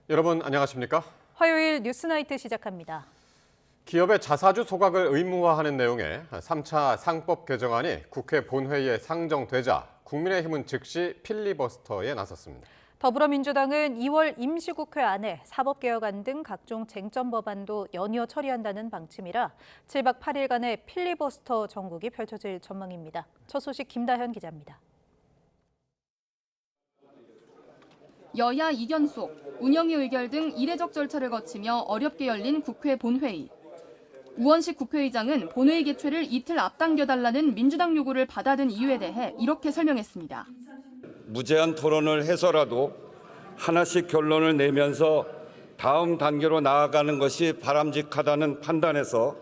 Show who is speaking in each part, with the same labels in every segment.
Speaker 1: 여러분 안녕하십니까?
Speaker 2: 화요일 뉴스나이트 시작합니다.
Speaker 1: 기업의 자사주 소각을 의무화하는 내용의 3차 상법 개정안이 국회 본회의에 상정되자 국민의힘은 즉시 필리버스터에 나섰습니다.
Speaker 2: 더불어민주당은 2월 임시국회 안에 사법개혁안 등 각종 쟁점 법안도 연이어 처리한다는 방침이라 7박 8일간의 필리버스터 전국이 펼쳐질 전망입니다. 첫 소식 김다현 기자입니다.
Speaker 3: 여야 이견 속 운영위 의결 등 이례적 절차를 거치며 어렵게 열린 국회 본회의. 우원식 국회의장은 본회의 개최를 이틀 앞당겨달라는 민주당 요구를 받아든 이유에 대해 이렇게 설명했습니다.
Speaker 4: 무제한 토론을 해서라도 하나씩 결론을 내면서 다음 단계로 나아가는 것이 바람직하다는 판단에서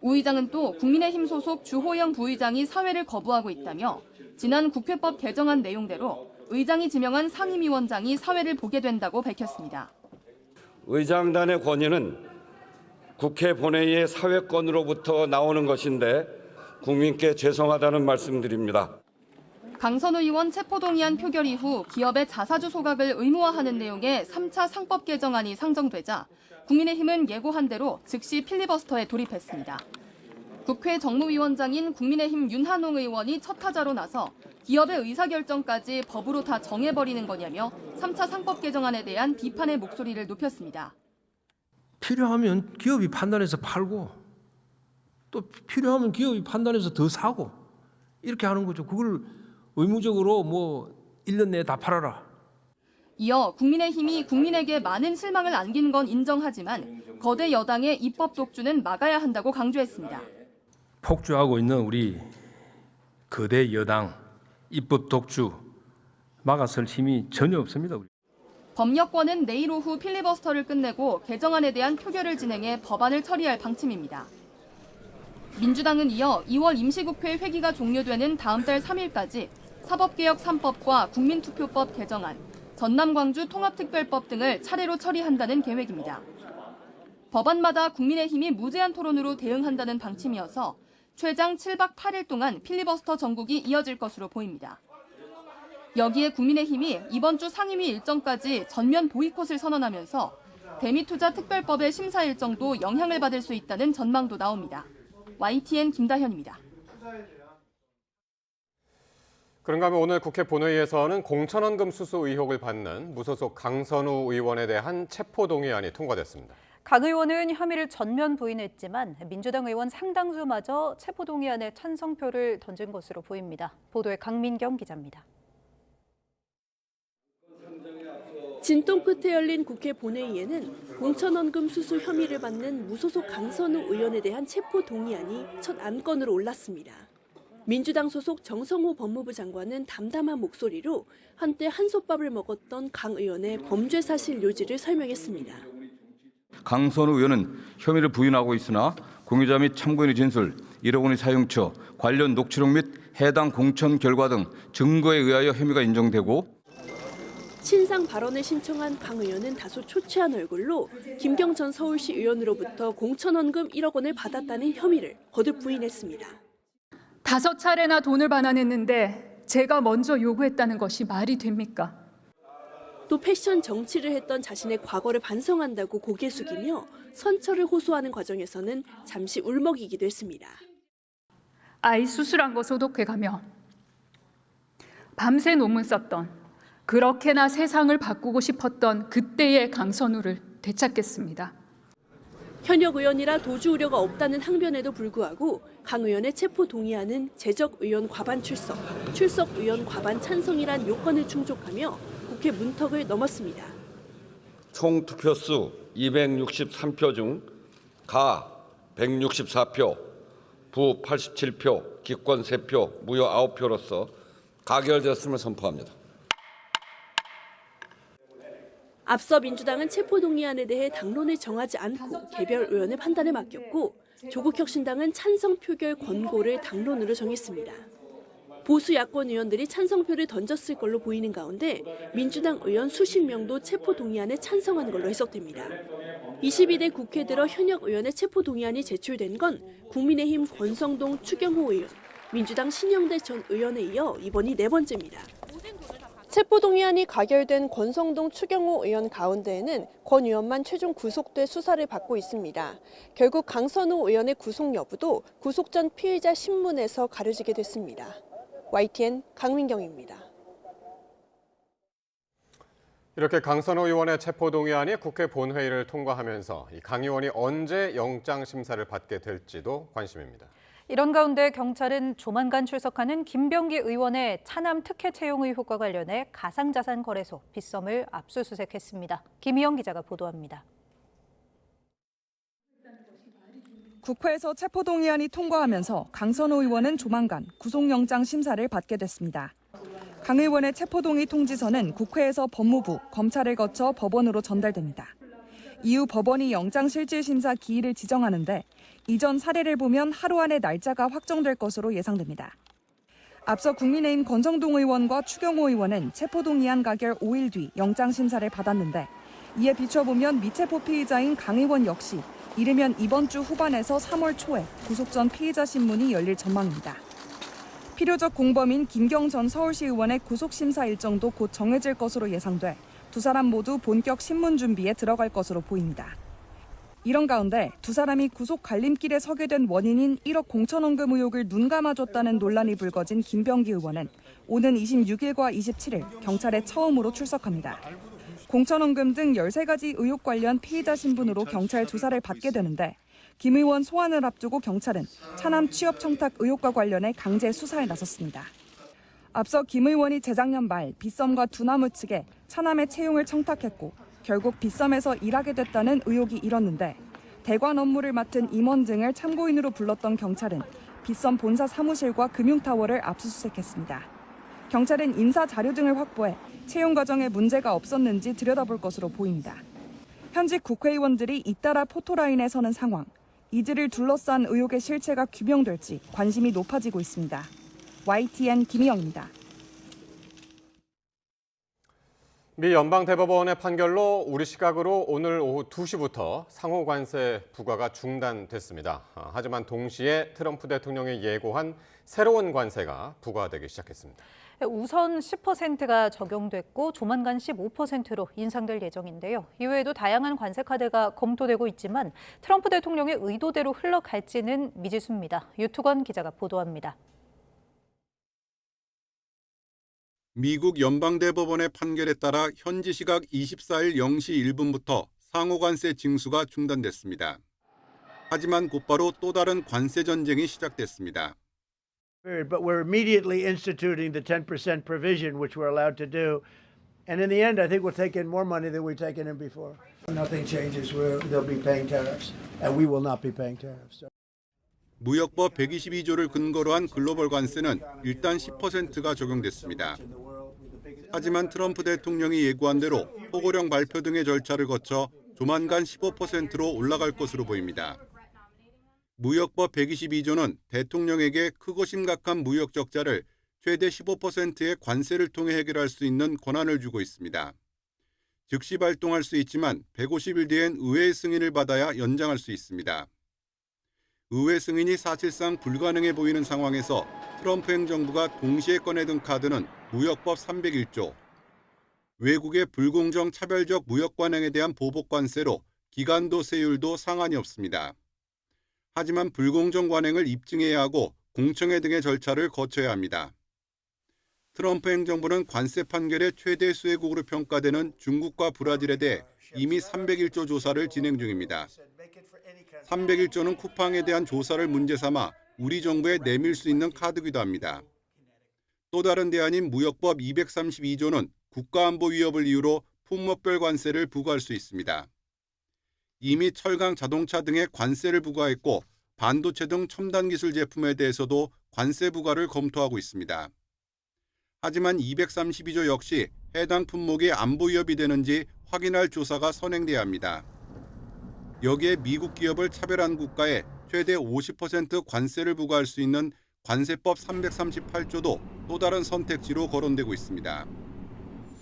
Speaker 3: 우 의장은 또 국민의힘 소속 주호영 부의장이 사회를 거부하고 있다며 지난 국회법 개정안 내용대로 의장이 지명한 상임위원장이 사회를 보게 된다고 밝혔습니다.
Speaker 4: 의장단의 권위는 국회 본회의의 사회권으로부터 나오는 것인데 국민께 죄송하다는 말씀드립니다.
Speaker 3: 강선우 의원 체포동의안 표결 이후 기업의 자사주 소각을 의무화하는 내용의 3차 상법 개정안이 상정되자 국민의힘은 예고한 대로 즉시 필리버스터에 돌입했습니다. 국회 정무위원장인 국민의힘 윤한홍 의원이 첫 타자로 나서 기업의 의사결정까지 법으로 다 정해버리는 거냐며 3차 상법 개정안에 대한 비판의 목소리를 높였습니다.
Speaker 5: 필요하면 기업이 판단해서 팔고 또 필요하면 기업이 판단해서 더 사고 이렇게 하는 거죠. 그걸 의무적으로 1년 내에 다 팔아라.
Speaker 3: 이어 국민의힘이 국민에게 많은 실망을 안긴 건 인정하지만 거대 여당의 입법 독주는 막아야 한다고 강조했습니다.
Speaker 5: 폭주하고 있는 우리 거대 여당 입법 독주 막아설 힘이 전혀 없습니다.
Speaker 3: 법력권은 내일 오후 필리버스터를 끝내고 개정안에 대한 표결을 진행해 법안을 처리할 방침입니다. 민주당은 이어 2월 임시국회 회기가 종료되는 다음 달 3일까지 사법개혁 3법과 국민투표법 개정안, 전남-광주 통합특별법 등을 차례로 처리한다는 계획입니다. 법안마다 국민의힘이 무제한 토론으로 대응한다는 방침이어서 최장 7박 8일 동안 필리버스터 전국이 이어질 것으로 보입니다. 여기에 국민의힘이 이번 주 상임위 일정까지 전면 보이콧을 선언하면서 대미투자 특별법의 심사 일정도 영향을 받을 수 있다는 전망도 나옵니다. YTN 김다현입니다.
Speaker 1: 그런가 하면 오늘 국회 본회의에서는 공천원금 수수 의혹을 받는 무소속 강선우 의원에 대한 체포동의안이 통과됐습니다.
Speaker 2: 강 의원은 혐의를 전면 부인했지만 민주당 의원 상당수마저 체포동의안에 찬성표를 던진 것으로 보입니다. 보도에 강민경 기자입니다.
Speaker 6: 진동 끝에 열린 국회 본회의에는 공천원금 수수 혐의를 받는 무소속 강선우 의원에 대한 체포동의안이 첫 안건으로 올랐습니다. 민주당 소속 정성호 법무부 장관은 담담한 목소리로 한때 한솥밥을 먹었던 강 의원의 범죄 사실 요지를 설명했습니다.
Speaker 7: 강선우 의원은 혐의를 부인하고 있으나 공유자 및 참고인의 진술, 1억 원의 사용처, 관련 녹취록 및 해당 공천 결과 등 증거에 의하여 혐의가 인정되고
Speaker 6: 친상 발언을 신청한 강 의원은 다소 초췌한 얼굴로 김경 전 서울시 의원으로부터 공천원금 1억 원을 받았다는 혐의를 거듭 부인했습니다.
Speaker 8: 5차례나 돈을 반환했는데 제가 먼저 요구했다는 것이 말이 됩니까?
Speaker 6: 또 패션 정치를 했던 자신의 과거를 반성한다고 고개 숙이며 선처를 호소하는 과정에서는 잠시 울먹이기도 했습니다.
Speaker 8: 아이 수술한 거 소독해가며 밤새 논문 썼던 그렇게나 세상을 바꾸고 싶었던 그때의 강선우를 되찾겠습니다.
Speaker 6: 현역 의원이라 도주 우려가 없다는 항변에도 불구하고 강 의원의 체포 동의안은 재적 의원 과반 출석, 출석 의원 과반 찬성이란 요건을 충족하며 국회 문턱을 넘었습니다.
Speaker 4: 총 투표수 263표 중 가 164표, 부 87표, 기권 3표, 무효 9표로서 가결되었음을 선포합니다.
Speaker 6: 앞서 민주당은 체포동의안에 대해 당론을 정하지 않고 개별 의원의 판단에 맡겼고 조국혁신당은 찬성 표결 권고를 당론으로 정했습니다. 보수 야권 의원들이 찬성표를 던졌을 걸로 보이는 가운데 민주당 의원 수십 명도 체포동의안에 찬성한 걸로 해석됩니다. 22대 국회 들어 현역 의원의 체포동의안이 제출된 건 국민의힘 권성동 추경호 의원, 민주당 신영대 전 의원에 이어 이번이 4번째입니다. 체포동의안이 가결된 권성동 추경호 의원 가운데에는 권 의원만 최종 구속돼 수사를 받고 있습니다. 결국 강선우 의원의 구속 여부도 구속 전 피의자 신문에서 가려지게 됐습니다. YTN 강민경입니다.
Speaker 1: 이렇게 강선우 의원의 체포동의안이 국회 본회의를 통과하면서 강 의원이 언제 영장 심사를 받게 될지도 관심입니다.
Speaker 2: 이런 가운데 경찰은 조만간 출석하는 김병기 의원의 차남 특혜 채용 의혹과 관련해 가상자산 거래소 빗썸을 압수수색했습니다. 김희영 기자가 보도합니다.
Speaker 9: 국회에서 체포동의안이 통과하면서 강선우 의원은 조만간 구속영장 심사를 받게 됐습니다. 강 의원의 체포동의 통지서는 국회에서 법무부, 검찰을 거쳐 법원으로 전달됩니다. 이후 법원이 영장실질심사 기일을 지정하는데 이전 사례를 보면 하루 안에 날짜가 확정될 것으로 예상됩니다. 앞서 국민의힘 권성동 의원과 추경호 의원은 체포동의안 가결 5일 뒤 영장심사를 받았는데 이에 비춰보면 미체포 피의자인 강 의원 역시 이르면 이번 주 후반에서 3월 초에 구속 전 피의자 신문이 열릴 전망입니다. 필요적 공범인 김경 전 서울시 의원의 구속심사 일정도 곧 정해질 것으로 예상돼 두 사람 모두 본격 신문 준비에 들어갈 것으로 보입니다. 이런 가운데 두 사람이 구속 갈림길에 서게 된 원인인 1억 공천원금 의혹을 눈감아줬다는 논란이 불거진 김병기 의원은 오는 26일과 27일 경찰에 처음으로 출석합니다. 공천원금 등 13가지 의혹 관련 피의자 신분으로 경찰 조사를 받게 되는데 김 의원 소환을 앞두고 경찰은 차남 취업 청탁 의혹과 관련해 강제 수사에 나섰습니다. 앞서 김 의원이 재작년 말 빗썸과 두나무 측에 차남의 채용을 청탁했고 결국 빗썸에서 일하게 됐다는 의혹이 일었는데 대관 업무를 맡은 임원 등을 참고인으로 불렀던 경찰은 빗썸 본사 사무실과 금융타워를 압수수색했습니다. 경찰은 인사 자료 등을 확보해 채용 과정에 문제가 없었는지 들여다볼 것으로 보입니다. 현직 국회의원들이 잇따라 포토라인에 서는 상황, 이들을 둘러싼 의혹의 실체가 규명될지 관심이 높아지고 있습니다. YTN 김희영입니다.
Speaker 1: 미 연방대법원의 판결로 우리 시각으로 오늘 오후 2시부터 상호 관세 부과가 중단됐습니다. 하지만 동시에 트럼프 대통령이 예고한 새로운 관세가 부과되기 시작했습니다.
Speaker 2: 우선 10%가 적용됐고 조만간 15%로 인상될 예정인데요. 이외에도 다양한 관세 카드가 검토되고 있지만 트럼프 대통령의 의도대로 흘러갈지는 미지수입니다. 유투건 기자가 보도합니다.
Speaker 10: 미국 연방대법원의 판결에 따라 현지 시각 24일 0시 1분부터 상호관세 징수가 중단됐습니다. 하지만 곧바로 또 다른 관세 전쟁이 시작됐습니다.
Speaker 11: But we're immediately instituting the 10% provision, which we're allowed to do. And in the end, I think we'll take in more money than we've taken in before. Nothing changes. They'll be paying tariffs, and we will not be paying tariffs.
Speaker 10: 무역법 122조를 근거로 한 글로벌 관세는 일단 10%가 적용됐습니다. 하지만 트럼프 대통령이 예고한 대로 포고령 발표 등의 절차를 거쳐 조만간 15%로 올라갈 것으로 보입니다. 무역법 122조는 대통령에게 크고 심각한 무역 적자를 최대 15%의 관세를 통해 해결할 수 있는 권한을 주고 있습니다. 즉시 발동할 수 있지만 150일 뒤엔 의회의 승인을 받아야 연장할 수 있습니다. 의회 승인이 사실상 불가능해 보이는 상황에서 트럼프 행정부가 동시에 꺼내든 카드는 무역법 301조, 외국의 불공정 차별적 무역 관행에 대한 보복 관세로 기간도 세율도 상한이 없습니다. 하지만 불공정 관행을 입증해야 하고 공청회 등의 절차를 거쳐야 합니다. 트럼프 행정부는 관세 판결의 최대 수혜국으로 평가되는 중국과 브라질에 대해 이미 301조 조사를 진행 중입니다. 301조는 쿠팡에 대한 조사를 문제 삼아 우리 정부에 내밀 수 있는 카드기도 합니다. 또 다른 대안인 무역법 232조는 국가안보 위협을 이유로 품목별 관세를 부과할 수 있습니다. 이미 철강 자동차 등에 관세를 부과했고 반도체 등 첨단 기술 제품에 대해서도 관세 부과를 검토하고 있습니다. 하지만 232조 역시 해당 품목이 안보 위협이 되는지 확인할 조사가 선행돼야 합니다. 여기에 미국 기업을 차별한 국가에 최대 50% 관세를 부과할 수 있는 관세법 338조도 또 다른 선택지로 거론되고 있습니다.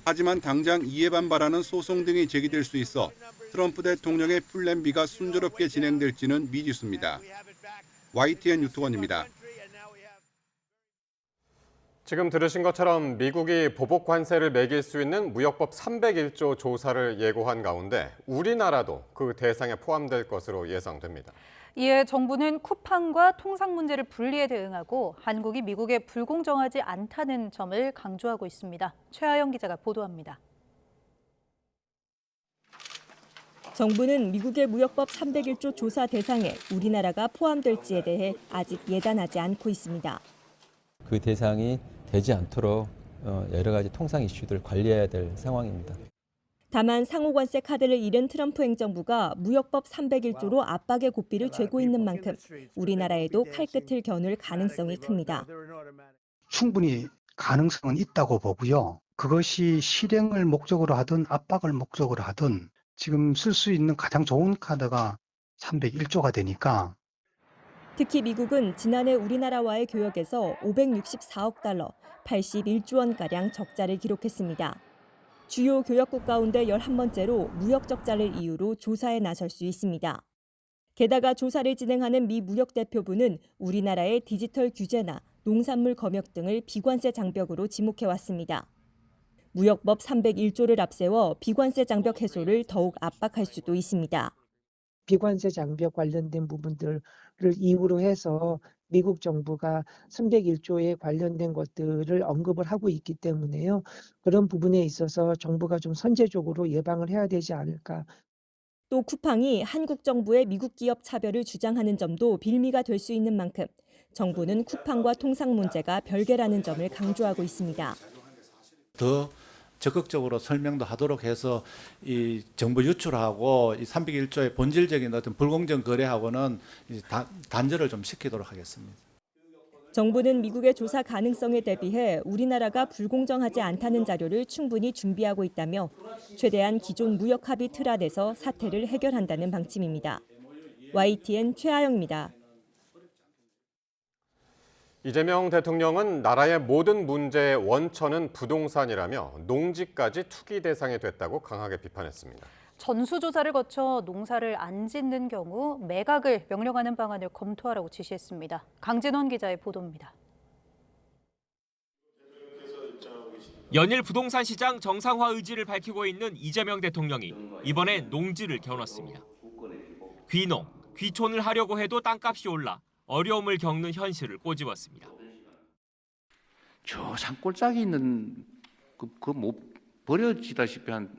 Speaker 10: 하지만 당장 이에 반발하는 소송 등이 제기될 수 있어 트럼프 대통령의 플랜 B가 순조롭게 진행될지는 미지수입니다. YTN 유튜건입니다.
Speaker 1: 지금 들으신 것처럼 미국이 보복 관세를 매길 수 있는 무역법 301조 조사를 예고한 가운데 우리나라도 그 대상에 포함될 것으로 예상됩니다.
Speaker 2: 이에 정부는 쿠팡과 통상 문제를 분리해 대응하고 한국이 미국에 불공정하지 않다는 점을 강조하고 있습니다. 최하영 기자가 보도합니다.
Speaker 12: 정부는 미국의 무역법 301조 조사 대상에 우리나라가 포함될지에 대해 아직 예단하지 않고 있습니다.
Speaker 13: 그 대상이 되지 않도록 여러 가지 통상 이슈들을 관리해야 될 상황입니다.
Speaker 12: 다만 상호관세 카드를 잃은 트럼프 행정부가 무역법 301조로 압박의 고삐를 쥐고 있는 만큼 우리나라에도 칼끝을 겨눌 가능성이 큽니다.
Speaker 14: 충분히 가능성은 있다고 보고요. 그것이 실행을 목적으로 하든 압박을 목적으로 하든 지금 쓸 수 있는 가장 좋은 카드가 301조가 되니까.
Speaker 12: 특히 미국은 지난해 우리나라와의 교역에서 564억 달러, 81조 원가량 적자를 기록했습니다. 주요 교역국 가운데 11번째로 무역 적자를 이유로 조사에 나설 수 있습니다. 게다가 조사를 진행하는 미 무역대표부는 우리나라의 디지털 규제나 농산물 검역 등을 비관세 장벽으로 지목해왔습니다. 무역법 301조를 앞세워 비관세 장벽 해소를 더욱 압박할 수도 있습니다.
Speaker 15: 비관세 장벽 관련된 부분들을 이유로 해서 미국 정부가 301조에 관련된 것들을 언급을 하고 있기 때문에요. 그런 부분에 있어서 정부가 좀 선제적으로 예방을 해야 되지 않을까.
Speaker 12: 또 쿠팡이 한국 정부의 미국 기업 차별을 주장하는 점도 빌미가 될 수 있는 만큼 정부는 쿠팡과 통상 문제가 별개라는 점을 강조하고 있습니다.
Speaker 16: 더 적극적으로 설명도 하도록 해서 이 정보 유출하고 이 301조의 본질적인 어떤 불공정 거래하고는 단절을 좀 시키도록 하겠습니다.
Speaker 12: 정부는 미국의 조사 가능성에 대비해 우리나라가 불공정하지 않다는 자료를 충분히 준비하고 있다며 최대한 기존 무역 합의 틀 안에서 사태를 해결한다는 방침입니다. YTN 최하영입니다.
Speaker 1: 이재명 대통령은 나라의 모든 문제의 원천은 부동산이라며 농지까지 투기 대상이 됐다고 강하게 비판했습니다.
Speaker 2: 전수조사를 거쳐 농사를 안 짓는 경우 매각을 명령하는 방안을 검토하라고 지시했습니다. 강진원 기자의 보도입니다.
Speaker 17: 연일 부동산 시장 정상화 의지를 밝히고 있는 이재명 대통령이 이번에 농지를 겨눴습니다. 귀농, 귀촌을 하려고 해도 땅값이 올라 어려움을 겪는 현실을 꼬집었습니다.
Speaker 18: 저 산골짜기 있는 그 뭐 버려지다시피 한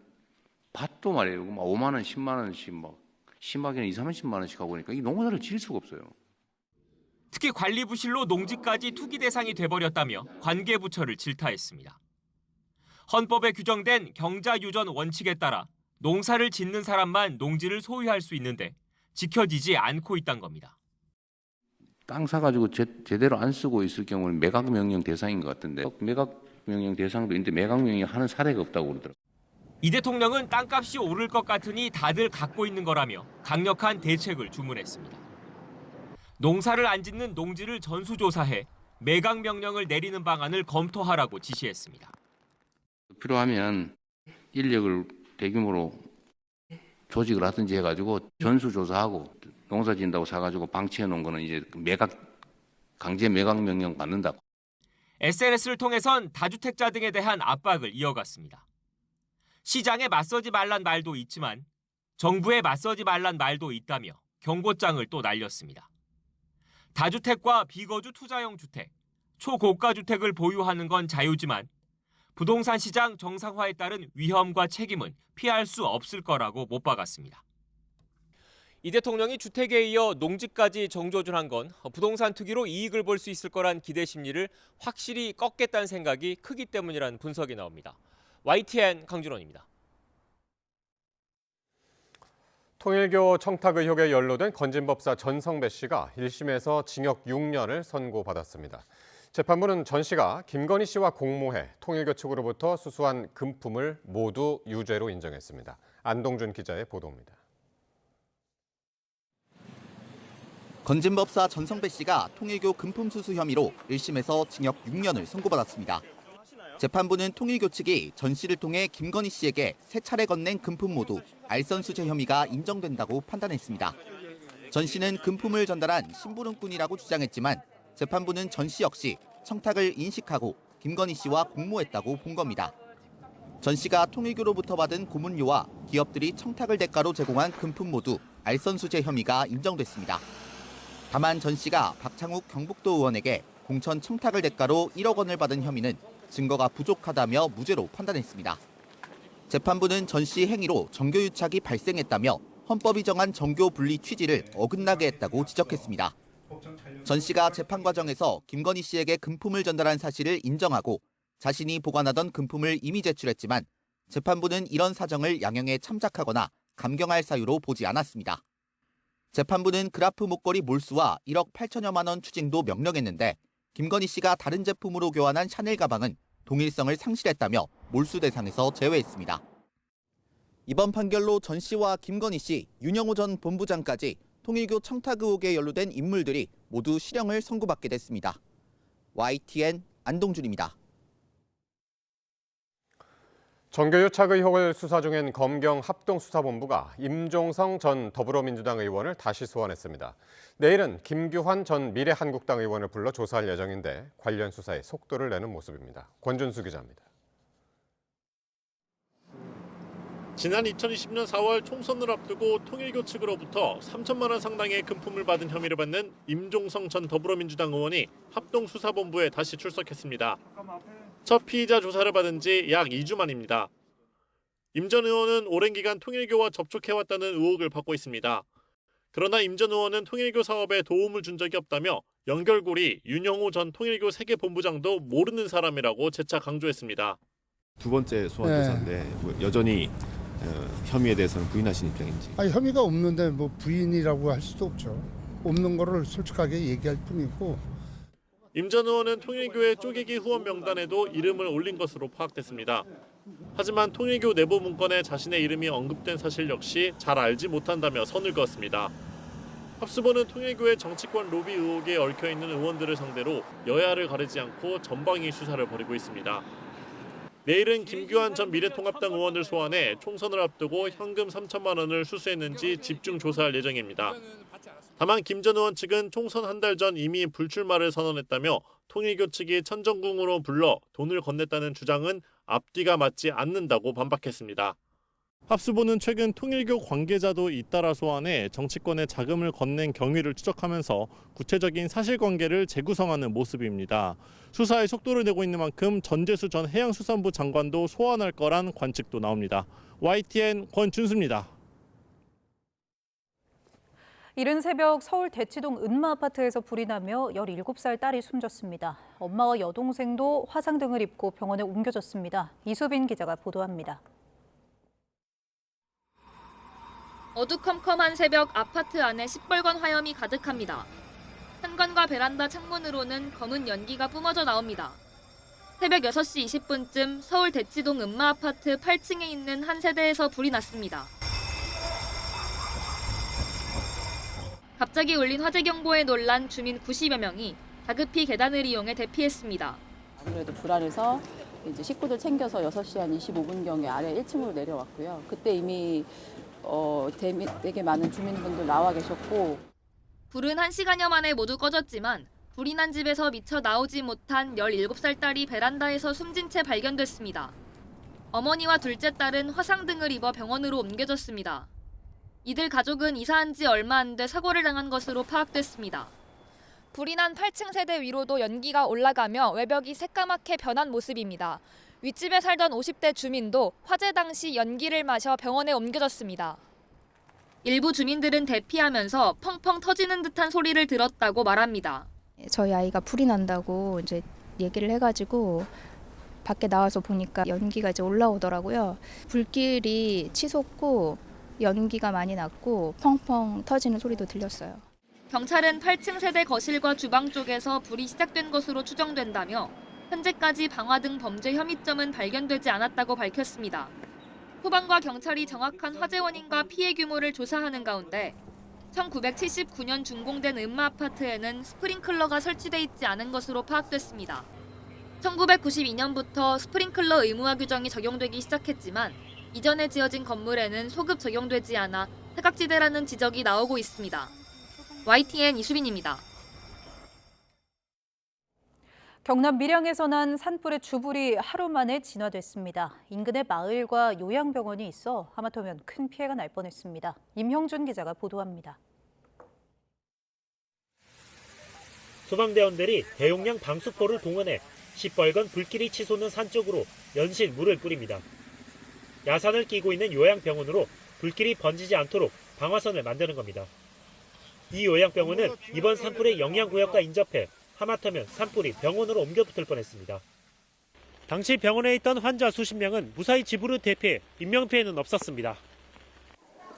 Speaker 18: 밭도 말이에요. 막 5만 원, 10만 원씩 막 심하게는 2, 30만 원씩 하고 그러니까 이 농사를 지을 수가 없어요.
Speaker 17: 특히 관리 부실로 농지까지 투기 대상이 돼버렸다며 관계 부처를 질타했습니다. 헌법에 규정된 경자 유전 원칙에 따라 농사를 짓는 사람만 농지를 소유할 수 있는데 지켜지지 않고 있다는 겁니다.
Speaker 18: 땅 사가지고 제대로 안 쓰고 있을 경우는 매각 명령 대상인 것 같은데 매각 명령 대상도 있는데 매각 명령 하는 사례가 없다고 그러더라고요.
Speaker 17: 이 대통령은 땅값이 오를 것 같으니 다들 갖고 있는 거라며 강력한 대책을 주문했습니다. 농사를 안 짓는 농지를 전수조사해 매각 명령을 내리는 방안을 검토하라고 지시했습니다.
Speaker 18: 필요하면 인력을 대규모로 조직을 하든지 해가지고 전수조사하고 농사 짓는다고 사가지고 방치해 놓은 거는 이제 강제 매각 명령 받는다고.
Speaker 17: SNS를 통해선 다주택자 등에 대한 압박을 이어갔습니다. 시장에 맞서지 말란 말도 있지만 정부에 맞서지 말란 말도 있다며 경고장을 또 날렸습니다. 다주택과 비거주 투자용 주택, 초고가 주택을 보유하는 건 자유지만 부동산 시장 정상화에 따른 위험과 책임은 피할 수 없을 거라고 못 박았습니다. 이 대통령이 주택에 이어 농지까지 정조준한 건 부동산 투기로 이익을 볼 수 있을 거란 기대 심리를 확실히 꺾겠다는 생각이 크기 때문이라는 분석이 나옵니다. YTN 강준원입니다.
Speaker 1: 통일교 청탁 의혹에 연루된 건진법사 전성배 씨가 1심에서 징역 6년을 선고받았습니다. 재판부는 전 씨가 김건희 씨와 공모해 통일교 측으로부터 수수한 금품을 모두 유죄로 인정했습니다. 안동준 기자의 보도입니다.
Speaker 19: 건진법사 전성배 씨가 통일교 금품 수수 혐의로 1심에서 징역 6년을 선고받았습니다. 재판부는 통일교 측이 전 씨를 통해 김건희 씨에게 3차례 건넨 금품 모두 알선 수재 혐의가 인정된다고 판단했습니다. 전 씨는 금품을 전달한 심부름꾼이라고 주장했지만 재판부는 전 씨 역시 청탁을 인식하고 김건희 씨와 공모했다고 본 겁니다. 전 씨가 통일교로부터 받은 고문료와 기업들이 청탁을 대가로 제공한 금품 모두 알선수재 혐의가 인정됐습니다. 다만 전 씨가 박창욱 경북도 의원에게 공천 청탁을 대가로 1억 원을 받은 혐의는 증거가 부족하다며 무죄로 판단했습니다. 재판부는 전 씨 행위로 정교유착이 발생했다며 헌법이 정한 정교 분리 취지를 어긋나게 했다고 지적했습니다. 전 씨가 재판 과정에서 김건희 씨에게 금품을 전달한 사실을 인정하고 자신이 보관하던 금품을 이미 제출했지만 재판부는 이런 사정을 양형에 참작하거나 감경할 사유로 보지 않았습니다. 재판부는 그라프 목걸이 몰수와 1억 8천여만 원 추징도 명령했는데 김건희 씨가 다른 제품으로 교환한 샤넬 가방은 동일성을 상실했다며 몰수 대상에서 제외했습니다. 이번 판결로 전 씨와 김건희 씨, 윤영호 전 본부장까지 통일교 청탁 의혹에 연루된 인물들이 모두 실형을 선고받게 됐습니다. YTN 안동준입니다.
Speaker 1: 정교유착 의혹을 수사 중인 검경 합동수사본부가 임종성 전 더불어민주당 의원을 다시 소환했습니다. 내일은 김규환 전 미래한국당 의원을 불러 조사할 예정인데 관련 수사에 속도를 내는 모습입니다. 권준수 기자입니다.
Speaker 20: 지난 2020년 4월 총선을 앞두고 통일교 측으로부터 3천만 원 상당의 금품을 받은 혐의를 받는 임종성 전 더불어민주당 의원이 합동수사본부에 다시 출석했습니다. 첫 피의자 조사를 받은 지 약 2주 만입니다. 임 전 의원은 오랜 기간 통일교와 접촉해왔다는 의혹을 받고 있습니다. 그러나 임 전 의원은 통일교 사업에 도움을 준 적이 없다며 연결고리 윤영호 전 통일교 세계본부장도 모르는 사람이라고 재차 강조했습니다.
Speaker 21: 두 번째 소환 조사인데 여전히 혐의에 대해서는 부인하시는 입장인지.
Speaker 22: 아니, 혐의가 없는데 뭐 부인이라고 할 수도 없죠. 없는 거를 솔직하게 얘기할 뿐이고.
Speaker 20: 임 전 의원은 통일교의 쪼개기 후원 명단에도 이름을 올린 것으로 파악됐습니다. 하지만 통일교 내부 문건에 자신의 이름이 언급된 사실 역시 잘 알지 못한다며 선을 그었습니다. 합수본은 통일교의 정치권 로비 의혹에 얽혀있는 의원들을 상대로 여야를 가리지 않고 전방위 수사를 벌이고 있습니다. 내일은 김규환 전 미래통합당 의원을 소환해 총선을 앞두고 현금 3천만 원을 수수했는지 집중 조사할 예정입니다. 다만 김 전 의원 측은 총선 한 달 전 이미 불출마를 선언했다며 통일교 측이 천정궁으로 불러 돈을 건넸다는 주장은 앞뒤가 맞지 않는다고 반박했습니다. 합수본은 최근 통일교 관계자도 잇따라 소환해 정치권에 자금을 건넨 경위를 추적하면서 구체적인 사실관계를 재구성하는 모습입니다. 수사에 속도를 내고 있는 만큼 전재수 전 해양수산부 장관도 소환할 거란 관측도 나옵니다. YTN 권준수입니다.
Speaker 2: 이른 새벽 서울 대치동 은마 아파트에서 불이 나며 17살 딸이 숨졌습니다. 엄마와 여동생도 화상 등을 입고 병원에 옮겨졌습니다. 이수빈 기자가 보도합니다.
Speaker 23: 어두컴컴한 새벽 아파트 안에 시뻘건 화염이 가득합니다. 현관과 베란다 창문으로는 검은 연기가 뿜어져 나옵니다. 새벽 6시 20분쯤 서울 대치동 은마 아파트 8층에 있는 한 세대에서 불이 났습니다. 갑자기 울린 화재 경보에 놀란 주민 90여 명이 다급히 계단을 이용해 대피했습니다.
Speaker 24: 아무래도 불안해서 이제 식구들 챙겨서 6시 한 25분경에 아래 1층으로 내려왔고요. 그때 이미 되게 많은 주민분들 나와 계셨고.
Speaker 23: 불은 1시간여 만에 모두 꺼졌지만 불이 난 집에서 미처 나오지 못한 17살 딸이 베란다에서 숨진 채 발견됐습니다. 어머니와 둘째 딸은 화상 등을 입어 병원으로 옮겨졌습니다. 이들 가족은 이사한 지 얼마 안 돼 사고를 당한 것으로 파악됐습니다. 불이 난 8층 세대 위로도 연기가 올라가며 외벽이 새까맣게 변한 모습입니다. 윗집에 살던 50대 주민도 화재 당시 연기를 마셔 병원에 옮겨졌습니다. 일부 주민들은 대피하면서 펑펑 터지는 듯한 소리를 들었다고 말합니다.
Speaker 25: 저희 아이가 불이 난다고 이제 얘기를 해가지고 밖에 나와서 보니까 연기가 이제 올라오더라고요. 불길이 치솟고 연기가 많이 났고 펑펑 터지는 소리도 들렸어요.
Speaker 23: 경찰은 8층 세대 거실과 주방 쪽에서 불이 시작된 것으로 추정된다며 현재까지 방화 등 범죄 혐의점은 발견되지 않았다고 밝혔습니다. 소방과 경찰이 정확한 화재 원인과 피해 규모를 조사하는 가운데 1979년 준공된 은마 아파트에는 스프링클러가 설치돼 있지 않은 것으로 파악됐습니다. 1992년부터 스프링클러 의무화 규정이 적용되기 시작했지만 이전에 지어진 건물에는 소급 적용되지 않아 사각지대라는 지적이 나오고 있습니다. YTN 이수빈입니다.
Speaker 2: 경남 밀양에서 난 산불의 주불이 하루 만에 진화됐습니다. 인근에 마을과 요양병원이 있어 하마터면 큰 피해가 날 뻔했습니다. 임형준 기자가 보도합니다.
Speaker 3: 소방대원들이 대용량 방수포를 동원해 시뻘건 불길이 치솟는 산 쪽으로 연신 물을 뿌립니다. 야산을 끼고 있는 요양병원으로 불길이 번지지 않도록 방화선을 만드는 겁니다. 이 요양병원은 이번 산불의 영향구역과 인접해 하마터면 산불이 병원으로 옮겨 붙을 뻔했습니다. 당시 병원에 있던 환자 수십 명은 무사히 집으로 대피해 인명피해는 없었습니다.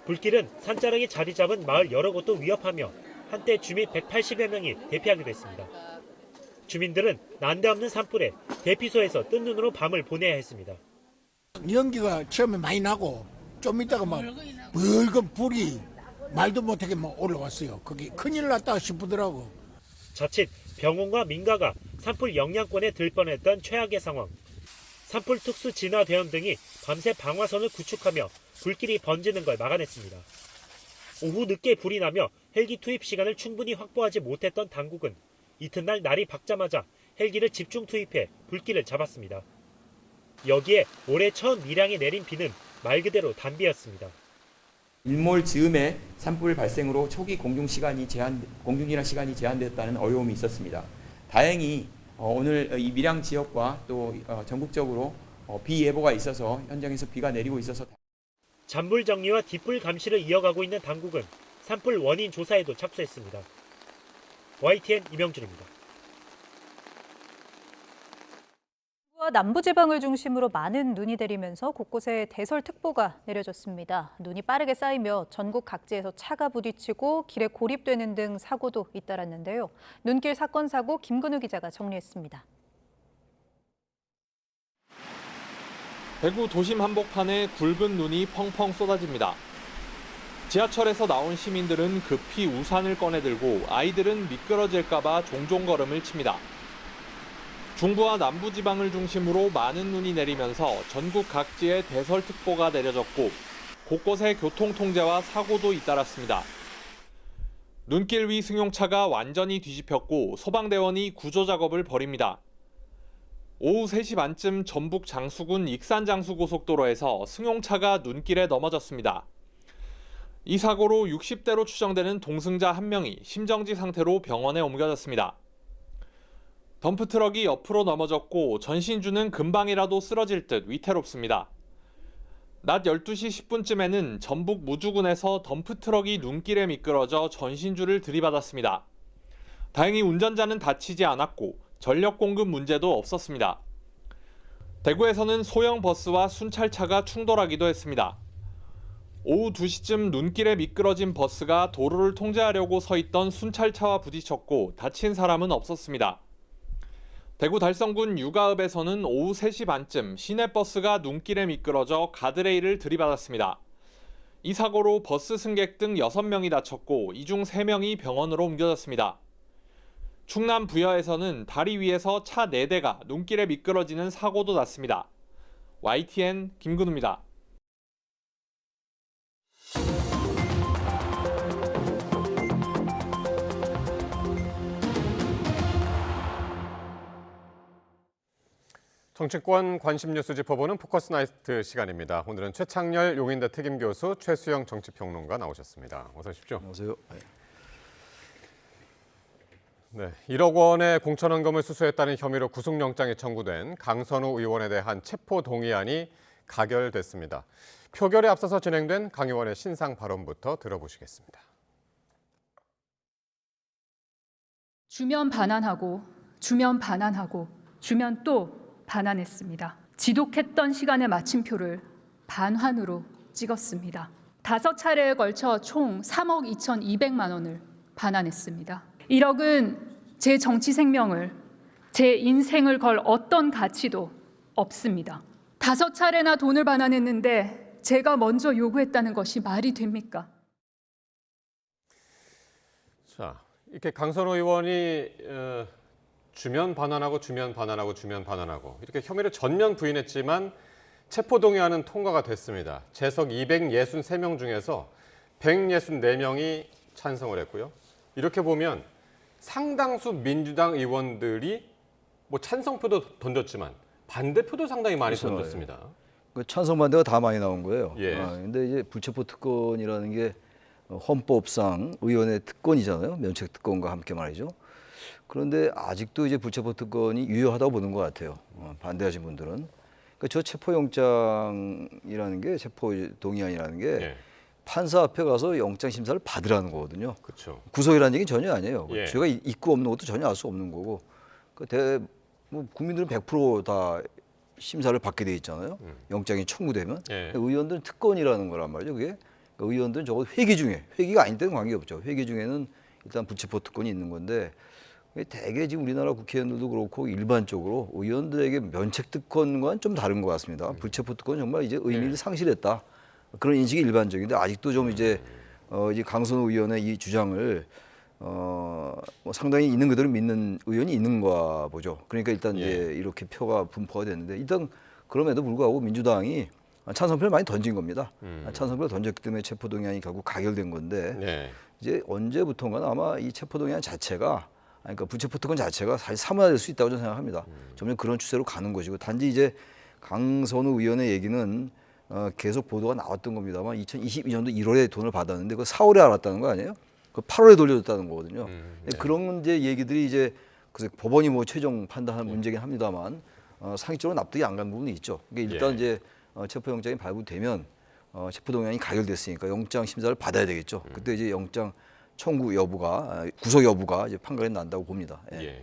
Speaker 3: 불길은 산자락에 자리 잡은 마을 여러 곳도 위협하며 한때 주민 180여 명이 대피하기도 했습니다. 주민들은 난데없는 산불에 대피소에서 뜬 눈으로 밤을 보내야 했습니다.
Speaker 4: 연기가 처음에 많이 나고 좀 있다가 막 붉은 불이 말도 못하게 막 올라왔어요. 그게 큰일 났다 싶더라고.
Speaker 3: 자칫 병원과 민가가 산불 영향권에 들 뻔했던 최악의 상황. 산불 특수 진화 대원 등이 밤새 방화선을 구축하며 불길이 번지는 걸 막아냈습니다. 오후 늦게 불이 나며 헬기 투입 시간을 충분히 확보하지 못했던 당국은 이튿날 날이 밝자마자 헬기를 집중 투입해 불길을 잡았습니다. 여기에 올해 처음 밀양에 내린 비는 말 그대로 단비였습니다.
Speaker 5: 일몰 즈음에 산불 발생으로 초기 공중이란 시간이 제한되었다는 어려움이 있었습니다. 다행히 오늘 이 밀양 지역과 또 전국적으로 비 예보가 있어서 현장에서 비가 내리고 있어서
Speaker 3: 잔불 정리와 뒷불 감시를 이어가고 있는 당국은 산불 원인 조사에도 착수했습니다. YTN 임영준입니다.
Speaker 2: 남부지방을 중심으로 많은 눈이 내리면서 곳곳에 대설특보가 내려졌습니다. 눈이 빠르게 쌓이며 전국 각지에서 차가 부딪히고 길에 고립되는 등 사고도 잇따랐는데요. 눈길 사건 사고 김근우 기자가 정리했습니다.
Speaker 7: 대구 도심 한복판에 굵은 눈이 펑펑 쏟아집니다. 지하철에서 나온 시민들은 급히 우산을 꺼내들고 아이들은 미끄러질까 봐 종종 걸음을 칩니다. 중부와 남부지방을 중심으로 많은 눈이 내리면서 전국 각지에 대설특보가 내려졌고 곳곳에 교통통제와 사고도 잇따랐습니다. 눈길 위 승용차가 완전히 뒤집혔고 소방대원이 구조 작업을 벌입니다. 오후 3시 반쯤 전북 장수군 익산장수고속도로에서 승용차가 눈길에 넘어졌습니다. 이 사고로 60대로 추정되는 동승자 1명이 심정지 상태로 병원에 옮겨졌습니다. 덤프트럭이 옆으로 넘어졌고 전신주는 금방이라도 쓰러질 듯 위태롭습니다. 낮 12시 10분쯤에는 전북 무주군에서 덤프트럭이 눈길에 미끄러져 전신주를 들이받았습니다. 다행히 운전자는 다치지 않았고 전력 공급 문제도 없었습니다. 대구에서는 소형 버스와 순찰차가 충돌하기도 했습니다. 오후 2시쯤 눈길에 미끄러진 버스가 도로를 통제하려고 서 있던 순찰차와 부딪혔고 다친 사람은 없었습니다. 대구 달성군 유가읍에서는 오후 3시 반쯤 시내버스가 눈길에 미끄러져 가드레일을 들이받았습니다. 이 사고로 버스 승객 등 6명이 다쳤고 이 중 3명이 병원으로 옮겨졌습니다. 충남 부여에서는 다리 위에서 차 4대가 눈길에 미끄러지는 사고도 났습니다. YTN 김근우입니다.
Speaker 1: 정치권 관심 뉴스 짚어보는 포커스 나이트 시간입니다. 오늘은 최창렬 용인대 특임교수, 최수영 정치평론가 나오셨습니다. 어서 오십시오.
Speaker 8: 안녕하세요.
Speaker 1: 네, 1억 원의 공천원금을 수수했다는 혐의로 구속영장이 청구된 강선우 의원에 대한 체포동의안이 가결됐습니다. 표결에 앞서서 진행된 강 의원의 신상 발언부터 들어보시겠습니다.
Speaker 26: 주면 반환하고 주면 반환하고 주면 또 반환했습니다. 지독했던 시간의 마침표를 반환으로 찍었습니다. 5차례에 걸쳐 총 3억 2,200만 원을 반환했습니다. 1억은 제 정치 생명을, 제 인생을 걸 어떤 가치도 없습니다. 5차례나 돈을 반환했는데 제가 먼저 요구했다는 것이 말이 됩니까?
Speaker 1: 자, 이렇게 강선우 의원이 주면 반환하고 주면 반환하고 주면 반환하고 이렇게 혐의를 전면 부인했지만 체포동의안은 통과가 됐습니다. 재석 263명 중에서 164명이 찬성을 했고요. 이렇게 보면 상당수 민주당 의원들이 뭐 찬성표도 던졌지만 반대표도 상당히 많이
Speaker 6: 그렇죠.
Speaker 1: 던졌습니다.
Speaker 6: 그 찬성 반대가 다 많이 나온 거예요.
Speaker 1: 예.
Speaker 6: 근데 이제 불체포 특권이라는 게 헌법상 의원의 특권이잖아요. 면책 특권과 함께 말이죠. 그런데 아직도 이제 불체포 특권이 유효하다고 보는 것 같아요. 반대하신 분들은. 그러니까 저 체포영장이라는 게 체포 동의안이라는 게
Speaker 1: 예.
Speaker 6: 판사 앞에 가서 영장 심사를 받으라는 거거든요.
Speaker 1: 그렇죠.
Speaker 6: 구속이라는 얘기는 전혀 아니에요.
Speaker 1: 예.
Speaker 6: 죄가 있고 없는 것도 전혀 알 수 없는 거고. 뭐 국민들은 100% 다 심사를 받게 돼 있잖아요. 영장이 청구되면.
Speaker 1: 예.
Speaker 6: 의원들은 특권이라는 거란 말이죠. 그게 그러니까 의원들은 적어도 회기 중에 회기가 아닌 때는 관계없죠. 회기 중에는 일단 불체포 특권이 있는 건데 대개 지금 우리나라 국회의원들도 그렇고 일반적으로 의원들에게 면책 특권과는 좀 다른 것 같습니다. 불체포 특권은 정말 이제 의미를 상실했다. 그런 인식이 일반적인데 아직도 좀 이제 강선우 의원의 이 주장을 뭐 상당히 있는 그대로 믿는 의원이 있는가 보죠. 그러니까 일단 이제 이렇게 표가 분포가 됐는데 일단 그럼에도 불구하고 민주당이 찬성표를 많이 던진 겁니다. 찬성표를 던졌기 때문에 체포동의안이 결국 가결된 건데 이제 언제부턴가 아마 이 체포동의안 자체가 그러니까 불체포 특권 자체가 사실 사무화될 수 있다고 저는 생각합니다. 점점 그런 추세로 가는 것이고 단지 이제 강선우 의원의 얘기는 계속 보도가 나왔던 겁니다만 2022년도 1월에 돈을 받았는데 그 4월에 알았다는 거 아니에요? 그 8월에 돌려줬다는 거거든요. 그런 이제 얘기들이 이제 법원이 뭐 최종 판단하는 문제긴 합니다만 상식적으로 납득이 안 가는 부분이 있죠. 그러니까 일단 이제 체포영장이 발부되면 체포동의안이 가결됐으니까 영장 심사를 받아야 되겠죠. 그때 이제 영장 청구 여부가 구속 여부가 이제 판결이 난다고 봅니다.
Speaker 1: 예.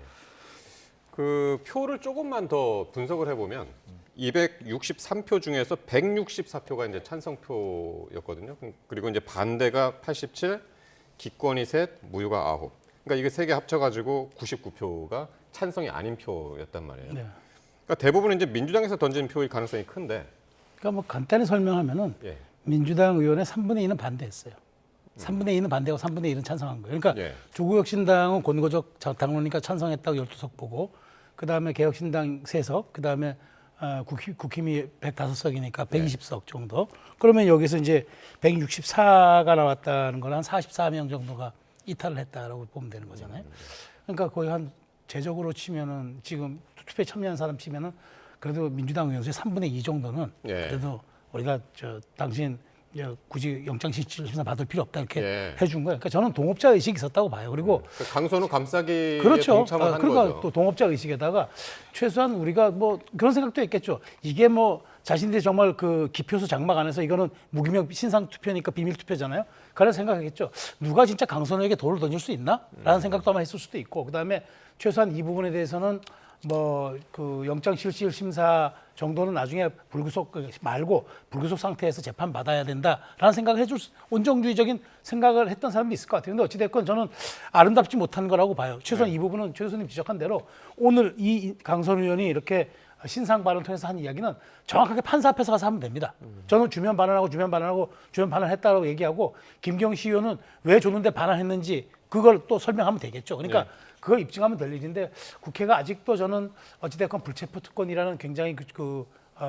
Speaker 1: 그 표를 조금만 더 분석을 해보면 263표 중에서 164표가 이제 찬성표였거든요. 그리고 이제 반대가 87, 기권이 3, 무효가 9. 그러니까 이게 3개 합쳐가지고 99표가 찬성이 아닌 표였단 말이에요.
Speaker 8: 네.
Speaker 1: 그러니까 대부분 이제 민주당에서 던진 표일 가능성이 큰데.
Speaker 8: 그러니까 뭐 간단히 설명하면은 민주당 의원의 3분의 2는 반대했어요. 3분의 2는 반대하고 3분의 1은 찬성한 거예요. 그러니까 조국혁신당은 권고적 당론이니까 찬성했다고 12석 보고 그다음에 개혁신당 3석, 그다음에 국힘이 105석이니까 120석 정도. 그러면 여기서 이제 164가 나왔다는 건 한 44명 정도가 이탈을 했다라고 보면 되는 거잖아요. 그러니까 거의 한 제적으로 치면은 지금 투표에 참여한 사람 치면은 그래도 민주당 의원 수의 3분의 2 정도는 그래도 우리가 당신 굳이 영장 심사 받을 필요 없다 이렇게 해준 거예요. 그러니까 저는 동업자 의식이 있었다고 봐요. 그리고
Speaker 1: 강선우 감싸기에
Speaker 8: 그렇죠.
Speaker 1: 동참을 한
Speaker 8: 그러니까
Speaker 1: 거죠.
Speaker 8: 또 동업자 의식에다가 최소한 우리가 뭐 그런 생각도 했겠죠. 이게 뭐 자신들이 정말 그 기표수 장막 안에서 이거는 무기명 신상 투표니까 비밀 투표잖아요. 그래서 생각했겠죠. 누가 진짜 강선우에게 돌을 던질 수 있나? 라는 생각도 아마 했을 수도 있고 그다음에 최소한 이 부분에 대해서는 뭐 그 영장 실질 심사 정도는 나중에 불구속 말고 불구속 상태에서 재판 받아야 된다라는 생각을 해줄 온정주의적인 생각을 했던 사람도 있을 것 같아요. 근데 어찌됐건 저는 아름답지 못한 거라고 봐요. 최소한 이 부분은 최 교수님 지적한 대로 오늘 이 강선우 의원이 이렇게 신상 발언을 통해서 한 이야기는 정확하게 판사 앞에서 가서 하면 됩니다. 저는 주면 반환하고 주면 반환했다고 얘기하고 김경시 의원은 왜 줬는데 반환했는지 그걸 또 설명하면 되겠죠. 그러니까 그걸 입증하면 될 일인데 국회가 아직도 저는 어찌됐건 불체포 특권이라는 굉장히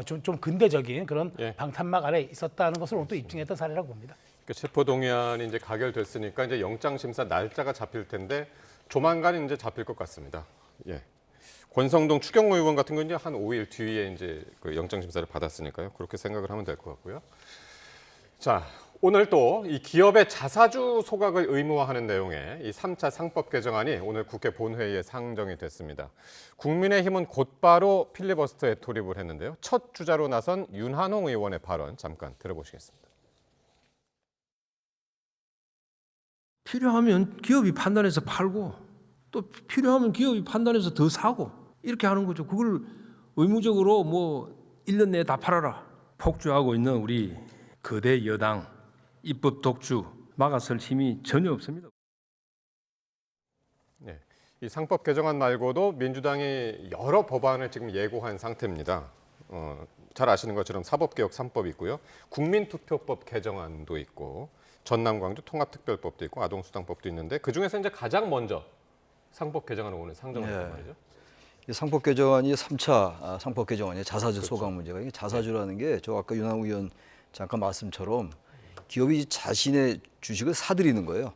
Speaker 8: 좀 근대적인 그런 방탄막 아래 있었다는 것을 오늘 또 입증했던 사례라고 봅니다.
Speaker 1: 체포동의안이 이제 가결됐으니까 이제 영장심사 날짜가 잡힐 텐데 조만간 이제 잡힐 것 같습니다. 권성동 추경호 의원 같은 건 이제 한 5일 뒤에 이제 그 영장심사를 받았으니까요. 그렇게 생각을 하면 될 것 같고요. 자, 오늘 또 이 기업의 자사주 소각을 의무화하는 내용의 이 3차 상법 개정안이 오늘 국회 본회의에 상정이 됐습니다. 국민의힘은 곧바로 필리버스터에 돌입을 했는데요. 첫 주자로 나선 윤한홍 의원의 발언 잠깐 들어보시겠습니다.
Speaker 9: 필요하면 기업이 판단해서 팔고 또 필요하면 기업이 판단해서 더 사고 이렇게 하는 거죠. 그걸 의무적으로 뭐 1년 내에 다 팔아라. 폭주하고 있는 우리 거대 여당 입법 독주 막아설 힘이 전혀 없습니다.
Speaker 1: 이 상법 개정안 말고도 민주당이 여러 법안을 지금 예고한 상태입니다. 잘 아시는 것처럼 사법개혁 3법이 있고요. 국민투표법 개정안도 있고 전남광주 통합특별법도 있고 아동수당법도 있는데 그중에서 이제 가장 먼저 상법 개정안을 오늘 상정을 했단 말이죠.
Speaker 6: 이 상법 개정안이 3차 상법 개정안이 자사주 소각 문제가 이게 자사주라는 게 저 아까 윤한홍 의원 잠깐 말씀처럼 기업이 자신의 주식을 사들이는 거예요.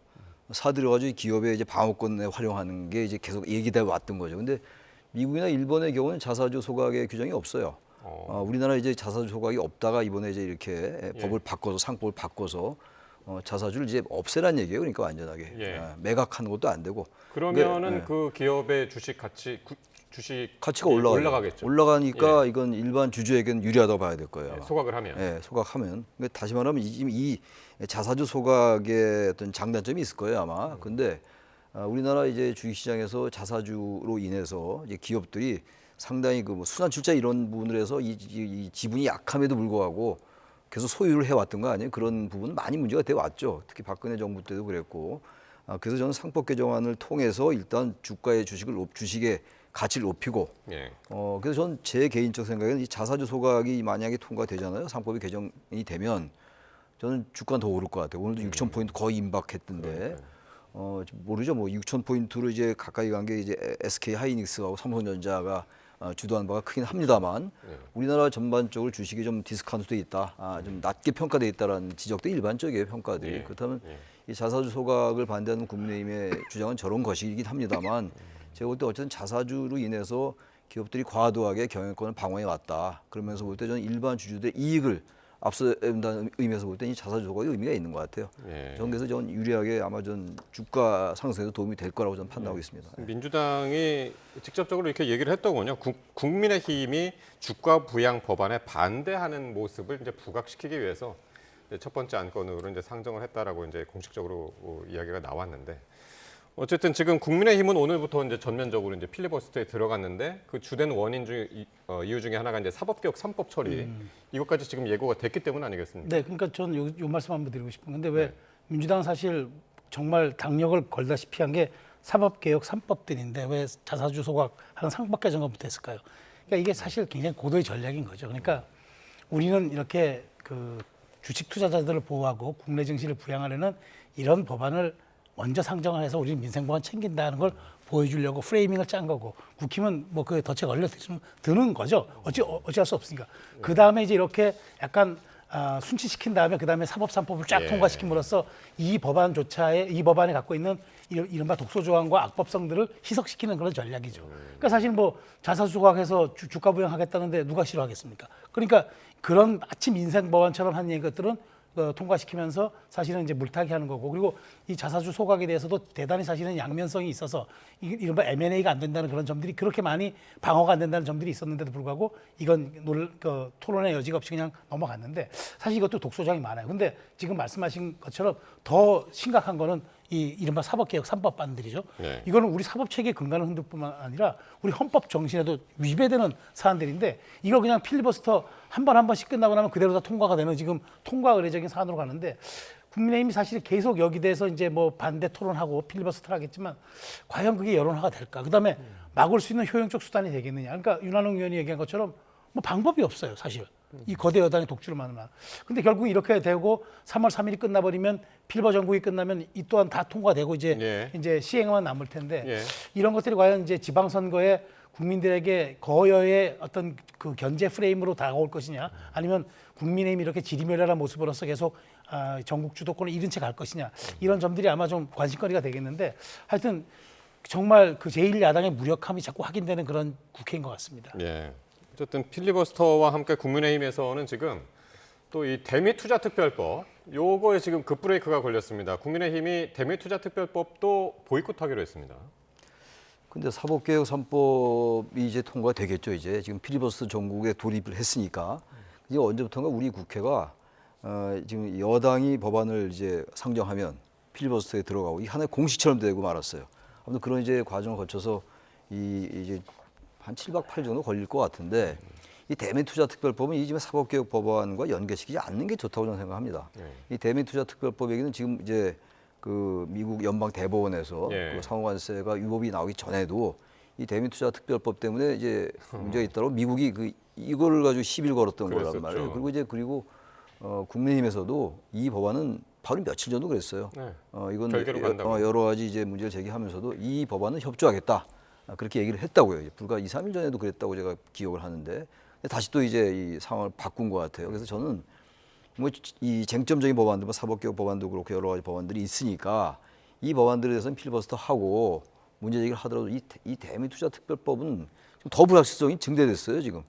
Speaker 6: 사들여가지고 기업의 이제 방어권에 활용하는 게 이제 계속 얘기돼 왔던 거죠. 근데 미국이나 일본의 경우는 자사주 소각의 규정이 없어요. 우리나라 이제 자사주 소각이 없다가 이번에 이제 이렇게 법을 바꿔서 상법을 바꿔서 자사주를 이제 없애란 얘기예요. 그러니까 완전하게 매각하는 것도 안 되고.
Speaker 1: 그러면은 그 기업의 주식
Speaker 6: 가치가
Speaker 1: 올라가겠죠.
Speaker 6: 올라가니까 이건 일반 주주에게는 유리하다고 봐야 될 거예요.
Speaker 1: 소각을 하면.
Speaker 6: 소각하면. 다시 말하면 이 자사주 소각의 어떤 장단점이 있을 거예요 아마. 근데 우리나라 이제 주식시장에서 자사주로 인해서 이제 기업들이 상당히 그 뭐 순환출자 이런 부분을 해서 이 지분이 약함에도 불구하고 계속 소유를 해왔던 거 아니에요? 그런 부분은 많이 문제가 돼 왔죠. 특히 박근혜 정부 때도 그랬고. 그래서 저는 상법 개정안을 통해서 일단 주가의 주식의 가치를 높이고. 그래서 저는 제 개인적 생각에는 이 자사주 소각이 만약에 통과되잖아요. 상법이 개정이 되면 저는 주가는 더 오를 것 같아요. 오늘도 6,000포인트 거의 임박했던데. 모르죠. 뭐 6,000포인트로 이제 가까이 간 게 이제 SK 하이닉스하고 삼성전자가 주도한 바가 크긴 합니다만 우리나라 전반적으로 주식이 좀 디스카운트돼 있다, 좀 낮게 평가돼 있다라는 지적도 일반적이에요 평가들이. 그렇다면 이 자사주 소각을 반대하는 국민의힘의 주장은 저런 것이긴 합니다만 제가 볼 때 어쨌든 자사주로 인해서 기업들이 과도하게 경영권을 방어해 왔다. 그러면서 볼 때 저는 일반 주주들의 이익을 앞서간다는 의미에서 볼 때 이 자사주 소각의 의미가 있는 것 같아요. 저는 그래서 저는 유리하게 아마 전 주가 상승에도 도움이 될 거라고 저는 판단하고 있습니다.
Speaker 1: 민주당이 직접적으로 이렇게 얘기를 했더군요. 국민의힘이 주가 부양 법안에 반대하는 모습을 이제 부각시키기 위해서 첫 번째 안건으로 이제 상정을 했다라고 이제 공식적으로 이야기가 나왔는데. 어쨌든 지금 국민의힘은 오늘부터 이제 전면적으로 이제 필리버스터에 들어갔는데 그 주된 원인 이유 중에 하나가 이제 사법개혁 3법 처리 이것까지 지금 예고가 됐기 때문 아니겠습니까?
Speaker 8: 네, 그러니까 저는 요 말씀 한번 드리고 싶은 건데 왜 민주당은 사실 정말 당력을 걸다시피 한 게 사법개혁 3법들인데 왜 자사주 소각하는 상법 개정안부터 했을까요? 그러니까 이게 사실 굉장히 고도의 전략인 거죠. 그러니까 우리는 이렇게 그 주식 투자자들을 보호하고 국내 증시를 부양하려는 이런 법안을 먼저 상정을 해서 우리 민생보안 챙긴다는 걸 보여주려고 프레이밍을 짠 거고 국힘은 뭐 그 덫에 걸려 드는 거죠. 어찌할 수 없으니까. 그 다음에 이제 이렇게 약간 순치시킨 다음에 그 다음에 사법 3법을 쫙 통과시킴으로써 이 법안이 갖고 있는 이른바 독소 조항과 악법성들을 희석시키는 그런 전략이죠. 그러니까 사실 뭐 자사주 소각해서 주가 부양하겠다는데 누가 싫어하겠습니까? 그러니까 그런 마치 민생 법안처럼 한 것들은 통과시키면서 사실은 이제 물타기 하는 거고, 그리고 이 자사주 소각에 대해서도 대단히 사실은 양면성이 있어서 이른바 M&A가 안 된다는 그런 점들이 그렇게 많이 방어가 안 된다는 점들이 있었는데도 불구하고 이건 토론의 여지가 없이 그냥 넘어갔는데 사실 이것도 독소조항이 많아요. 근데 지금 말씀하신 것처럼 더 심각한 거는 이 이른바 사법개혁 3법안들이죠. 이거는 우리 사법체계의 근간을 흔들 뿐만 아니라 우리 헌법 정신에도 위배되는 사안들인데 이걸 그냥 필리버스터 한 번씩 끝나고 나면 그대로 다 통과가 되는 지금 통과 의례적인 사안으로 가는데 국민의힘이 사실 계속 여기 대해서 이제 뭐 반대 토론하고 필리버스터를 하겠지만 과연 그게 여론화가 될까? 그다음에 막을 수 있는 효용적 수단이 되겠느냐? 그러니까 윤한홍 의원이 얘기한 것처럼 뭐 방법이 없어요, 사실. 이 거대 여당의 독주를 만나. 근데 결국 이렇게 되고 3월 3일이 끝나버리면 필버 정국이 끝나면 이 또한 다 통과되고 이제 시행만 남을 텐데 이런 것들이 과연 이제 지방선거에 국민들에게 거여의 어떤 그 견제 프레임으로 다가올 것이냐, 아니면 국민의힘이 이렇게 지리멸렬한 모습으로서 계속 전국 주도권을 잃은 채 갈 것이냐, 이런 점들이 아마 좀 관심거리가 되겠는데 하여튼 정말 그 제1야당의 무력함이 자꾸 확인되는 그런 국회인 것 같습니다.
Speaker 1: 어쨌든 필리버스터와 함께 국민의힘에서는 지금 또 이 대미투자특별법 요거에 지금 급브레이크가 걸렸습니다. 국민의힘이 대미투자특별법도 보이콧하기로 했습니다.
Speaker 6: 근데 사법개혁 3법이 이제 통과되겠죠. 이제 지금 필리버스터 전국에 돌입을 했으니까 이제 언제부턴가 우리 국회가 지금 여당이 법안을 이제 상정하면 필리버스터에 들어가고 이 하나의 공식처럼 되고 말았어요. 아무튼 그런 이제 과정을 거쳐서 이제 한 7박 8일 정도 걸릴 것 같은데 이 대미투자특별법은 이 지금 사법개혁 법안과 연계시키지 않는 게 좋다고 저는 생각합니다. 이 대미투자특별법 얘기는 지금 이제 그 미국 연방 대법원에서 그 상호관세가 위법이 나오기 전에도 이 대미투자특별법 때문에 이제 문제가 있다고 미국이 이거를 가지고 시비를 걸었던 거란 말이에요. 그리고 국민의힘에서도 이 법안은 바로 며칠 전도 그랬어요. 이건 여러 가지 이제 문제를 제기하면서도 이 법안은 협조하겠다. 그렇게 얘기를 했다고요. 불과 2, 3일 전에도 그랬다고 제가 기억을 하는데 다시 또 이제 이 상황을 바꾼 것 같아요. 그래서 저는 뭐 이 쟁점적인 법안들, 사법개혁 법안도 그렇고 여러 가지 법안들이 있으니까 이 법안들에 대해서는 필리버스터 하고 문제 제기를 하더라도 이 대미투자특별법은 좀 더 불확실성이 증대됐어요 지금.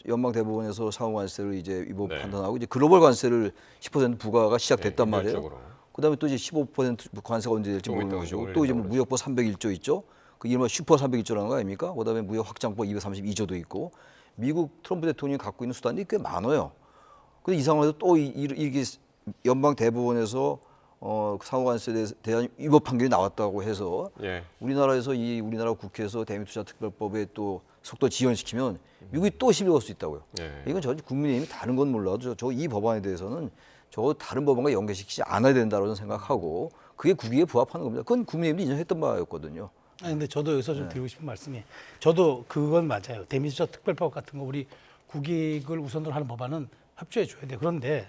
Speaker 6: 연방 대법원에서 상호 관세를 이제 위법 판단하고 이제 글로벌 관세를 10% 부과가 시작됐단 말이에요. 그다음에 또 이제 15% 관세가 언제 될지 모르는 것이고 또 이제 뭐 무역법 301조 있죠. 그 이른바 슈퍼 301조라는 거 아닙니까? 그다음에 무역 확장법 232조도 있고 미국 트럼프 대통령이 갖고 있는 수단이 꽤 많아요. 근데 이 상황에서 또 이게 연방 대법원에서 상호관세에 대한 위법 판결이 나왔다고 해서 우리나라에서 우리나라 국회에서 대미투자특별법에 또 속도 지연시키면 미국이 또 시비 걸 수 있다고요. 이건 저 국민의힘이 다른 건 몰라도 저 이 법안에 대해서는 저 다른 법안과 연계시키지 않아야 된다고 생각하고 그게 국익에 부합하는 겁니다. 그건 국민의힘도 인정했던 바였거든요.
Speaker 8: 아니, 근데 저도 여기서 좀 드리고 싶은 말씀이 저도 그건 맞아요. 대미투자특별법 같은 거 우리 국익을 우선으로 하는 법안은 협조해 줘야 돼요. 그런데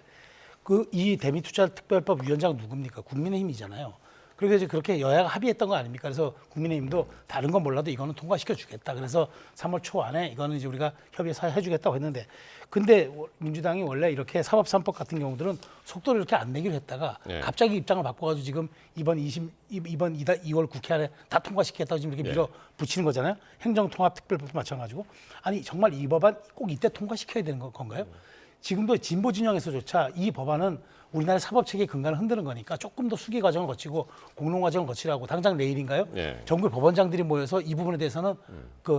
Speaker 8: 이 대미투자특별법 위원장 누굽니까? 국민의힘이잖아요. 그래서 이제 그렇게 여야가 합의했던 거 아닙니까? 그래서 국민의힘도 다른 건 몰라도 이거는 통과시켜 주겠다. 그래서 3월 초 안에 이거는 이제 우리가 협의해서 해주겠다고 했는데, 근데 민주당이 원래 이렇게 사법 3법 같은 경우들은 속도를 이렇게 안 내기로 했다가 갑자기 입장을 바꿔가지고 지금 이번 2월 국회 안에 다 통과시키겠다고 지금 이렇게 밀어붙이는 거잖아요. 행정통합특별법도 마찬가지고. 아니 정말 이 법안 꼭 이때 통과시켜야 되는 건가요? 지금도 진보 진영에서조차 이 법안은 우리나라 사법 체계 근간을 흔드는 거니까 조금 더 수기 과정을 거치고 공론 과정을 거치라고 당장 내일인가요? 전국 법원장들이 모여서 이 부분에 대해서는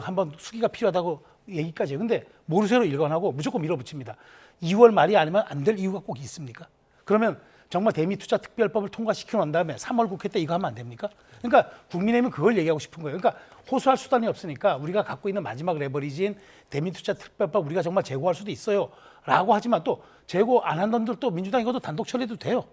Speaker 8: 한번 수기가 필요하다고 얘기까지 해요. 근데 모르쇠로 일관하고 무조건 밀어붙입니다. 2월 말이 아니면 안 될 이유가 꼭 있습니까? 그러면 정말 대미투자특별법을 통과시키고 난 다음에 3월 국회 때 이거 하면 안 됩니까? 그러니까 국민의힘은 그걸 얘기하고 싶은 거예요. 그러니까 호소할 수단이 없으니까 우리가 갖고 있는 마지막 레버리지인 대미투자특별법 우리가 정말 제고할 수도 있어요. 라고 하지만 또 제고 안 한 놈들 또 민주당이 이것도 단독 처리해도 돼요.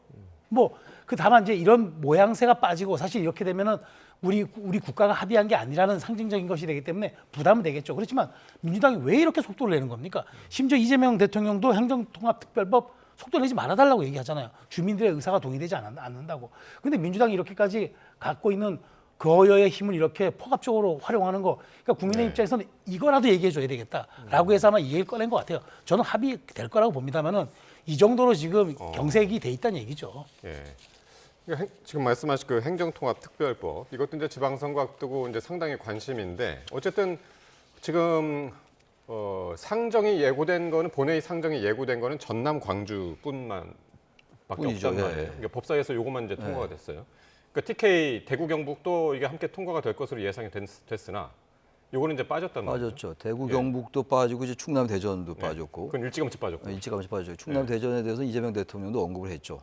Speaker 8: 다만 이제 이런 모양새가 빠지고 사실 이렇게 되면은 우리 국가가 합의한 게 아니라는 상징적인 것이 되기 때문에 부담은 되겠죠. 그렇지만 민주당이 왜 이렇게 속도를 내는 겁니까? 심지어 이재명 대통령도 행정통합특별법 속도 내지 말아달라고 얘기하잖아요. 주민들의 의사가 동의되지 않는다고. 근데 민주당이 이렇게까지 갖고 있는 거여의 힘을 이렇게 포괄적으로 활용하는 거, 그러니까 국민의 입장에서는 이거라도 얘기해줘야 되겠다라고 해서 아마 이 얘기를 꺼낸 것 같아요. 저는 합의될 거라고 봅니다만은 이 정도로 지금 경색이 돼 있다는 얘기죠.
Speaker 1: 지금 말씀하신 그 행정통합특별법 이것도 이제 지방선거 앞두고 이제 상당히 관심인데 어쨌든 지금 상정이 예고된 거는 본회의 상정이 예고된 거는 전남 광주뿐만 밖에 없단 말이에요. 그러니까 법사위에서 요것만 이제 통과가 됐어요. 그러니까 TK 대구 경북도 이게 함께 통과가 될 것으로 예상이 됐으나 요거는 이제 빠졌단 말이죠.
Speaker 6: 빠졌죠. 대구 경북도 빠지고 이제 충남 대전도 빠졌고.
Speaker 1: 그건 일찌감치 빠졌고.
Speaker 6: 일찌감치 빠졌죠. 충남 대전에 대해서 이재명 대통령도 언급을 했죠.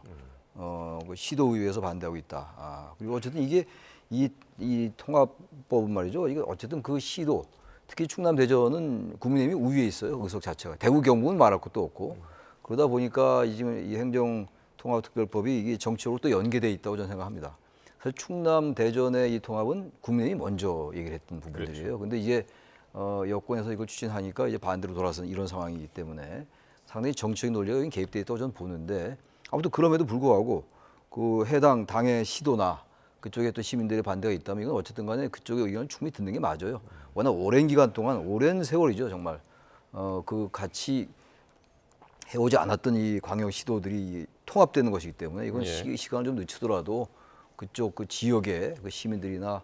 Speaker 6: 그 시도의회에서 반대하고 있다. 그리고 어쨌든 이게 이 통합법은 말이죠. 이게 어쨌든 그 시도 특히 충남 대전은 국민의힘이 우위에 있어요. 의석 자체가. 대구 경북은 말할 것도 없고. 그러다 보니까 지금 이 행정통합특별법이 이게 정치적으로 또 연계돼 있다고 저는 생각합니다. 사실 충남 대전의 이 통합은 국민의힘이 먼저 얘기를 했던 부분들이에요. 그런데 이제 여권에서 이걸 추진하니까 이제 반대로 돌아서는 이런 상황이기 때문에 상당히 정치적인 논리가 여기 개입돼 있다고 저는 보는데 아무튼 그럼에도 불구하고 그 해당 당의 시도나 그쪽에 또 시민들의 반대가 있다면 이건 어쨌든 간에 그쪽의 의견을 충분히 듣는 게 맞아요. 워낙 오랜 기간 동안 오랜 세월이죠 정말 그 같이 해오지 않았던 이 광역 시도들이 통합되는 것이기 때문에 이건 시간을 좀 늦추더라도 그쪽 그 지역의 그 시민들이나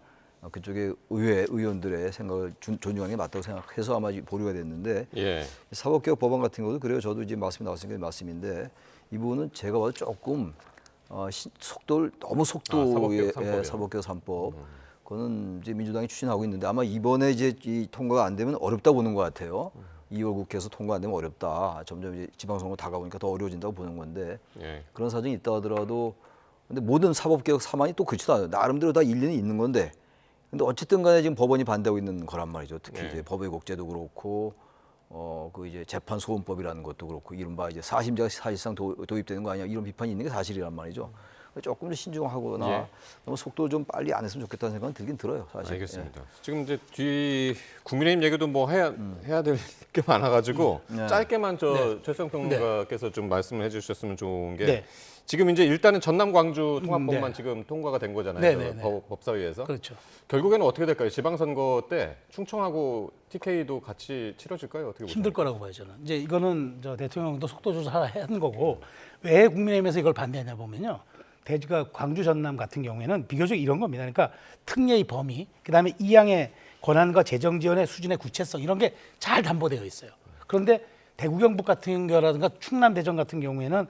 Speaker 6: 그쪽의 의원들의 생각을 존중하는 게 맞다고 생각해서 아마 보류가 됐는데 사법개혁 법안 같은 것도 그래요. 저도 이제 말씀이 나왔으니까 말씀인데 이 부분은 제가 봐도 조금 속도를 너무 속도의 사법개혁 3법 그거는 이제 민주당이 추진하고 있는데 아마 이번에 이제 이 통과가 안 되면 어렵다 보는 것 같아요. 2월 국회에서 통과 안 되면 어렵다. 점점 이제 지방선거 다가오니까 더 어려워진다고 보는 건데 그런 사정이 있다 하더라도 근데 모든 사법개혁 사안이 또 그렇지도 않아요. 나름대로 다 일리는 있는 건데 근데 어쨌든 간에 지금 법원이 반대하고 있는 거란 말이죠. 특히 이제 법의곡제도 그렇고 그 이제 재판소원법이라는 것도 그렇고 이른바 이제 사심자가 사실상 도입되는 거 아니야 이런 비판이 있는 게 사실이란 말이죠. 조금 더 신중하거나 너무 속도를 좀 빨리 안 했으면 좋겠다는 생각은 들긴 들어요. 사실.
Speaker 1: 알겠습니다. 지금 이제 뒤 국민의힘 얘기도 뭐 해야 될 게 많아가지고 짧게만 최수영 평론가께서 좀 말씀을 해주셨으면 좋은 게 지금 이제 일단은 전남 광주 통합법만 지금 통과가 된 거잖아요. 법사위에서.
Speaker 8: 그렇죠.
Speaker 1: 결국에는 어떻게 될까요? 지방선거 때 충청하고 TK도 같이 치러질까요? 어떻게 보세요?
Speaker 8: 힘들 거라고 봐요 저는. 이제 이거는 대통령도 속도 조절하는 거고 왜 국민의힘에서 이걸 반대하냐 보면요. 광주 전남 같은 경우에는 비교적 이런 겁니다. 그러니까 특례의 범위, 그다음에 이양의 권한과 재정 지원의 수준의 구체성 이런 게 잘 담보되어 있어요. 그런데 대구 경북 같은 경우라든가 충남 대전 같은 경우에는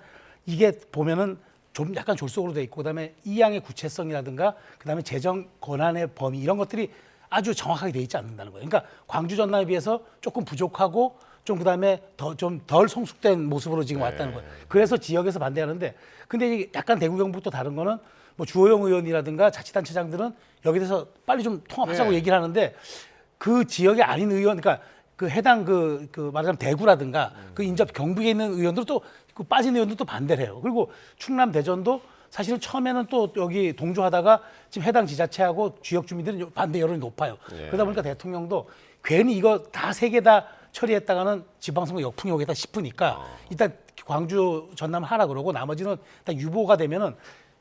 Speaker 8: 이게 보면은 좀 약간 졸속으로 돼 있고 그다음에 이양의 구체성이라든가 그다음에 재정 권한의 범위 이런 것들이 아주 정확하게 돼 있지 않는다는 거예요. 그러니까 광주 전남에 비해서 조금 부족하고 좀 그다음에 좀 덜 성숙된 모습으로 지금 왔다는 거예요. 그래서 지역에서 반대하는데 근데 이게 약간 대구 경북도 다른 거는 뭐 주호영 의원이라든가 자치단체장들은 여기 대해서 빨리 좀 통합하자고 얘기를 하는데 그 지역이 아닌 의원 그러니까 그 해당 그 말하자면 대구라든가 그 인접 경북에 있는 의원들도 그 빠진 의원들도 반대를 해요. 그리고 충남 대전도 사실은 처음에는 또 여기 동조하다가 지금 해당 지자체하고 지역 주민들은 반대 여론이 높아요. 그러다 보니까 대통령도 괜히 이거 다 세 개 다 처리했다가는 지방선거 역풍이 오겠다 싶으니까 일단 광주 전남 하라 그러고 나머지는 일단 유보가 되면은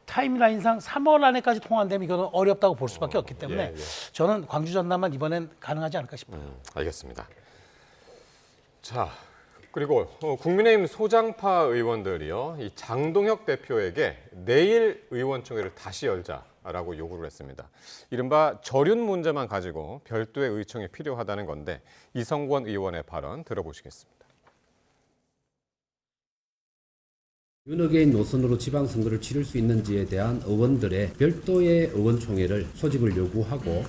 Speaker 8: 타임라인상 3월 안에까지 통과되면 이거는 어렵다고 볼 수밖에 없기 때문에 저는 광주 전남만 이번엔 가능하지 않을까 싶어요.
Speaker 1: 알겠습니다. 자, 그리고 국민의힘 소장파 의원들이요, 이 장동혁 대표에게 내일 의원총회를 다시 열자라고 요구를 했습니다. 이른바 저륜 문제만 가지고 별도의 의총이 필요하다는 건데 이성권 의원의 발언 들어보시겠습니다.
Speaker 10: 윤핵인 노선으로 지방선거를 치를 수 있는지에 대한 의원들의 별도의 의원총회를 소집을 요구하고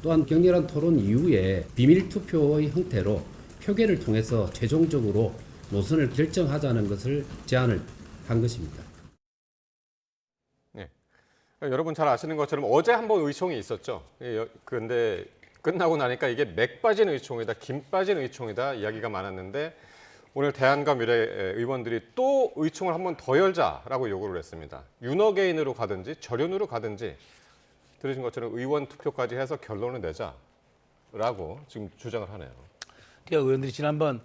Speaker 10: 또한 격렬한 토론 이후에 비밀투표의 형태로 표결을 통해서 최종적으로 노선을 결정하자는 것을 제안을 한 것입니다.
Speaker 1: 네. 여러분 잘 아시는 것처럼 어제 한번 의총이 있었죠. 그런데 끝나고 나니까 이게 맥 빠진 의총이다, 김 빠진 의총이다 이야기가 많았는데 오늘 대한과 미래 의원들이 또 의총을 한번 더 열자라고 요구를 했습니다. 윤어게인으로 가든지 저륜으로 가든지 들으신 것처럼 의원 투표까지 해서 결론을 내자라고 지금 주장을 하네요.
Speaker 8: 그러니까 의원들이 지난번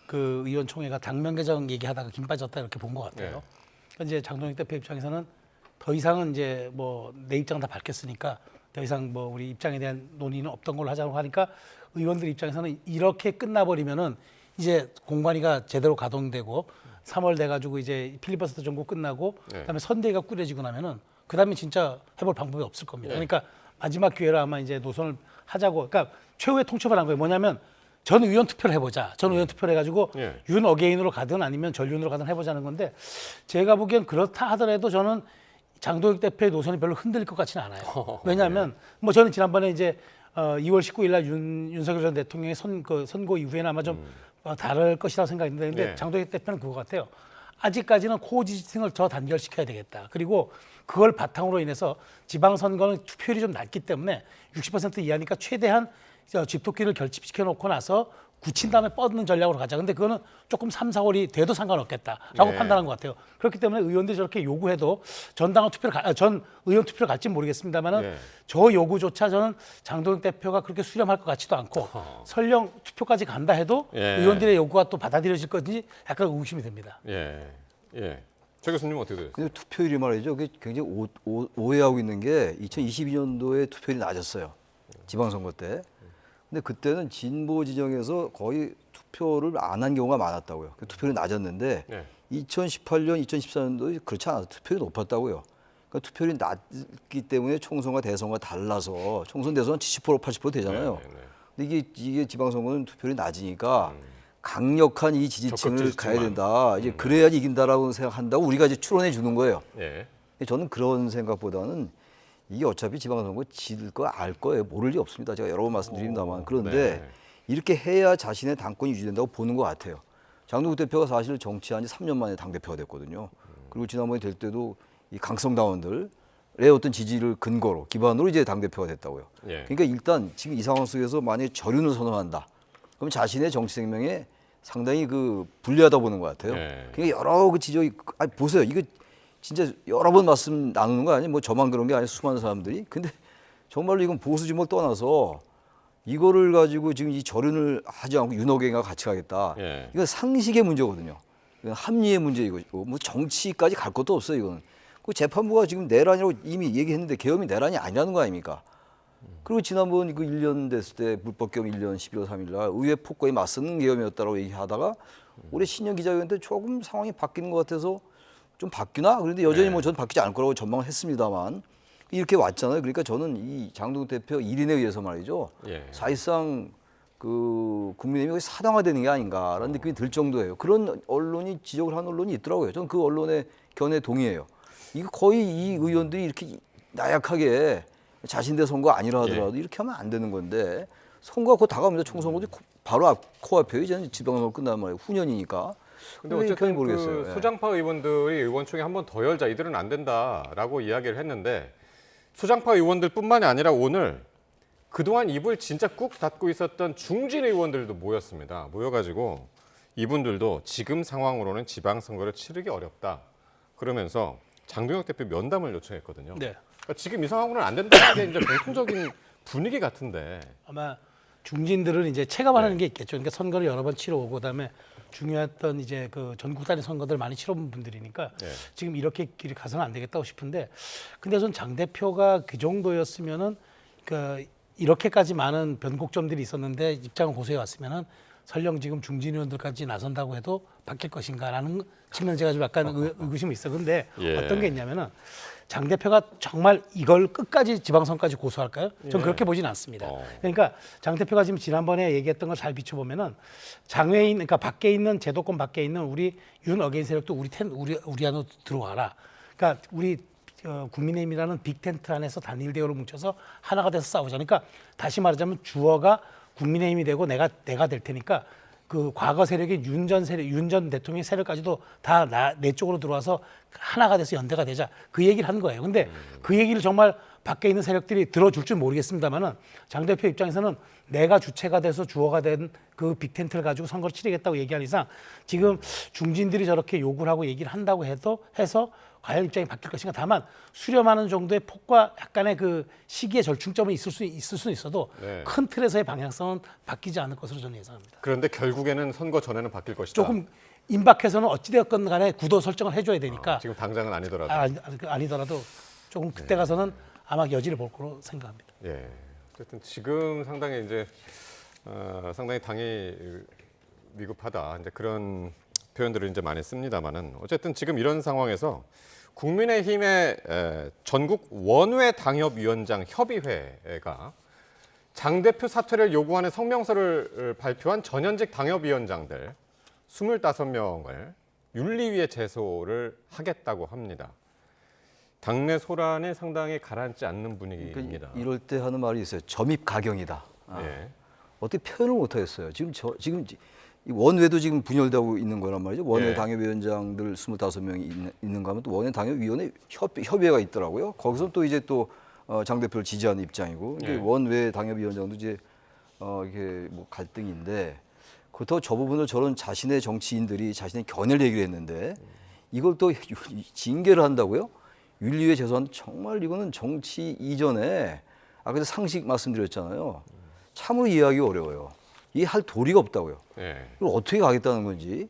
Speaker 8: 그 의원총회가 당면 개정 얘기하다가 김 빠졌다 이렇게 본 것 같아요. 그러니까 이제 장동혁 대표 입장에서는 더 이상은 이제 뭐 내 입장 다 밝혔으니까 더 이상 뭐 우리 입장에 대한 논의는 없던 걸로 하자고 하니까 의원들 입장에서는 이렇게 끝나버리면은 이제 공관위가 제대로 가동되고 3월 돼가지고 이제 필리버스터 정국 끝나고 그다음에 선대위가 꾸려지고 나면은 그다음에 진짜 해볼 방법이 없을 겁니다. 그러니까 마지막 기회로 아마 이제 노선을 하자고 그러니까 최후의 통첩을 한 거예요. 뭐냐면 전 의원 투표를 해보자. 전 의원 투표를 해가지고 윤 어게인으로 가든 아니면 전륜으로 가든 해보자는 건데 제가 보기엔 그렇다 하더라도 저는 장동혁 대표의 노선이 별로 흔들릴 것 같지는 않아요. 왜냐하면 뭐 저는 지난번에 이제 2월 19일 날 윤석열 전 대통령의 선고 이후에는 아마 좀 다를 것이라고 생각했는데 근데 장동혁 대표는 그거 같아요. 아직까지는 코어 지지층을 더 단결시켜야 되겠다. 그리고 그걸 바탕으로 인해서 지방선거는 투표율이 좀 낮기 때문에 60% 이하니까 최대한 집토끼를 결집시켜 놓고 나서 굳힌 다음에 뻗는 전략으로 가자. 근데 그거는 조금 3, 4월이 돼도 상관없겠다라고 판단한 것 같아요. 그렇기 때문에 의원들이 저렇게 요구해도 전 의원 투표를 갈지 모르겠습니다만은 저 요구조차 저는 장동혁 대표가 그렇게 수렴할 것 같지도 않고 설령 투표까지 간다 해도 의원들의 요구가 또 받아들여질 건지 약간 의구심이 듭니다.
Speaker 1: 최 교수님 어떻게 되세요?
Speaker 6: 근데 투표율이 말이죠. 그게 굉장히 오해하고 있는 게 2022년도에 투표율이 낮았어요. 지방선거 때. 근데 그때는 진보 지정에서 거의 투표를 안 한 경우가 많았다고요. 투표율이 낮았는데 2018년, 2014년도 그렇지 않아서 투표율이 높았다고요. 그러니까 투표율이 낮기 때문에 총선과 대선과 달라서 총선 대선은 70% 80% 되잖아요. 근데 이게 지방선거는 투표율이 낮으니까 강력한 이 지지층을 가야 된다. 이제 그래야지 이긴다라고 생각한다고 우리가 이제 추론해 주는 거예요. 저는 그런 생각보다는 이게 어차피 지방선거 질 거 알 거예요. 모를 리 없습니다. 제가 여러 번 말씀드립니다만. 그런데 이렇게 해야 자신의 당권이 유지된다고 보는 것 같아요. 장동혁 대표가 사실 정치한 지 3년 만에 당대표가 됐거든요. 그리고 지난번에 될 때도 이 강성당원들의 어떤 지지를 근거로 기반으로 이제 당대표가 됐다고요. 그러니까 일단 지금 이 상황 속에서 만약에 저륜을 선언한다. 그럼 자신의 정치 생명에 상당히 불리하다 보는 것 같아요. 그러니까 여러 지적이 보세요. 이거 진짜 여러 번 말씀 나누는 거 아니에요? 뭐 저만 그런 게 아니라 수많은 사람들이. 근데 정말로 이건 보수 진보를 떠나서 이거를 가지고 지금 이 저륜을 하지 않고 윤어게인과 같이 가겠다. 이건 상식의 문제거든요. 이건 합리의 문제이고 뭐 정치까지 갈 것도 없어요. 이건. 그 재판부가 지금 내란이라고 이미 얘기했는데 계엄이 내란이 아니라는 거 아닙니까? 그리고 지난번 1년 됐을 때 불법 계엄 1년 11월 3일 날 의회 폭거에 맞서는 계엄이었다고 얘기하다가 올해 신년 기자회견 때 조금 상황이 바뀌는 것 같아서 좀 바뀌나? 그런데 여전히 뭐 저는 바뀌지 않을 거라고 전망을 했습니다만 이렇게 왔잖아요. 그러니까 저는 이 장동혁 대표 1인에 의해서 말이죠. 사실상 그 국민의힘이 거의 사당화되는 게 아닌가라는 느낌이 들 정도예요. 그런 언론이 지적을 하는 언론이 있더라고요. 저는 그 언론의 견해에 동의해요. 이거 거의 이 의원들이 이렇게 나약하게 자신들 선거 아니라 하더라도 이렇게 하면 안 되는 건데 선거가 곧 다가옵니다. 총선거도 바로 코앞이에요. 이제는 지방선거 끝나면 말이에요. 후년이니까.
Speaker 1: 근데 어쨌든 그 소장파 의원들이 의원총회 한 번 더 열자 이들은 안 된다라고 이야기를 했는데 소장파 의원들뿐만이 아니라 오늘 그동안 입을 진짜 꾹 닫고 있었던 중진 의원들도 모였습니다. 모여가지고 이분들도 지금 상황으로는 지방선거를 치르기 어렵다. 그러면서 장동혁 대표 면담을 요청했거든요.
Speaker 8: 네.
Speaker 1: 그러니까 지금 이 상황으로는 안 된다는 게 이제 공통적인 분위기 같은데.
Speaker 8: 아마 중진들은 이제 체감하는 게 있겠죠. 그러니까 선거를 여러 번 치러오고 그다음에 중요했던 이제 그 전국 단위 선거들 많이 치러본 분들이니까 지금 이렇게 길이 가서는 안 되겠다고 싶은데 근데 전 장 대표가 그 정도였으면은 그 이렇게까지 많은 변곡점들이 있었는데 입장을 고수해 왔으면은 설령 지금 중진 의원들까지 나선다고 해도 바뀔 것인가라는 측면 제가 좀 약간 의구심이 있어. 근데 어떤 게 있냐면은 장 대표가 정말 이걸 끝까지 지방선까지 고수할까요? 전 그렇게 보진 않습니다. 그러니까 장 대표가 지금 지난번에 얘기했던 걸 잘 비춰보면은 장외인, 그러니까 밖에 있는 제도권 밖에 있는 우리 윤 어게인 세력도 우리 안으로 들어와라. 그러니까 우리 국민의힘이라는 빅텐트 안에서 단일 대우로 뭉쳐서 하나가 돼서 싸우자. 그러니까 다시 말하자면 주어가 국민의힘이 되고 내가 될 테니까 그 과거 세력의 윤 전 대통령의 세력까지도 다 내 쪽으로 들어와서 하나가 돼서 연대가 되자. 그 얘기를 한 거예요. 근데 그 얘기를 정말 밖에 있는 세력들이 들어줄 줄 모르겠습니다만은 장 대표 입장에서는 내가 주체가 돼서 주어가 된 그 빅텐트를 가지고 선거를 치르겠다고 얘기한 이상 지금 중진들이 저렇게 요구를 하고 얘기를 한다고 해서 과연 입장이 바뀔 것인가. 다만 수렴하는 정도의 폭과 약간의 그 시기의 절충점이 있을 수 있어도 큰 틀에서의 방향성은 바뀌지 않을 것으로 저는 예상합니다.
Speaker 1: 그런데 결국에는 선거 전에는 바뀔 것이다.
Speaker 8: 조금 임박해서는 어찌되었건 간에 구도 설정을 해줘야 되니까
Speaker 1: 지금 당장은 아니더라도.
Speaker 8: 아니더라도 조금 그때 가서는 아마 여지를 볼 거로 생각합니다.
Speaker 1: 예. 어쨌든 지금 상당히 이제 상당히 당이 위급하다. 이제 그런 표현들을 이제 많이 씁니다만은 어쨌든 지금 이런 상황에서 국민의힘의 전국 원외 당협위원장 협의회가 장 대표 사퇴를 요구하는 성명서를 발표한 전현직 당협위원장들 25명을 윤리위에 제소를 하겠다고 합니다. 당내 소란에 상당히 가라앉지 않는 분위기입니다.
Speaker 6: 그러니까 이럴 때 하는 말이 있어요. 점입가경이다. 어떻게 표현을 못하겠어요. 지금 원외도 지금 분열되고 있는 거란 말이죠. 원외 당협위원장들 25명이 있는가 하면 또 원외 당협위원회 협의회가 있더라고요. 거기서 또 이제 또 장 대표를 지지하는 입장이고 원외 당협위원장도 이제 이게 뭐 갈등인데 그렇다고 저 부분을 저런 자신의 정치인들이 자신의 견해를 얘기를 했는데 이걸 또 징계를 한다고요? 윤리위에 제소한 정말 이거는 정치 이전에 아까 상식 말씀드렸잖아요. 참으로 이해하기 어려워요. 이해할 도리가 없다고요. 이걸 어떻게 가겠다는 건지,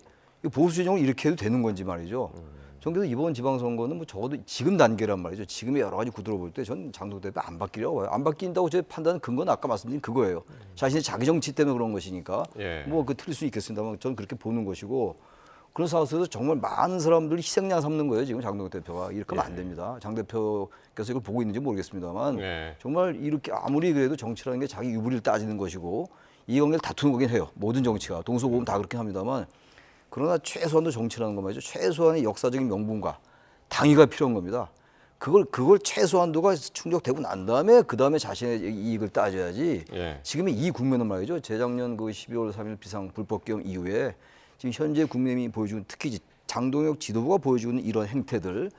Speaker 6: 보수 진영을 이렇게 해도 되는 건지 말이죠. 저는 그래서 이번 지방선거는 뭐 적어도 지금 단계란 말이죠. 지금의 여러 가지 구도를 볼 때 저는 장동혁 대표 안 바뀌려고 봐요. 안 바뀐다고 제 판단은 근거는 아까 말씀드린 그거예요. 자신의 자기 정치 때문에 그런 것이니까 뭐 그 틀릴 수 있겠습니다만 저는 그렇게 보는 것이고 그런 상황에서 정말 많은 사람들이 희생양 삼는 거예요. 지금 장동혁 대표가. 이렇게 하면 안 됩니다. 장 대표께서 이걸 보고 있는지 모르겠습니다만 정말 이렇게 아무리 그래도 정치라는 게 자기 유불리를 따지는 것이고 이해관계를 다투는 거긴 해요. 모든 정치가. 동서고금 다 그렇긴 합니다만 그러나 최소한도 정치라는 거 말이죠. 최소한의 역사적인 명분과 당위가 필요한 겁니다. 그걸 최소한도가 충족되고 난 다음에 그 다음에 자신의 이익을 따져야지. 지금의 이 국면은 말이죠. 재작년 그 12월 3일 비상 불법개혁 이후에 지금 현재 국민의힘이 보여주는 특히 장동혁 지도부가 보여주는 이런 행태들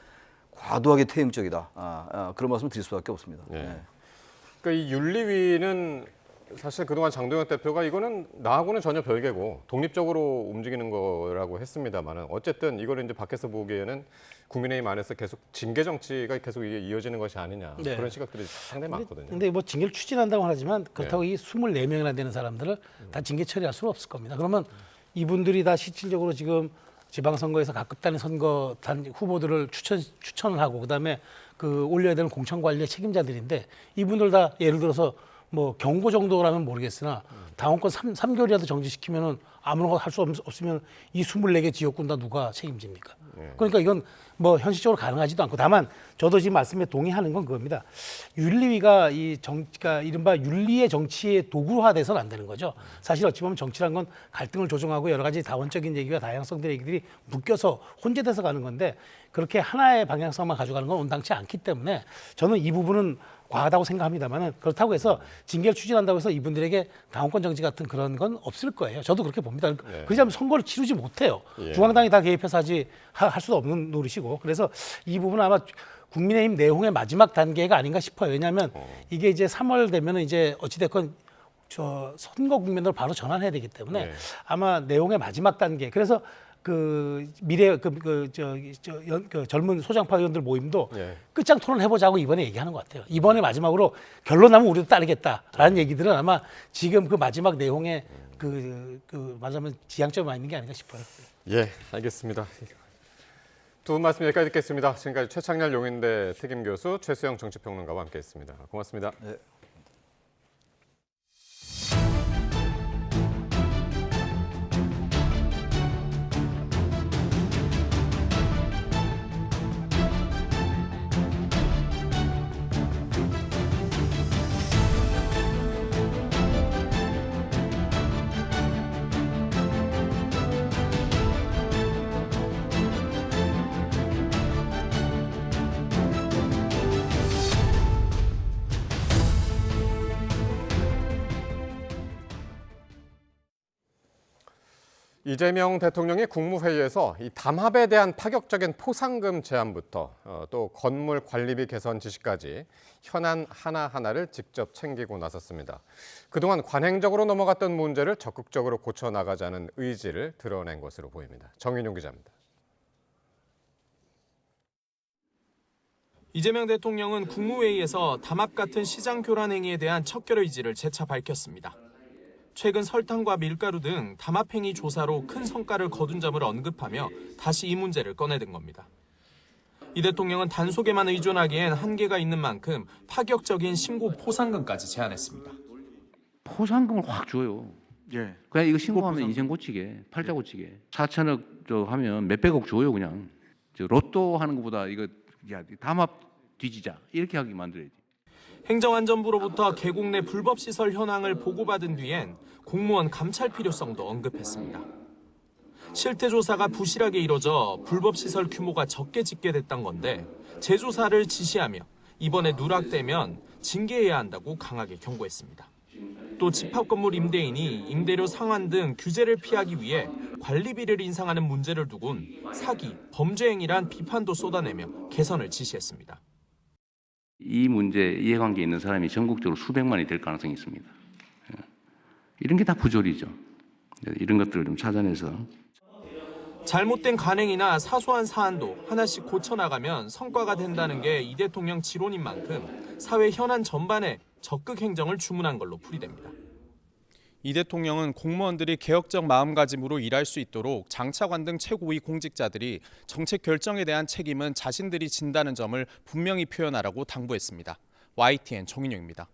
Speaker 6: 과도하게 퇴행적이다. 그런 말씀 드릴 수밖에 없습니다.
Speaker 1: 그러니까 이 윤리위는 사실 그동안 장동혁 대표가 이거는 나하고는 전혀 별개고 독립적으로 움직이는 거라고 했습니다만은 어쨌든 이거를 이제 밖에서 보기에는 국민의힘 안에서 계속 징계 정치가 계속 이어지는 것이 아니냐 그런 시각들이 상당히 많거든요.
Speaker 8: 근데 뭐 징계를 추진한다고 하지만 그렇다고 이 24명이나 되는 사람들을 다 징계 처리할 수는 없을 겁니다. 그러면 이분들이 다 실질적으로 지금 지방선거에서 각급 단위 선거 후보들을 추천을 하고 그다음에 그 올려야 되는 공천관리의 책임자들인데 이분들 다 예를 들어서 뭐 경고 정도라면 모르겠으나 당원권 3개월이라도 정지시키면은 아무런 거 할 수 없으면 이 24개 지역군 다 누가 책임집니까? 그러니까 이건 뭐 현실적으로 가능하지도 않고, 다만 저도 지금 말씀에 동의하는 건 그겁니다. 윤리위가 이 정치가 이른바 윤리의 정치의 도구화돼서는 안 되는 거죠. 사실 어찌 보면 정치란 건 갈등을 조정하고 여러 가지 다원적인 얘기와 다양성들의 얘기들이 묶여서 혼재돼서 가는 건데, 그렇게 하나의 방향성만 가져가는 건 온당치 않기 때문에 저는 이 부분은 과하다고 생각합니다만, 그렇다고 해서 징계를 추진한다고 해서 이분들에게 당원권 정지 같은 그런 건 없을 거예요. 저도 그렇게 봅니다. 그러지 않으면 선거를 치르지 못해요. 중앙당이 다 개입해서 할 수도 없는 노릇이고, 그래서 이 부분은 아마 국민의힘 내홍의 마지막 단계가 아닌가 싶어요. 왜냐하면 이게 이제 3월 되면은 이제 어찌됐건 저 선거 국면으로 바로 전환해야 되기 때문에 아마 내홍의 마지막 단계. 그래서 그 미래 그 젊은 소장파 의원들 모임도 끝장 토론 해보자고 이번에 얘기하는 것 같아요. 이번에 마지막으로 결론 나면 우리도 따르겠다라는 얘기들은 아마 지금 그 마지막 내용에 말하자면 지향점이 있는 게 아닌가 싶어요.
Speaker 1: 예, 알겠습니다. 두 분 말씀 여기까지 듣겠습니다. 지금까지 최창렬 용인대 특임교수, 최수영 정치평론가와 함께했습니다. 고맙습니다. 이재명 대통령이 국무회의에서 이 담합에 대한 파격적인 포상금 제한부터 또 건물 관리비 개선 지시까지 현안 하나하나를 직접 챙기고 나섰습니다. 그동안 관행적으로 넘어갔던 문제를 적극적으로 고쳐나가자는 의지를 드러낸 것으로 보입니다. 정인용 기자입니다.
Speaker 11: 이재명 대통령은 국무회의에서 담합 같은 시장 교란 행위에 대한 척결 의지를 재차 밝혔습니다. 최근 설탕과 밀가루 등 담합행위 조사로 큰 성과를 거둔 점을 언급하며 다시 이 문제를 꺼내든 겁니다. 이 대통령은 단속에만 의존하기엔 한계가 있는 만큼 파격적인 신고 포상금까지 제안했습니다.
Speaker 18: 포상금을 확 줘요. 그냥 이거 신고하면 인생 고치게, 팔자 고치게. 4천억 하면 몇백억 줘요 그냥. 로또 하는 것보다 이거 담합 뒤지자 이렇게 하게 만들어야지.
Speaker 11: 행정안전부로부터 계곡 내 불법 시설 현황을 보고받은 뒤엔 공무원 감찰 필요성도 언급했습니다. 실태 조사가 부실하게 이뤄져 불법 시설 규모가 적게 집계됐던 건데 재조사를 지시하며 이번에 누락되면 징계해야 한다고 강하게 경고했습니다. 또 집합 건물 임대인이 임대료 상환 등 규제를 피하기 위해 관리비를 인상하는 문제를 두곤 사기, 범죄 행위란 비판도 쏟아내며 개선을 지시했습니다.
Speaker 18: 이 문제 이해관계 있는 사람이 전국적으로 수백만이 될 가능성이 있습니다. 이런 게 다 부조리죠. 이런 것들을 좀 찾아내서.
Speaker 11: 잘못된 관행이나 사소한 사안도 하나씩 고쳐나가면 성과가 된다는 게 이 대통령 지론인 만큼 사회 현안 전반에 적극 행정을 주문한 걸로 풀이됩니다.
Speaker 12: 이 대통령은 공무원들이 개혁적 마음가짐으로 일할 수 있도록 장차관 등 최고위 공직자들이 정책 결정에 대한 책임은 자신들이 진다는 점을 분명히 표현하라고 당부했습니다. YTN 정인용입니다.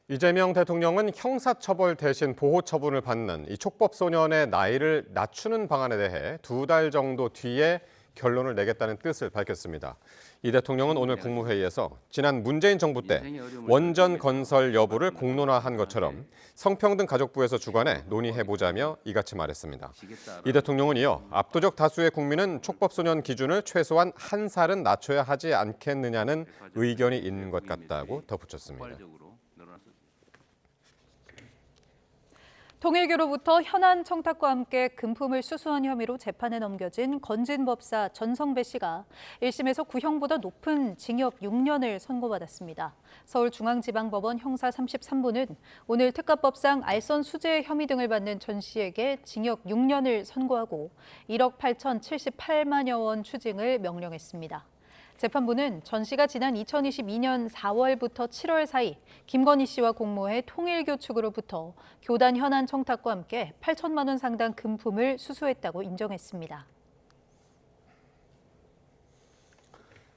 Speaker 1: 이재명 대통령은 형사처벌 대신 보호처분을 받는 이 촉법소년의 나이를 낮추는 방안에 대해 2달 정도 뒤에 결론을 내겠다는 뜻을 밝혔습니다. 이 대통령은 오늘 국무회의에서 지난 문재인 정부 때 원전 건설 여부를 공론화한 것처럼 성평등 가족부에서 주관해 논의해보자며 이같이 말했습니다. 이 대통령은 이어 압도적 다수의 국민은 촉법소년 기준을 최소한 1살은 낮춰야 하지 않겠느냐는 의견이 있는 것 같다고 덧붙였습니다.
Speaker 2: 통일교로부터 현안 청탁과 함께 금품을 수수한 혐의로 재판에 넘겨진 건진법사 전성배 씨가 1심에서 구형보다 높은 징역 6년을 선고받았습니다. 서울중앙지방법원 형사 33부는 오늘 특가법상 알선 수재 혐의 등을 받는 전 씨에게 징역 6년을 선고하고 1억 8,078만여 원 추징을 명령했습니다. 재판부는 전 씨가 지난 2022년 4월부터 7월 사이 김건희 씨와 공모해 통일교 측으로부터 교단 현안 청탁과 함께 8천만 원 상당 금품을 수수했다고 인정했습니다.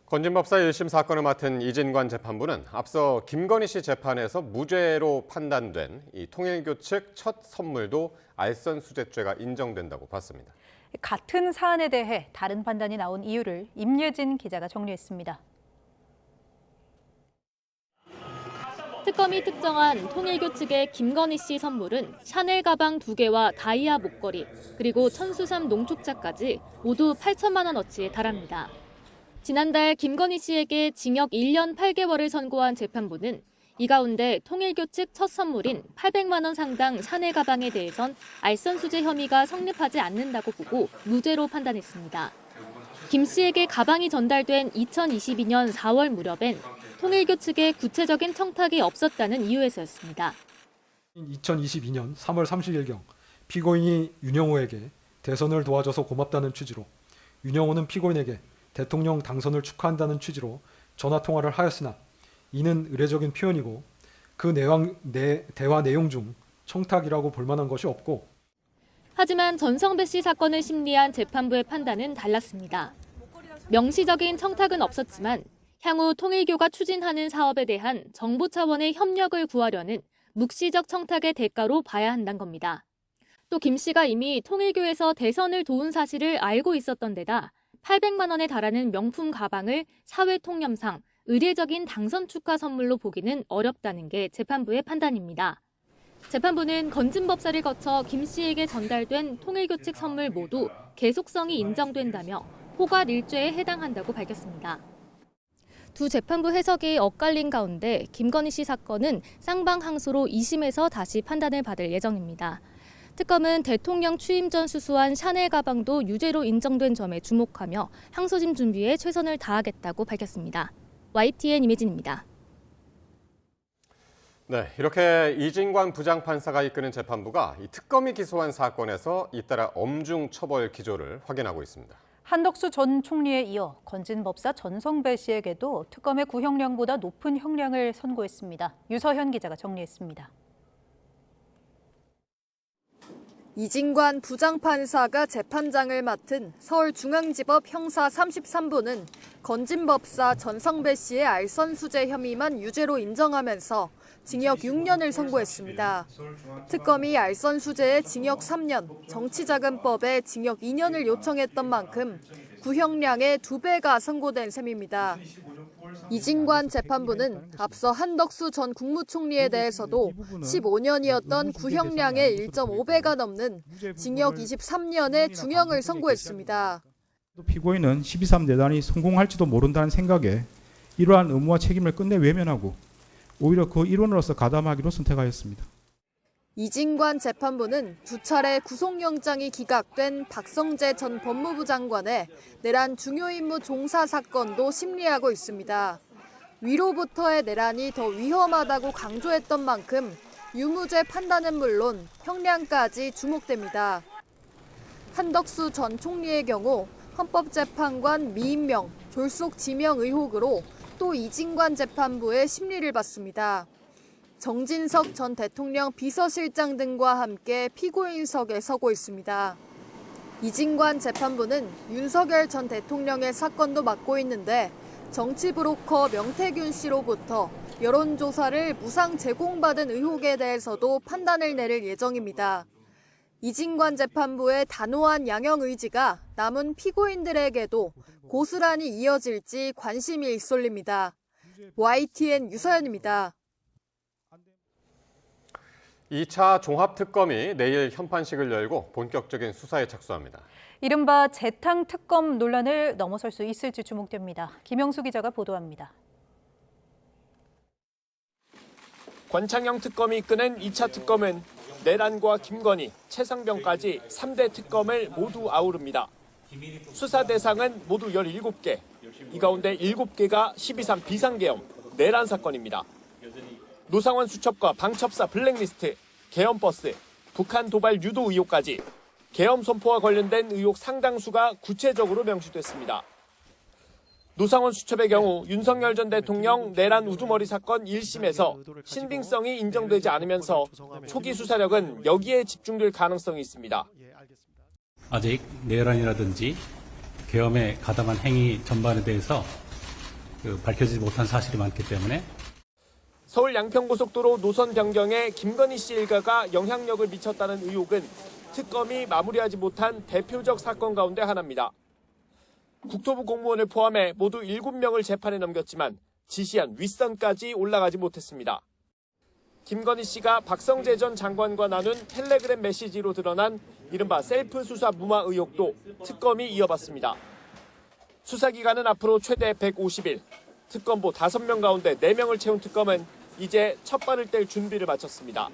Speaker 1: 건진법사 1심 사건을 맡은 이진관 재판부는 앞서 김건희 씨 재판에서 무죄로 판단된 이 통일교 측 첫 선물도 알선수재죄가 인정된다고 봤습니다.
Speaker 2: 같은 사안에 대해 다른 판단이 나온 이유를 임예진 기자가 정리했습니다.
Speaker 13: 특검이 특정한 통일교 측의 김건희 씨 선물은 샤넬 가방 2개와 다이아 목걸이, 그리고 천수삼 농축자까지 모두 8천만 원어치에 달합니다. 지난달 김건희 씨에게 징역 1년 8개월을 선고한 재판부는 이 가운데 통일교 측 첫 선물인 800만 원 상당 샤넬 가방에 대해선 알선수재 혐의가 성립하지 않는다고 보고 무죄로 판단했습니다. 김 씨에게 가방이 전달된 2022년 4월 무렵엔 통일교 측의 구체적인 청탁이 없었다는 이유에서였습니다.
Speaker 14: 2022년 3월 30일경 피고인이 윤영호에게 대선을 도와줘서 고맙다는 취지로 윤영호는 피고인에게 대통령 당선을 축하한다는 취지로 전화통화를 하였으나 이는 의례적인 표현이고 그 대화 내용 중 청탁이라고 볼 만한 것이 없고
Speaker 13: 하지만 전성배 씨 사건을 심리한 재판부의 판단은 달랐습니다. 명시적인 청탁은 없었지만 향후 통일교가 추진하는 사업에 대한 정부 차원의 협력을 구하려는 묵시적 청탁의 대가로 봐야 한다는 겁니다. 또 김 씨가 이미 통일교에서 대선을 도운 사실을 알고 있었던 데다 800만 원에 달하는 명품 가방을 사회 통념상 의례적인 당선 축하 선물로 보기는 어렵다는 게 재판부의 판단입니다. 재판부는 건진법사를 거쳐 김 씨에게 전달된 통일교 측 선물 모두 계속성이 인정된다며 포괄 일죄에 해당한다고 밝혔습니다. 두 재판부 해석이 엇갈린 가운데 김건희 씨 사건은 쌍방 항소로 2심에서 다시 판단을 받을 예정입니다. 특검은 대통령 취임 전 수수한 샤넬 가방도 유죄로 인정된 점에 주목하며 항소심 준비에 최선을 다하겠다고 밝혔습니다. YTN 임혜진입니다.
Speaker 1: 네, 이렇게 이진관 부장판사가 이끄는 재판부가 이 특검이 기소한 사건에서 잇따라 엄중 처벌 기조를 확인하고 있습니다.
Speaker 2: 한덕수 전 총리에 이어 건진법사 전성배 씨에게도 특검의 구형량보다 높은 형량을 선고했습니다. 유서현 기자가 정리했습니다.
Speaker 15: 이진관 부장판사가 재판장을 맡은 서울중앙지법 형사 33부는 건진법사 전성배 씨의 알선수재 혐의만 유죄로 인정하면서 징역 6년을 선고했습니다. 특검이 알선수재에 징역 3년, 정치자금법에 징역 2년을 요청했던 만큼 구형량의 2배가 선고된 셈입니다. 이진관 재판부는 앞서 한덕수 전 국무총리에 대해서도 15년이었던 구형량의 1.5배가 넘는 징역 23년의 중형을 선고했습니다.
Speaker 16: 피고인은 12.3 내란이 성공할지도 모른다는 생각에 이러한 의무와 책임을 끝내 외면하고 오히려 그 일원으로서 가담하기로 선택하였습니다.
Speaker 15: 이진관 재판부는 두 차례 구속영장이 기각된 박성재 전 법무부 장관의 내란 중요 임무 종사 사건도 심리하고 있습니다. 위로부터의 내란이 더 위험하다고 강조했던 만큼 유무죄 판단은 물론 형량까지 주목됩니다. 한덕수 전 총리의 경우 헌법재판관 미임명, 졸속 지명 의혹으로 또 이진관 재판부의 심리를 받습니다. 정진석 전 대통령 비서실장 등과 함께 피고인석에 서고 있습니다. 이진관 재판부는 윤석열 전 대통령의 사건도 맡고 있는데 정치 브로커 명태균 씨로부터 여론조사를 무상 제공받은 의혹에 대해서도 판단을 내릴 예정입니다. 이진관 재판부의 단호한 양형 의지가 남은 피고인들에게도 고스란히 이어질지 관심이 일쏠립니다. YTN 유서연입니다.
Speaker 1: 2차 종합특검이 내일 현판식을 열고 본격적인 수사에 착수합니다.
Speaker 2: 이른바 재탕 특검 논란을 넘어설 수 있을지 주목됩니다. 김영수 기자가 보도합니다.
Speaker 11: 권창영 특검이 이끄는 2차 특검은 내란과 김건희, 최상병까지 3대 특검을 모두 아우릅니다. 수사 대상은 모두 17개. 이 가운데 7개가 12.3 비상계엄, 내란 사건입니다. 노상원 수첩과 방첩사 블랙리스트, 계엄버스, 북한 도발 유도 의혹까지 계엄 선포와 관련된 의혹 상당수가 구체적으로 명시됐습니다. 노상원 수첩의 경우 윤석열 전 대통령 내란 우두머리 사건 1심에서 신빙성이 인정되지 않으면서 초기 수사력은 여기에 집중될 가능성이 있습니다.
Speaker 17: 아직 내란이라든지 계엄에 가담한 행위 전반에 대해서 밝혀지지 못한 사실이 많기 때문에
Speaker 11: 서울 양평고속도로 노선 변경에 김건희 씨 일가가 영향력을 미쳤다는 의혹은
Speaker 19: 특검이 마무리하지 못한 대표적 사건 가운데 하나입니다. 국토부 공무원을 포함해 모두 7명을 재판에 넘겼지만 지시한 윗선까지 올라가지 못했습니다. 김건희 씨가 박성재 전 장관과 나눈 텔레그램 메시지로 드러난 이른바 셀프 수사 무마 의혹도 특검이 이어봤습니다. 수사기간은 앞으로 최대 150일, 특검보 5명 가운데 4명을 채운 특검은 이제 첫 발을 뗄 준비를 마쳤습니다.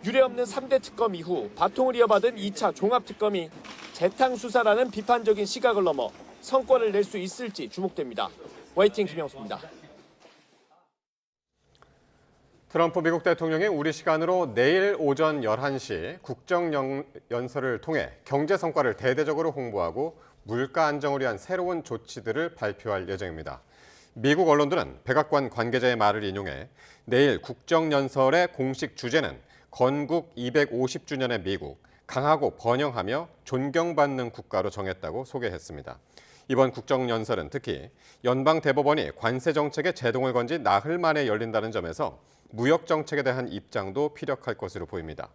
Speaker 19: 유례없는 3대 특검 이후 바통을 이어받은 2차 종합특검이 재탕수사라는 비판적인 시각을 넘어 성과를 낼 수 있을지 주목됩니다. YTN 김영수입니다.
Speaker 1: 트럼프 미국 대통령이 우리 시간으로 내일 오전 11시 국정연설을 통해 경제 성과를 대대적으로 홍보하고 물가 안정을 위한 새로운 조치들을 발표할 예정입니다. 미국 언론들은 백악관 관계자의 말을 인용해 내일 국정연설의 공식 주제는 건국 250주년의 미국, 강하고 번영하며 존경받는 국가로 정했다고 소개했습니다. 이번 국정연설은 특히 연방대법원이 관세 정책에 제동을 건 지 나흘 만에 열린다는 점에서 무역 정책에 대한 입장도 피력할 것으로 보입니다.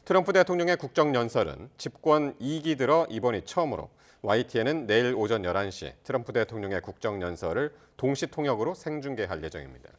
Speaker 1: 트럼프 대통령의 국정연설은 집권 2기 들어 이번이 처음으로 YTN은 내일 오전 11시 트럼프 대통령의 국정연설을 동시 통역으로 생중계할 예정입니다.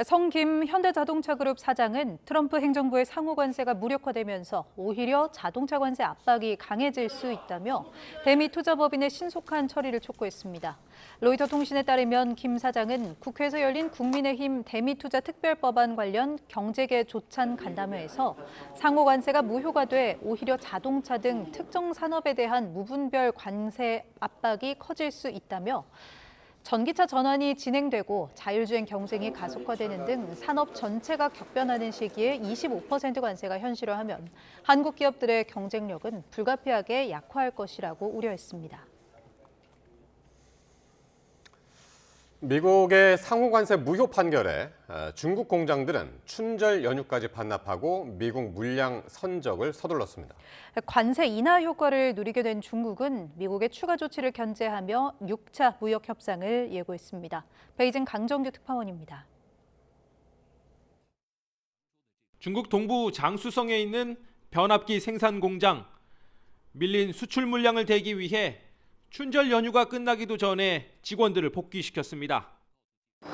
Speaker 2: 성김 현대자동차그룹 사장은 트럼프 행정부의 상호 관세가 무력화되면서 오히려 자동차 관세 압박이 강해질 수 있다며 대미 투자법인의 신속한 처리를 촉구했습니다. 로이터 통신에 따르면 김 사장은 국회에서 열린 국민의힘 대미 투자 특별법안 관련 경제계 조찬 간담회에서 상호 관세가 무효가 돼 오히려 자동차 등 특정 산업에 대한 무분별 관세 압박이 커질 수 있다며 전기차 전환이 진행되고 자율주행 경쟁이 가속화되는 등 산업 전체가 격변하는 시기에 25% 관세가 현실화하면 한국 기업들의 경쟁력은 불가피하게 약화할 것이라고 우려했습니다.
Speaker 1: 미국의 상호 관세 무효 판결에 중국 공장들은 춘절 연휴까지 반납하고 미국 물량 선적을 서둘렀습니다.
Speaker 2: 관세 인하 효과를 누리게 된 중국은 미국의 추가 조치를 견제하며 6차 무역 협상을 예고했습니다. 베이징 강정규 특파원입니다.
Speaker 20: 중국 동부 장수성에 있는 변압기 생산 공장. 밀린 수출 물량을 대기 위해 춘절 연휴가 끝나기도 전에 직원들을 복귀시켰습니다.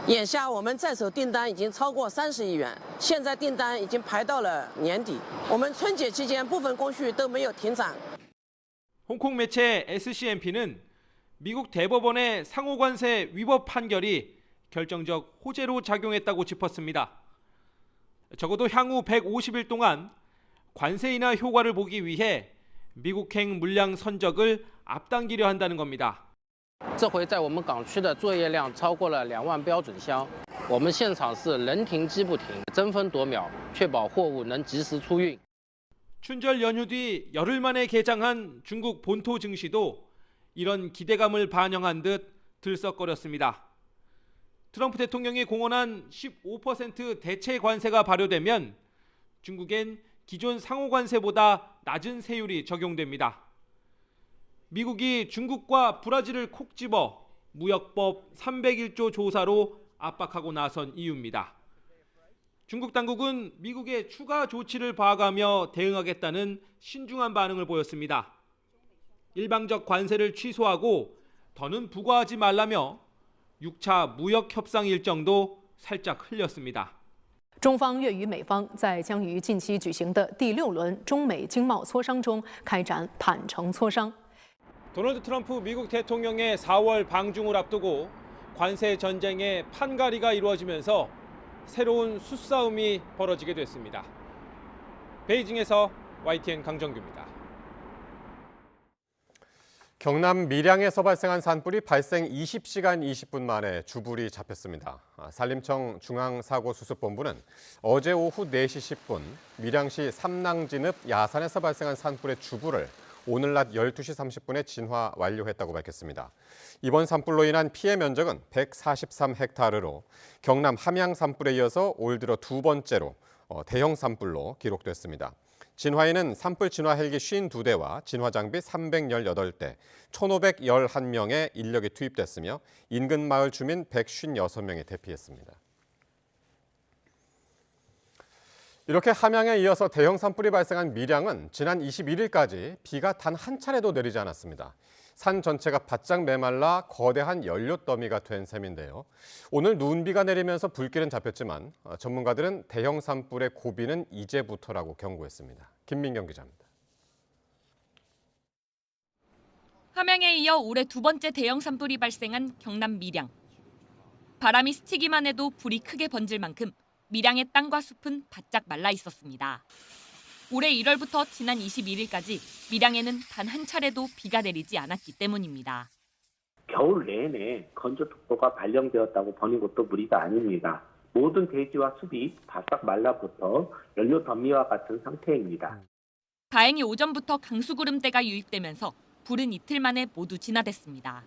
Speaker 21: 眼下我们在手订单已经超过30亿元，现在订单已经排到了年底。我们春节期间部分工序都没有停产。
Speaker 20: 홍콩 매체 SCMP는 미국 대법원의 상호관세 위법 판결이 결정적 호재로 작용했다고 짚었습니다. 적어도 향후 150일 동안 관세 인하 효과를 보기 위해 미국행 물량 선적을 앞당기려 한다는 겁니다.
Speaker 21: 这回在我们港区的作业量超过了2万标准箱，我们现场是人停机不停，争分夺秒，确保货物能及时出运。
Speaker 20: 춘절 연휴 뒤 열흘 만에 개장한 중국 본토 증시도 이런 기대감을 반영한 듯 들썩거렸습니다. 트럼프 대통령이 공언한 15% 대체 관세가 발효되면 중국엔 기존 상호 관세보다 낮은 세율이 적용됩니다. 미국이 중국과 브라질을 콕 집어 무역법 301조 조사로 압박하고 나선 이유입니다. 중국 당국은 미국의 추가 조치를 봐가며 대응하겠다는 신중한 반응을 보였습니다. 일방적 관세를 취소하고 더는 부과하지 말라며 6차 무역 협상 일정도 살짝 흘렸습니다.
Speaker 22: 中方愿与美方在将于近期举行的第6轮中美经贸磋商中开展坦诚磋商。
Speaker 20: 도널드 트럼프 미국 대통령의 4월 방중을 앞두고 관세 전쟁의 판가리가 이루어지면서 새로운 수싸움이 벌어지게 됐습니다. 베이징에서 YTN 강정규입니다.
Speaker 1: 경남 밀양에서 발생한 산불이 발생 20시간 20분 만에 주불이 잡혔습니다. 산림청 중앙사고수습본부는 어제 오후 4시 10분 밀양시 삼낭진읍 야산에서 발생한 산불의 주불을 오늘 낮 12시 30분에 진화 완료했다고 밝혔습니다. 이번 산불로 인한 피해 면적은 143헥타르로 경남 함양 산불에 이어서 올 들어 두 번째로 대형 산불로 기록됐습니다. 진화에는 산불 진화 헬기 52대와 진화 장비 318대, 1,511명의 인력이 투입됐으며 인근 마을 주민 156명이 대피했습니다. 이렇게 함양에 이어서 대형 산불이 발생한 밀양은 지난 21일까지 비가 단 한 차례도 내리지 않았습니다. 산 전체가 바짝 메말라 거대한 연료 더미가 된 셈인데요. 오늘 눈비가 내리면서 불길은 잡혔지만 전문가들은 대형 산불의 고비는 이제부터라고 경고했습니다. 김민경 기자입니다.
Speaker 3: 함양에 이어 올해 두 번째 대형 산불이 발생한 경남 밀양. 바람이 스치기만 해도 불이 크게 번질 만큼 밀양의 땅과 숲은 바짝 말라 있었습니다. 올해 1월부터 지난 21일까지 밀양에는 단 한 차례도 비가 내리지 않았기 때문입니다.
Speaker 4: 겨울 내내 건조특보가 발령되었다고 보는 것도 무리가 아닙니다. 모든 대지와 숲이 바싹 말라붙어 연료 더미와 같은 상태입니다.
Speaker 3: 다행히 오전부터 강수구름대가 유입되면서 불은 이틀 만에 모두 진화됐습니다.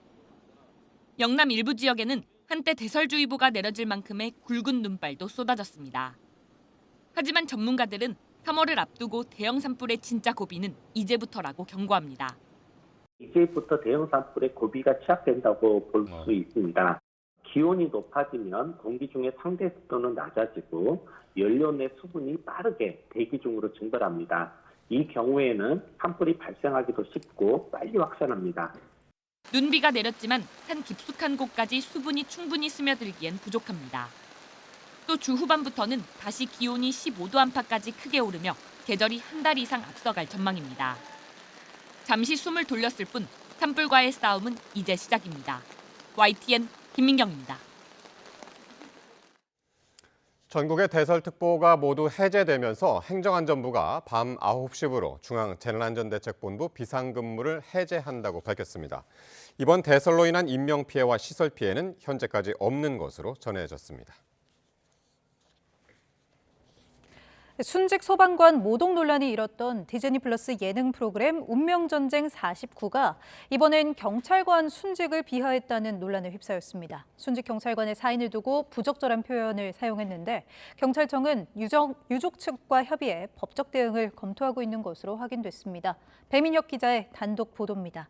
Speaker 3: 영남 일부 지역에는 한때 대설주의보가 내려질 만큼의 굵은 눈발도 쏟아졌습니다. 하지만 전문가들은 3월을 앞두고 대형 산불의 진짜 고비는 이제부터라고 경고합니다.
Speaker 4: 이제부터 대형 산불의 고비가 시작된다고 볼 수 있습니다. 기온이 높아지면 공기 중의 상대 습도는 낮아지고 연료 내 수분이 빠르게 대기 중으로 증발합니다. 이 경우에는 산불이 발생하기도 쉽고 빨리 확산합니다.
Speaker 3: 눈비가 내렸지만 산 깊숙한 곳까지 수분이 충분히 스며들기엔 부족합니다. 또 주 후반부터는 다시 기온이 15도 안팎까지 크게 오르며 계절이 한 달 이상 앞서갈 전망입니다. 잠시 숨을 돌렸을 뿐 산불과의 싸움은 이제 시작입니다. YTN 김민경입니다.
Speaker 1: 전국의 대설특보가 모두 해제되면서 행정안전부가 밤 9시부로 중앙재난안전대책본부 비상근무를 해제한다고 밝혔습니다. 이번 대설로 인한 인명피해와 시설피해는 현재까지 없는 것으로 전해졌습니다.
Speaker 2: 순직 소방관 모독 논란이 일었던 디즈니 플러스 예능 프로그램 운명전쟁 49가 이번엔 경찰관 순직을 비하했다는 논란에 휩싸였습니다. 순직 경찰관의 사인을 두고 부적절한 표현을 사용했는데 경찰청은 유족 측과 협의해 법적 대응을 검토하고 있는 것으로 확인됐습니다. 배민혁 기자의 단독 보도입니다.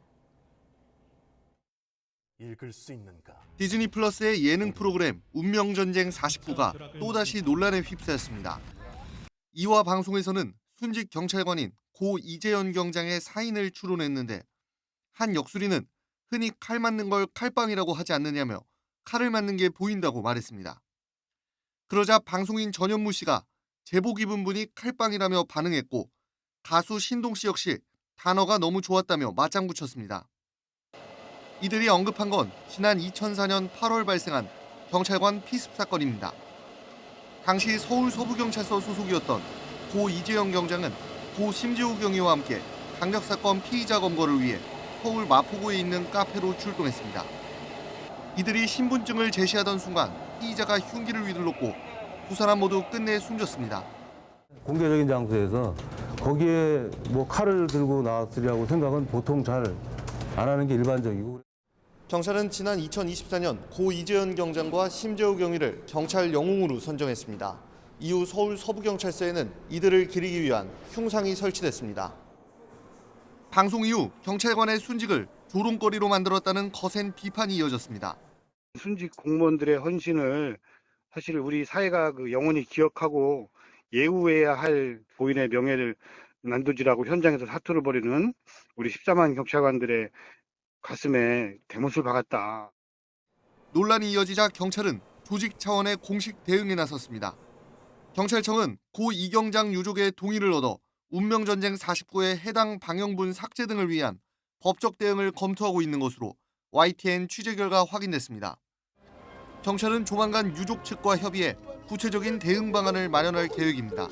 Speaker 5: 읽을 수 있는가?
Speaker 23: 디즈니 플러스의 예능 프로그램 운명전쟁 49가 또다시 논란에 휩싸였습니다. 이화 방송에서는 순직 경찰관인 고 이재현 경장의 사인을 추론했는데 한 역술이는 흔히 칼 맞는 걸 칼빵이라고 하지 않느냐며 칼을 맞는 게 보인다고 말했습니다. 그러자 방송인 전현무 씨가 제복 입은 분이 칼빵이라며 반응했고 가수 신동 씨 역시 단어가 너무 좋았다며 맞장구 쳤습니다. 이들이 언급한 건 지난 2004년 8월 발생한 경찰관 피습 사건입니다. 당시 서울 서부경찰서 소속이었던 고 이재영 경장은 고 심재호 경위와 함께 강력사건 피의자 검거를 위해 서울 마포구에 있는 카페로 출동했습니다. 이들이 신분증을 제시하던 순간 피의자가 흉기를 휘둘렀고 두 사람 모두 끝내 숨졌습니다.
Speaker 24: 공개적인 장소에서 거기에 뭐 칼을 들고 나왔으리라고 생각은 보통 잘 안 하는 게 일반적이고.
Speaker 23: 경찰은 지난 2024년 고 이재현 경장과 심재호 경위를 경찰 영웅으로 선정했습니다. 이후 서울 서부경찰서에는 이들을 기리기 위한 흉상이 설치됐습니다. 방송 이후 경찰관의 순직을 조롱거리로 만들었다는 거센 비판이 이어졌습니다.
Speaker 25: 순직 공무원들의 헌신을 사실 우리 사회가 영원히 기억하고 예우해야 할 고인의 명예를 난도질하고 현장에서 사투를 벌이는 우리 14만 경찰관들의 가슴에 대못을 박았다.
Speaker 23: 논란이 이어지자 경찰은 조직 차원의 공식 대응에 나섰습니다. 경찰청은 고 이 경장 유족의 동의를 얻어 운명전쟁 49의 해당 방영분 삭제 등을 위한 법적 대응을 검토하고 있는 것으로 YTN 취재 결과 확인됐습니다. 경찰은 조만간 유족 측과 협의해 구체적인 대응 방안을 마련할 계획입니다.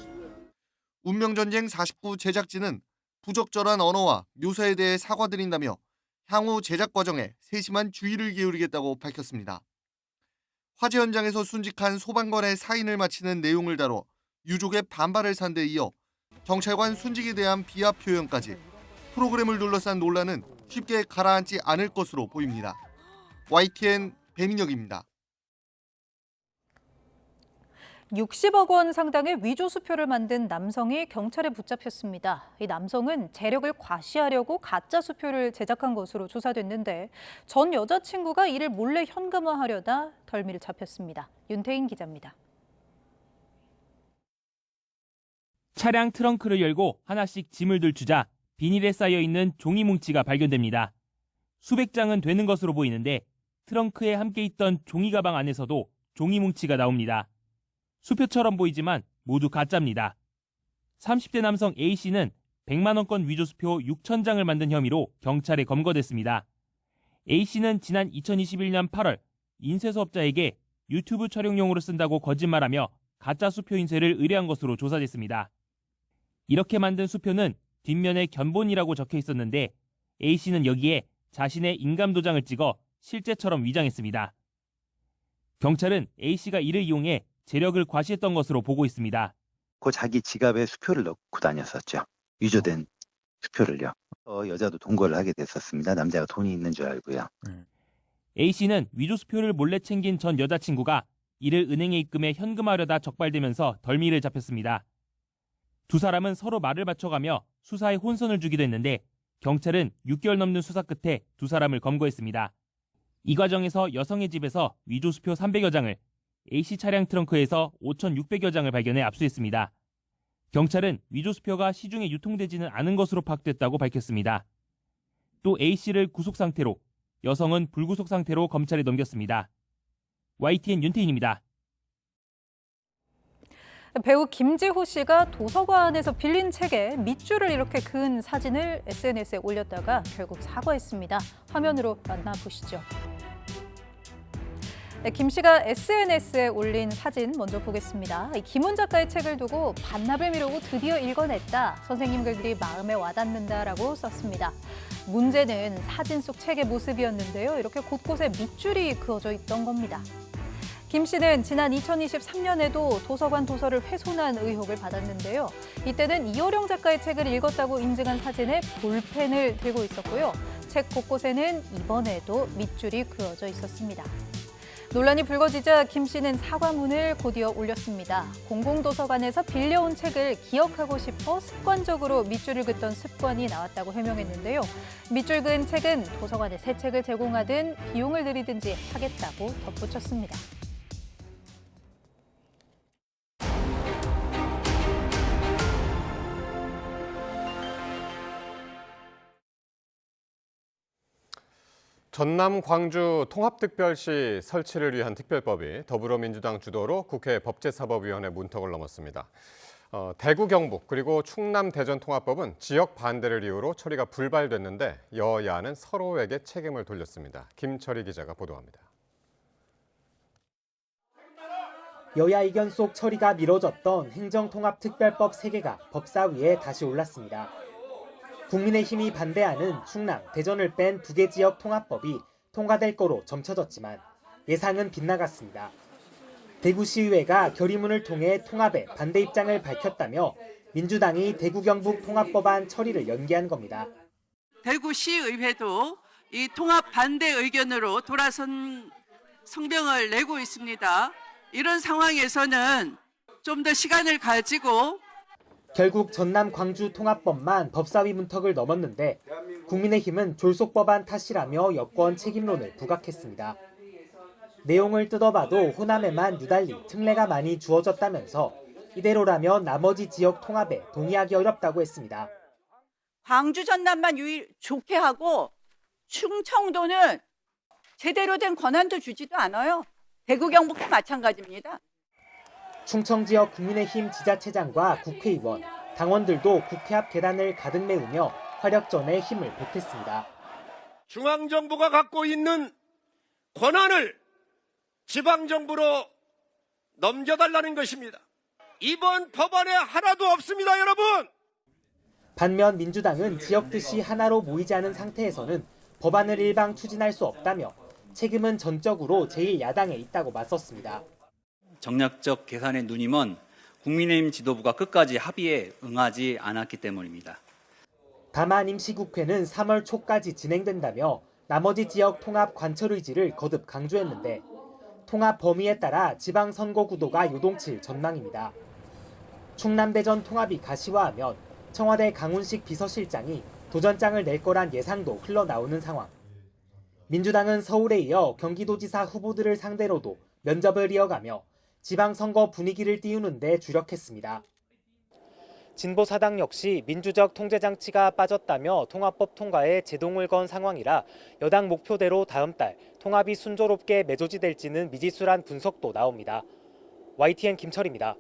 Speaker 23: 운명전쟁 49 제작진은 부적절한 언어와 묘사에 대해 사과드린다며 향후 제작 과정에 세심한 주의를 기울이겠다고 밝혔습니다. 화재 현장에서 순직한 소방관의 사인을 마치는 내용을 다뤄 유족의 반발을 산 데 이어 경찰관 순직에 대한 비하 표현까지 프로그램을 둘러싼 논란은 쉽게 가라앉지 않을 것으로 보입니다. YTN 배민혁입니다.
Speaker 2: 60억 원 상당의 위조 수표를 만든 남성이 경찰에 붙잡혔습니다. 이 남성은 재력을 과시하려고 가짜 수표를 제작한 것으로 조사됐는데 전 여자친구가 이를 몰래 현금화하려다 덜미를 잡혔습니다. 윤태인 기자입니다.
Speaker 5: 차량 트렁크를 열고 하나씩 짐을 들추자 비닐에 쌓여있는 종이 뭉치가 발견됩니다. 수백 장은 되는 것으로 보이는데 트렁크에 함께 있던 종이 가방 안에서도 종이 뭉치가 나옵니다. 수표처럼 보이지만 모두 가짜입니다. 30대 남성 A씨는 100만 원권 위조 수표 6,000장을 만든 혐의로 경찰에 검거됐습니다. A씨는 지난 2021년 8월 인쇄 수업자에게 유튜브 촬영용으로 쓴다고 거짓말하며 가짜 수표 인쇄를 의뢰한 것으로 조사됐습니다. 이렇게 만든 수표는 뒷면에 견본이라고 적혀 있었는데 A씨는 여기에 자신의 인감도장을 찍어 실제처럼 위장했습니다. 경찰은 A씨가 이를 이용해 재력을 과시했던 것으로 보고 있습니다.
Speaker 6: 자기 지갑에 수표를 넣고 다녔었죠. 위조된 수표를요. 여자도 동거를 하게 됐었습니다. 남자가 돈이 있는 줄 알고요.
Speaker 5: A씨는 위조 수표를 몰래 챙긴 전 여자친구가 이를 은행에 입금해 현금화하려다 적발되면서 덜미를 잡혔습니다. 두 사람은 서로 말을 맞춰가며 수사에 혼선을 주기도 했는데 경찰은 6개월 넘는 수사 끝에 두 사람을 검거했습니다. 이 과정에서 여성의 집에서 위조 수표 300여 장을, A씨 차량 트렁크에서 5,600여 장을 발견해 압수했습니다. 경찰은 위조 수표가 시중에 유통되지는 않은 것으로 파악됐다고 밝혔습니다. 또 A씨를 구속 상태로, 여성은 불구속 상태로 검찰에 넘겼습니다. YTN 윤태인입니다.
Speaker 2: 배우 김지호 씨가 도서관에서 빌린 책에 밑줄을 이렇게 그은 사진을 SNS에 올렸다가 결국 사과했습니다. 화면으로 만나보시죠. 김 씨가 SNS에 올린 사진 먼저 보겠습니다. 김훈 작가의 책을 두고 반납을 미루고 드디어 읽어냈다. 선생님 글들이 마음에 와닿는다라고 썼습니다. 문제는 사진 속 책의 모습이었는데요. 이렇게 곳곳에 밑줄이 그어져 있던 겁니다. 김 씨는 지난 2023년에도 도서관 도서를 훼손한 의혹을 받았는데요. 이때는 이어령 작가의 책을 읽었다고 인증한 사진에 볼펜을 들고 있었고요. 책 곳곳에는 이번에도 밑줄이 그어져 있었습니다. 논란이 불거지자 김 씨는 사과문을 곧이어 올렸습니다. 공공도서관에서 빌려온 책을 기억하고 싶어 습관적으로 밑줄을 긋던 습관이 나왔다고 해명했는데요. 밑줄 그은 책은 도서관에 새 책을 제공하든 비용을 들이든지 하겠다고 덧붙였습니다.
Speaker 1: 전남 광주 통합특별시 설치를 위한 특별법이 더불어민주당 주도로 국회 법제사법위원회 문턱을 넘었습니다. 대구 경북 그리고 충남 대전 통합법은 지역 반대를 이유로 처리가 불발됐는데 여야는 서로에게 책임을 돌렸습니다. 김철희 기자가 보도합니다.
Speaker 7: 여야 의견 속 처리가 미뤄졌던 행정통합특별법 3개가 법사위에 다시 올랐습니다. 국민의힘이 반대하는 충남, 대전을 뺀 2개 지역 통합법이 통과될 거로 점쳐졌지만 예상은 빗나갔습니다. 대구시의회가 결의문을 통해 통합에 반대 입장을 밝혔다며 민주당이 대구 경북 통합법안 처리를 연기한 겁니다.
Speaker 9: 대구시의회도 이 통합 반대 의견으로 돌아선 성명을 내고 있습니다. 이런 상황에서는 좀 더 시간을 가지고
Speaker 7: 결국 전남 광주 통합법만 법사위 문턱을 넘었는데 국민의힘은 졸속법안 탓이라며 여권 책임론을 부각했습니다. 내용을 뜯어봐도 호남에만 유달리 특례가 많이 주어졌다면서 이대로라면 나머지 지역 통합에 동의하기 어렵다고 했습니다.
Speaker 9: 광주 전남만 좋게 하고 충청도는 제대로 된 권한도 주지도 않아요. 대구 경북도 마찬가지입니다.
Speaker 7: 충청 지역 국민의힘 지자체장과 국회의원, 당원들도 국회 앞 계단을 가득 메우며 화력전에 힘을 보탰습니다.
Speaker 10: 중앙정부가 갖고 있는 권한을 지방정부로 넘겨달라는 것입니다. 이번 법안에 하나도 없습니다, 여러분.
Speaker 7: 반면 민주당은 지역 뜻이 하나로 모이지 않은 상태에서는 법안을 일방 추진할 수 없다며 책임은 전적으로 제1야당에 있다고 맞섰습니다.
Speaker 26: 정략적 계산의 누님은 국민의힘 지도부가 끝까지 합의에 응하지 않았기 때문입니다.
Speaker 7: 다만 임시국회는 3월 초까지 진행된다며 나머지 지역 통합 관철 의지를 거듭 강조했는데 통합 범위에 따라 지방선거 구도가 요동칠 전망입니다. 충남 대전 통합이 가시화하면 청와대 강훈식 비서실장이 도전장을 낼 거란 예상도 흘러나오는 상황. 민주당은 서울에 이어 경기도지사 후보들을 상대로도 면접을 이어가며 지방선거 분위기를 띄우는 데 주력했습니다. 진보사당 역시 민주적 통제장치가 빠졌다며 통합법 통과에 제동을 건 상황이라 여당 목표대로 다음 달 통합이 순조롭게 매조지될지는 미지수란 분석도 나옵니다. YTN 김철입니다.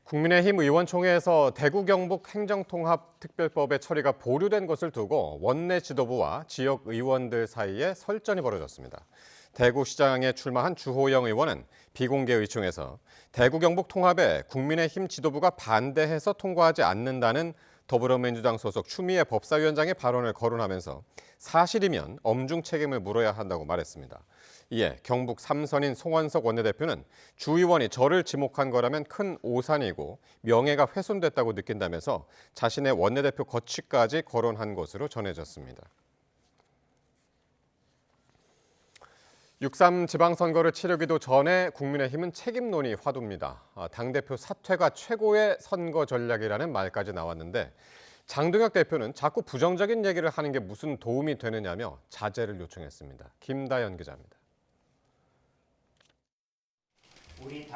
Speaker 1: 국민의힘 의원총회에서 대구 경북 행정통합특별법의 처리가 보류된 것을 두고 원내 지도부와 지역 의원들 사이에 설전이 벌어졌습니다. 대구시장에 출마한 주호영 의원은 비공개 의총에서 대구 경북 통합에 국민의힘 지도부가 반대해서 통과하지 않는다는 더불어민주당 소속 추미애 법사위원장의 발언을 거론하면서 사실이면 엄중 책임을 물어야 한다고 말했습니다. 이에 경북 삼선인 송원석 원내대표는 주 의원이 저를 지목한 거라면 큰 오산이고 명예가 훼손됐다고 느낀다면서 자신의 원내대표 거취까지 거론한 것으로 전해졌습니다. 6.3 지방선거를 치르기도 전에 국민의힘은 책임론이 화두입니다. 당대표 사퇴가 최고의 선거 전략이라는 말까지 나왔는데 장동혁 대표는 자꾸 부정적인 얘기를 하는 게 무슨 도움이 되느냐며 자제를 요청했습니다. 김다연 기자입니다.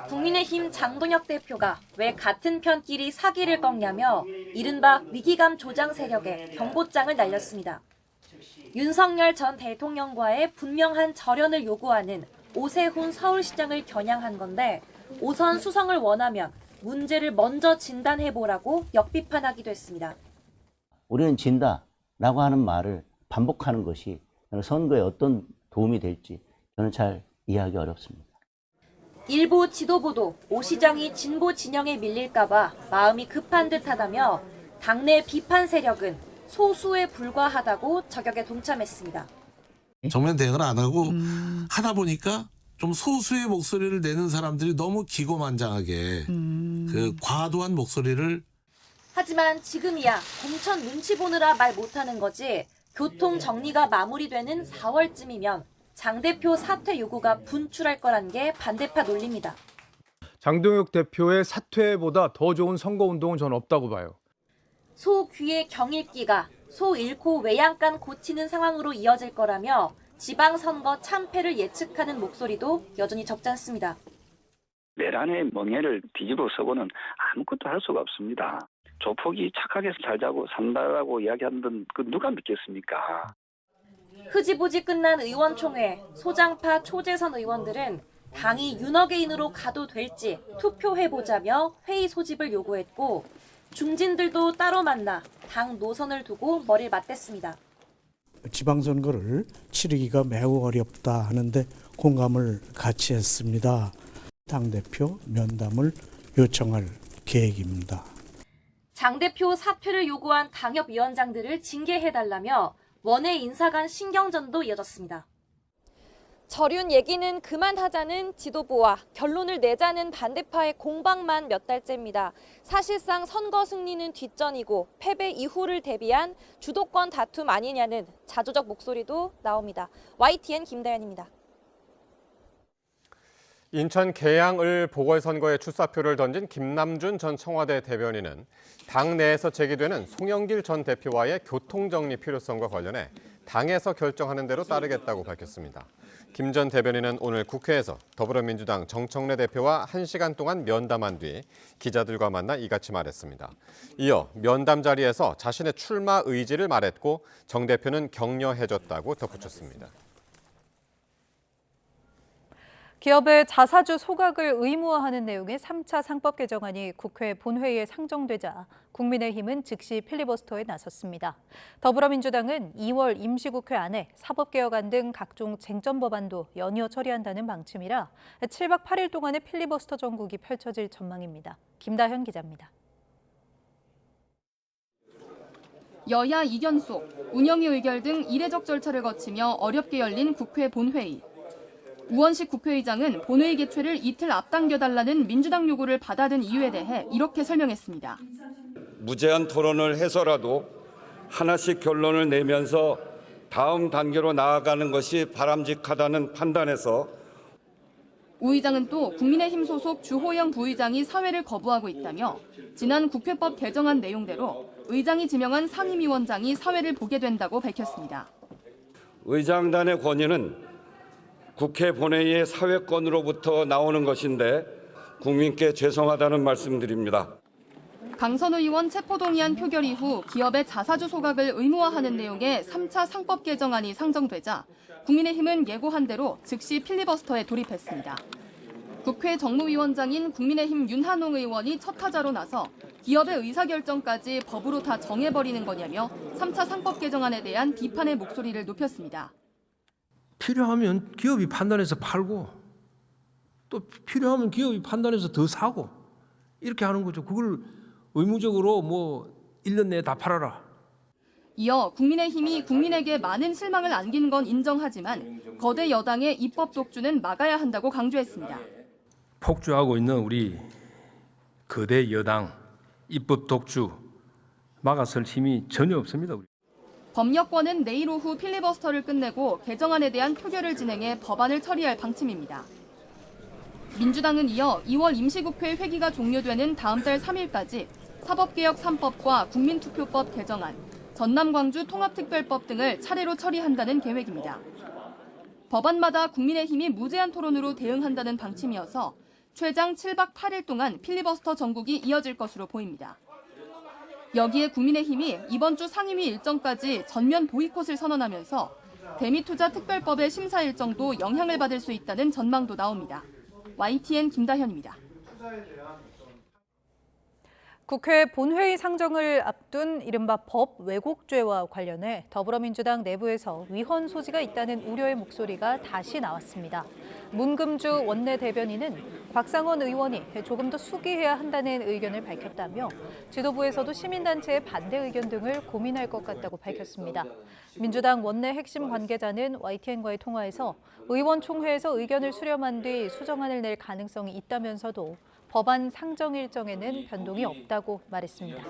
Speaker 8: 국민의힘 장동혁 대표가 왜 같은 편끼리 사기를 꺾냐며 이른바 위기감 조장 세력에 경고장을 날렸습니다. 윤석열 전 대통령과의 분명한 절연을 요구하는 오세훈 서울시장을 겨냥한 건데 5선 수성을 원하면 문제를 먼저 진단해보라고 역비판하기도 했습니다.
Speaker 12: 우리는 진다라고 하는 말을 반복하는 것이 선거에 어떤 도움이 될지 저는 잘 이해하기 어렵습니다.
Speaker 8: 일부 지도부도 오 시장이 진보 진영에 밀릴까 봐 마음이 급한 듯하다며 당내 비판 세력은 소수에 불과하다고 저격에 동참했습니다.
Speaker 13: 정면 대응을 안 하고 하다 보니까 좀 소수의 목소리를 내는 사람들이 너무 기고만장하게 그 과도한 목소리를.
Speaker 8: 하지만 지금이야 공천 눈치 보느라 말 못하는 거지 교통 정리가 마무리되는 4월쯤이면 장 대표 사퇴 요구가 분출할 거란 게 반대파 논리입니다.
Speaker 14: 장동혁 대표의 사퇴보다 더 좋은 선거운동은 전 없다고 봐요.
Speaker 8: 소 귀의 경읽기가 소 잃고 외양간 고치는 상황으로 이어질 거라며 지방선거 참패를 예측하는 목소리도 여전히 적지 않습니다.
Speaker 16: 내란의 멍해를 뒤집어 쓰고는 아무것도 할 수가 없습니다. 조폭이 착하게 살자고 산다라고 이야기하는 그 누가 믿겠습니까?
Speaker 8: 흐지부지 끝난 의원총회, 소장파 초재선 의원들은 당이 윤어게인으로 가도 될지 투표해보자며 회의 소집을 요구했고 중진들도 따로 만나 당 노선을 두고 머리를 맞댔습니다.
Speaker 18: 지방선거를 치르기가 매우 어렵다 하는데 공감을 같이 했습니다. 당대표 면담을 요청할 계획입니다.
Speaker 8: 장 대표 사퇴를 요구한 당협위원장들을 징계해달라며 원외 인사 간 신경전도 이어졌습니다.
Speaker 27: 저륜 얘기는 그만하자는 지도부와 결론을 내자는 반대파의 공방만 몇 달째입니다. 사실상 선거 승리는 뒷전이고 패배 이후를 대비한 주도권 다툼 아니냐는 자조적 목소리도 나옵니다. YTN 김다연입니다.
Speaker 1: 인천 계양을 보궐선거에 출사표를 던진 김남준 전 청와대 대변인은 당 내에서 제기되는 송영길 전 대표와의 교통정리 필요성과 관련해 당에서 결정하는 대로 따르겠다고 밝혔습니다. 김 전 대변인은 오늘 국회에서 더불어민주당 정청래 대표와 1시간 동안 면담한 뒤 기자들과 만나 이같이 말했습니다. 이어 면담 자리에서 자신의 출마 의지를 말했고 정 대표는 격려해줬다고 덧붙였습니다.
Speaker 2: 기업의 자사주 소각을 의무화하는 내용의 3차 상법 개정안이 국회 본회의에 상정되자 국민의힘은 즉시 필리버스터에 나섰습니다. 더불어민주당은 2월 임시국회 안에 사법개혁안 등 각종 쟁점 법안도 연이어 처리한다는 방침이라 7박 8일 동안의 필리버스터 전국이 펼쳐질 전망입니다. 김다현 기자입니다.
Speaker 28: 여야 이견 속 운영위 의결 등 이례적 절차를 거치며 어렵게 열린 국회 본회의. 우원식 국회의장은 본회의 개최를 이틀 앞당겨달라는 민주당 요구를 받아든 이유에 대해 이렇게 설명했습니다.
Speaker 29: 무제한 토론을 해서라도 하나씩 결론을 내면서 다음 단계로 나아가는 것이 바람직하다는 판단에서
Speaker 28: 우 의장은 또 국민의힘 소속 주호영 부의장이 사회를 거부하고 있다며 지난 국회법 개정안 내용대로 의장이 지명한 상임위원장이 사회를 보게 된다고 밝혔습니다.
Speaker 29: 의장단의 권위는 국회 본회의의 사회권으로부터 나오는 것인데 국민께 죄송하다는 말씀드립니다.
Speaker 28: 강선 의원 체포동의안 표결 이후 기업의 자사주 소각을 의무화하는 내용의 3차 상법 개정안이 상정되자 국민의힘은 예고한 대로 즉시 필리버스터에 돌입했습니다. 국회 정무위원장인 국민의힘 윤한홍 의원이 첫 타자로 나서 기업의 의사결정까지 법으로 다 정해버리는 거냐며 3차 상법 개정안에 대한 비판의 목소리를 높였습니다.
Speaker 3: 필요하면 기업이 판단해서 팔고 또 필요하면 기업이 판단해서 더 사고 이렇게 하는 거죠. 그걸 의무적으로 1년 내에 다 팔아라.
Speaker 28: 이어 국민의힘이 국민에게 많은 실망을 안긴 건 인정하지만 거대 여당의 입법 독주는 막아야 한다고 강조했습니다.
Speaker 3: 폭주하고 있는 우리 거대 여당 입법 독주 막아설 힘이 전혀 없습니다.
Speaker 28: 법력권은 내일 오후 필리버스터를 끝내고 개정안에 대한 표결을 진행해 법안을 처리할 방침입니다. 민주당은 이어 2월 임시국회 회기가 종료되는 다음 달 3일까지 사법개혁 3법과 국민투표법 개정안, 전남-광주 통합특별법 등을 차례로 처리한다는 계획입니다. 법안마다 국민의힘이 무제한 토론으로 대응한다는 방침이어서 최장 7박 8일 동안 필리버스터 전국이 이어질 것으로 보입니다. 여기에 국민의힘이 이번 주 상임위 일정까지 전면 보이콧을 선언하면서 대미투자 특별법의 심사 일정도 영향을 받을 수 있다는 전망도 나옵니다. YTN 김다현입니다.
Speaker 2: 국회 본회의 상정을 앞둔 이른바 법 왜곡죄와 관련해 더불어민주당 내부에서 위헌 소지가 있다는 우려의 목소리가 다시 나왔습니다. 문금주 원내대변인은 곽상원 의원이 조금 더 숙의해야 한다는 의견을 밝혔다며 지도부에서도 시민단체의 반대 의견 등을 고민할 것 같다고 밝혔습니다. 민주당 원내 핵심 관계자는 YTN과의 통화에서 의원총회에서 의견을 수렴한 뒤 수정안을 낼 가능성이 있다면서도 법안 상정 일정에는 변동이 없다고 말했습니다.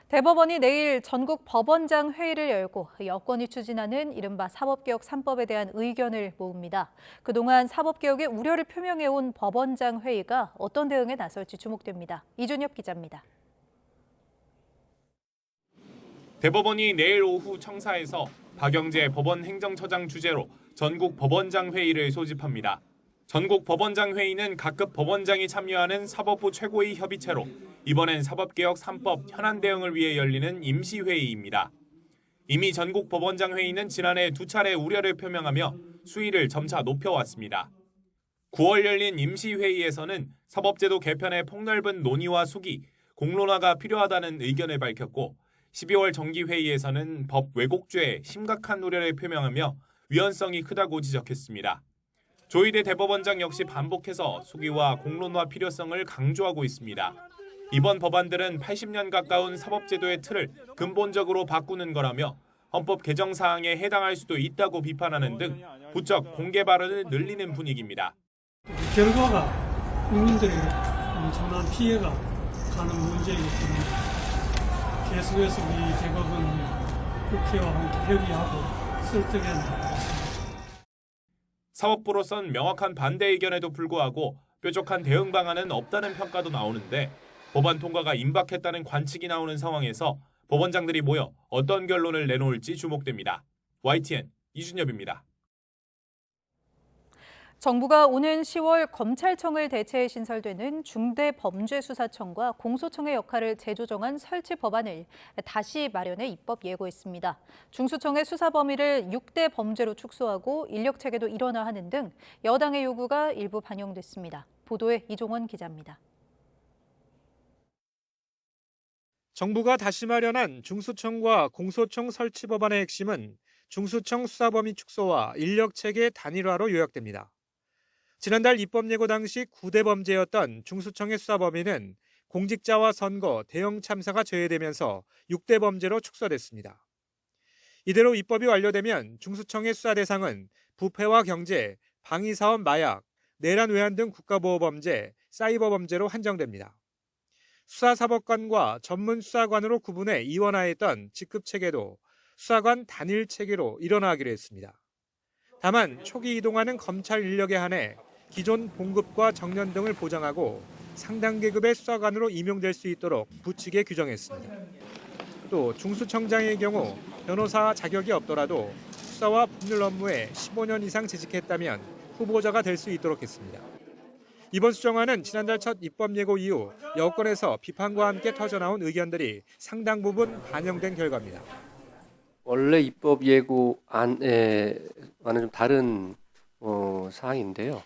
Speaker 2: 대법원이 내일 전국 법원장 회의를 열고 여권이 추진하는 이른바 사법개혁 3법에 대한 의견을 모읍니다. 그동안 사법개혁의 우려를 표명해온 법원장 회의가 어떤 대응에 나설지 주목됩니다. 이준엽 기자입니다.
Speaker 4: 대법원이 내일 오후 청사에서 박영재 법원 행정처장 주재로 전국 법원장 회의를 소집합니다. 전국 법원장 회의는 각급 법원장이 참여하는 사법부 최고위 협의체로 이번엔 사법개혁 3법 현안 대응을 위해 열리는 임시회의입니다. 이미 전국 법원장 회의는 지난해 2차례 우려를 표명하며 수위를 점차 높여왔습니다. 9월 열린 임시회의에서는 사법제도 개편의 폭넓은 논의와 숙의, 공론화가 필요하다는 의견을 밝혔고 12월 정기회의에서는 법 왜곡죄에 심각한 우려를 표명하며 위헌성이 크다고 지적했습니다. 조희대 대법원장 역시 반복해서 숙의와 공론화 필요성을 강조하고 있습니다. 이번 법안들은 80년 가까운 사법제도의 틀을 근본적으로 바꾸는 거라며 헌법 개정 사항에 해당할 수도 있다고 비판하는 등 부쩍 공개 발언을 늘리는 분위기입니다.
Speaker 11: 결과가 국민들에게 엄청난 피해가 가는 문제이기 때문에 계속해서 우리 대법원 국회와 함께 협의하고 설득해 나가겠습니다.
Speaker 4: 사법부로선 명확한 반대 의견에도 불구하고 뾰족한 대응 방안은 없다는 평가도 나오는데 법안 통과가 임박했다는 관측이 나오는 상황에서 법원장들이 모여 어떤 결론을 내놓을지 주목됩니다. YTN 이준엽입니다.
Speaker 2: 정부가 오는 10월 검찰청을 대체해 신설되는 중대범죄수사청과 공소청의 역할을 재조정한 설치 법안을 다시 마련해 입법 예고했습니다. 중수청의 수사 범위를 6대 범죄로 축소하고 인력체계도 일원화하는 등 여당의 요구가 일부 반영됐습니다. 보도에 이종원 기자입니다.
Speaker 15: 정부가 다시 마련한 중수청과 공소청 설치 법안의 핵심은 중수청 수사 범위 축소와 인력체계 단일화로 요약됩니다. 지난달 입법 예고 당시 9대 범죄였던 중수청의 수사 범위는 공직자와 선거, 대형 참사가 제외되면서 6대 범죄로 축소됐습니다. 이대로 입법이 완료되면 중수청의 수사 대상은 부패와 경제, 방위사업 마약, 내란 외환 등 국가보호범죄, 사이버 범죄로 한정됩니다. 수사사법관과 전문수사관으로 구분해 이원화했던 직급체계도 수사관 단일 체계로 일원화하기로 했습니다. 다만 초기 이동하는 검찰 인력에 한해 기존 봉급과 정년 등을 보장하고 상당 계급의 수사관으로 임용될 수 있도록 부칙에 규정했습니다. 또 중수청장의 경우 변호사 자격이 없더라도 수사와 법률 업무에 15년 이상 재직했다면 후보자가 될 수 있도록 했습니다. 이번 수정안은 지난달 첫 입법 예고 이후 여권에서 비판과 함께 터져나온 의견들이 상당 부분 반영된 결과입니다.
Speaker 6: 원래 입법 예고안과는 좀 다른 사항인데요.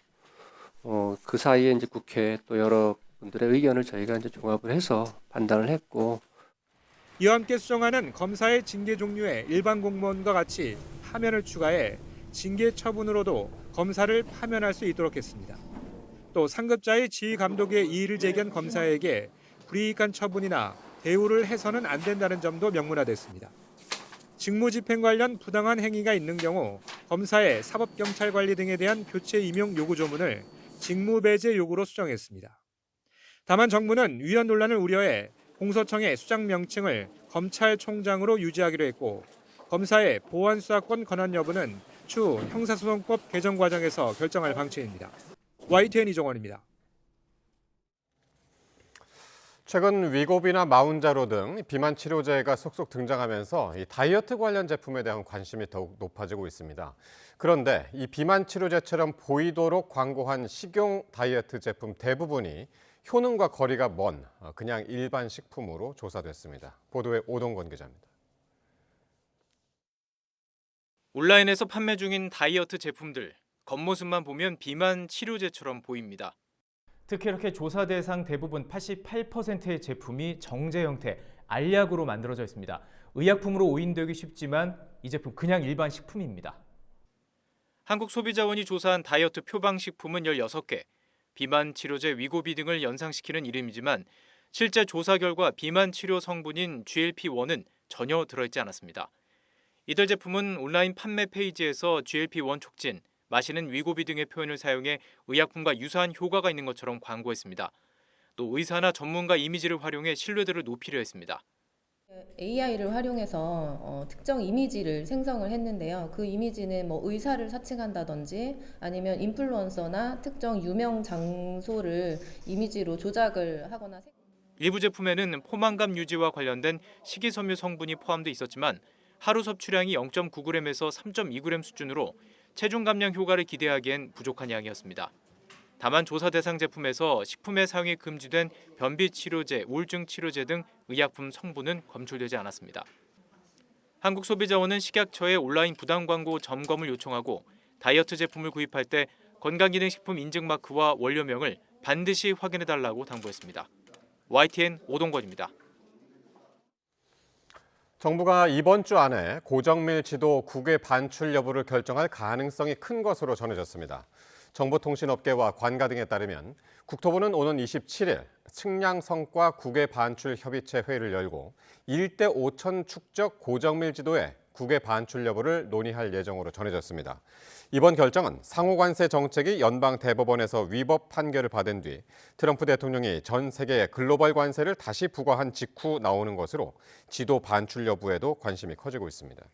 Speaker 6: 그 사이에 이제 국회 또 여러 분들의 의견을 저희가 이제 종합을 해서 판단을 했고,
Speaker 15: 이와 함께 수정안은 검사의 징계 종류에 일반 공무원과 같이 파면을 추가해 징계 처분으로도 검사를 파면할 수 있도록 했습니다. 또 상급자의 지휘 감독에 이의를 제기한 검사에게 불이익한 처분이나 대우를 해서는 안 된다는 점도 명문화됐습니다. 직무집행 관련 부당한 행위가 있는 경우 검사의 사법경찰관리 등에 대한 교체 임용 요구 조문을 직무배제 요구로 수정했습니다. 다만 정부는 위헌 논란을 우려해 공소청의 수장 명칭을 검찰총장으로 유지하기로 했고, 검사의 보안수사권 권한 여부는 추후 형사소송법 개정 과정에서 결정할 방침입니다. YTN 이종원입니다.
Speaker 1: 최근 위고비나 마운자로 등 비만 치료제가 속속 등장하면서 이 다이어트 관련 제품에 대한 관심이 더욱 높아지고 있습니다. 그런데 이 비만 치료제처럼 보이도록 광고한 식용 다이어트 제품 대부분이 효능과 거리가 먼 그냥 일반 식품으로 조사됐습니다. 보도에 오동건 기자입니다.
Speaker 17: 온라인에서 판매 중인 다이어트 제품들, 겉모습만 보면 비만 치료제처럼 보입니다.
Speaker 19: 특히 이렇게 조사 대상 대부분 88%의 제품이 정제 형태, 알약으로 만들어져 있습니다. 의약품으로 오인되기 쉽지만 이 제품 그냥 일반 식품입니다.
Speaker 17: 한국소비자원이 조사한 다이어트 표방식품은 16개, 비만 치료제 위고비 등을 연상시키는 이름이지만 실제 조사 결과 비만 치료 성분인 GLP-1은 전혀 들어있지 않았습니다. 이들 제품은 온라인 판매 페이지에서 GLP-1 촉진, 마시는 위고비 등의 표현을 사용해 의약품과 유사한 효과가 있는 것처럼 광고했습니다. 또 의사나 전문가 이미지를 활용해 신뢰도를 높이려 했습니다.
Speaker 20: AI를 활용해서 특정 이미지를 생성을 했는데요. 그 이미지는 뭐 의사를 사칭한다든지 아니면 인플루언서나 특정 유명 장소를 이미지로 조작을 하거나.
Speaker 17: 일부 제품에는 포만감 유지와 관련된 식이섬유 성분이 포함돼 있었지만 하루 섭취량이 0.9g에서 3.2g 수준으로 체중 감량 효과를 기대하기엔 부족한 양이었습니다. 다만 조사 대상 제품에서 식품의 사용이 금지된 변비 치료제, 우울증 치료제 등 의약품 성분은 검출되지 않았습니다. 한국소비자원은 식약처에 온라인 부당 광고 점검을 요청하고 다이어트 제품을 구입할 때 건강기능식품 인증 마크와 원료명을 반드시 확인해달라고 당부했습니다. YTN 오동건입니다.
Speaker 1: 정부가 이번 주 안에 고정밀 지도 국외 반출 여부를 결정할 가능성이 큰 것으로 전해졌습니다. 정보통신업계와 관가 등에 따르면 국토부는 오는 27일 측량성과 국외 반출 협의체 회의를 열고 1대 5천 축적 고정밀 지도의 국외 반출 여부를 논의할 예정으로 전해졌습니다. 이번 결정은 상호관세 정책이 연방 대법원에서 위법 판결을 받은 뒤 트럼프 대통령이 전 세계에 글로벌 관세를 다시 부과한 직후 나오는 것으로 지도 반출 여부에도 관심이 커지고 있습니다.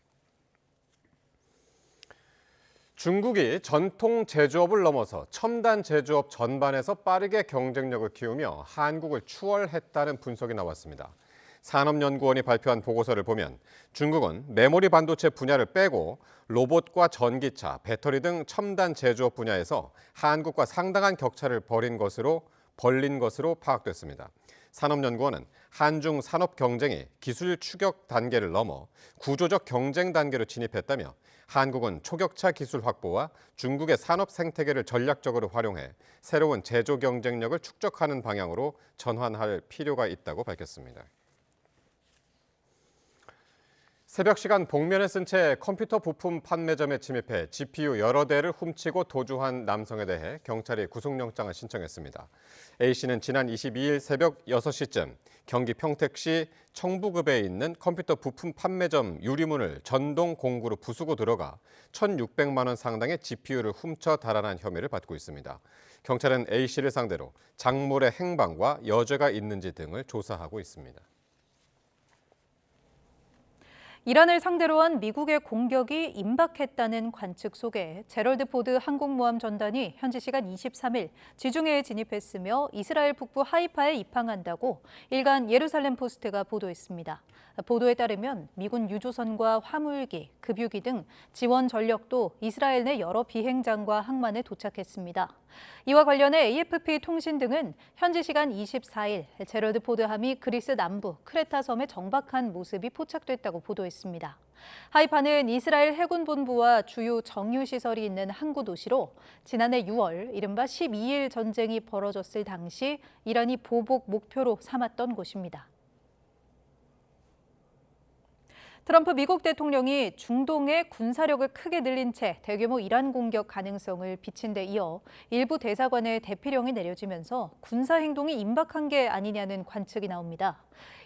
Speaker 1: 중국이 전통 제조업을 넘어서 첨단 제조업 전반에서 빠르게 경쟁력을 키우며 한국을 추월했다는 분석이 나왔습니다. 산업연구원이 발표한 보고서를 보면 중국은 메모리 반도체 분야를 빼고 로봇과 전기차, 배터리 등 첨단 제조업 분야에서 한국과 상당한 격차를 벌인 것으로 파악됐습니다. 산업연구원은 한중 산업 경쟁이 기술 추격 단계를 넘어 구조적 경쟁 단계로 진입했다며 한국은 초격차 기술 확보와 중국의 산업 생태계를 전략적으로 활용해 새로운 제조 경쟁력을 축적하는 방향으로 전환할 필요가 있다고 밝혔습니다. 새벽 시간 복면을 쓴 채 컴퓨터 부품 판매점에 침입해 GPU 여러 대를 훔치고 도주한 남성에 대해 경찰이 구속영장을 신청했습니다. A씨는 지난 22일 새벽 6시쯤 경기 평택시 청부급에 있는 컴퓨터 부품 판매점 유리문을 전동 공구로 부수고 들어가 1,600만 원 상당의 GPU를 훔쳐 달아난 혐의를 받고 있습니다. 경찰은 A씨를 상대로 작물의 행방과 여죄가 있는지 등을 조사하고 있습니다.
Speaker 2: 이란을 상대로 한 미국의 공격이 임박했다는 관측 속에 제럴드 포드 항공모함 전단이 현지 시간 23일 지중해에 진입했으며 이스라엘 북부 하이파에 입항한다고 일간 예루살렘 포스트가 보도했습니다. 보도에 따르면 미군 유조선과 화물기, 급유기 등 지원 전력도 이스라엘 내 여러 비행장과 항만에 도착했습니다. 이와 관련해 AFP 통신 등은 현지 시간 24일 제럴드 포드함이 그리스 남부 크레타 섬에 정박한 모습이 포착됐다고 보도했습니다. 하이파는 이스라엘 해군 본부와 주요 정유 시설이 있는 항구 도시로 지난해 6월 이른바 12일 전쟁이 벌어졌을 당시 이란이 보복 목표로 삼았던 곳입니다. 트럼프 미국 대통령이 중동의 군사력을 크게 늘린 채 대규모 이란 공격 가능성을 비친 데 이어 일부 대사관에 대피령이 내려지면서 군사 행동이 임박한 게 아니냐는 관측이 나옵니다.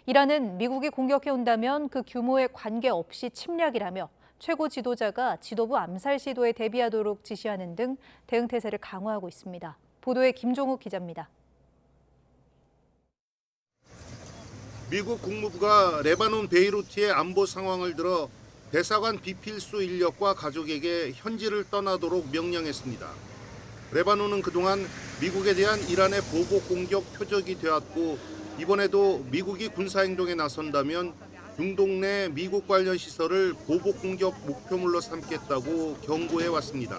Speaker 2: 이란은 미국이 공격해온다면 그 규모에 관계없이 침략이라며 최고 지도자가 지도부 암살 시도에 대비하도록 지시하는 등 대응 태세를 강화하고 있습니다. 보도에 김종욱 기자입니다.
Speaker 5: 미국 국무부가 레바논 베이루트의 안보 상황을 들어 대사관 비필수 인력과 가족에게 현지를 떠나도록 명령했습니다. 레바논은 그동안 미국에 대한 이란의 보복 공격 표적이 되었고 이번에도 미국이 군사행동에 나선다면 중동 내 미국 관련 시설을 보복 공격 목표물로 삼겠다고 경고해 왔습니다.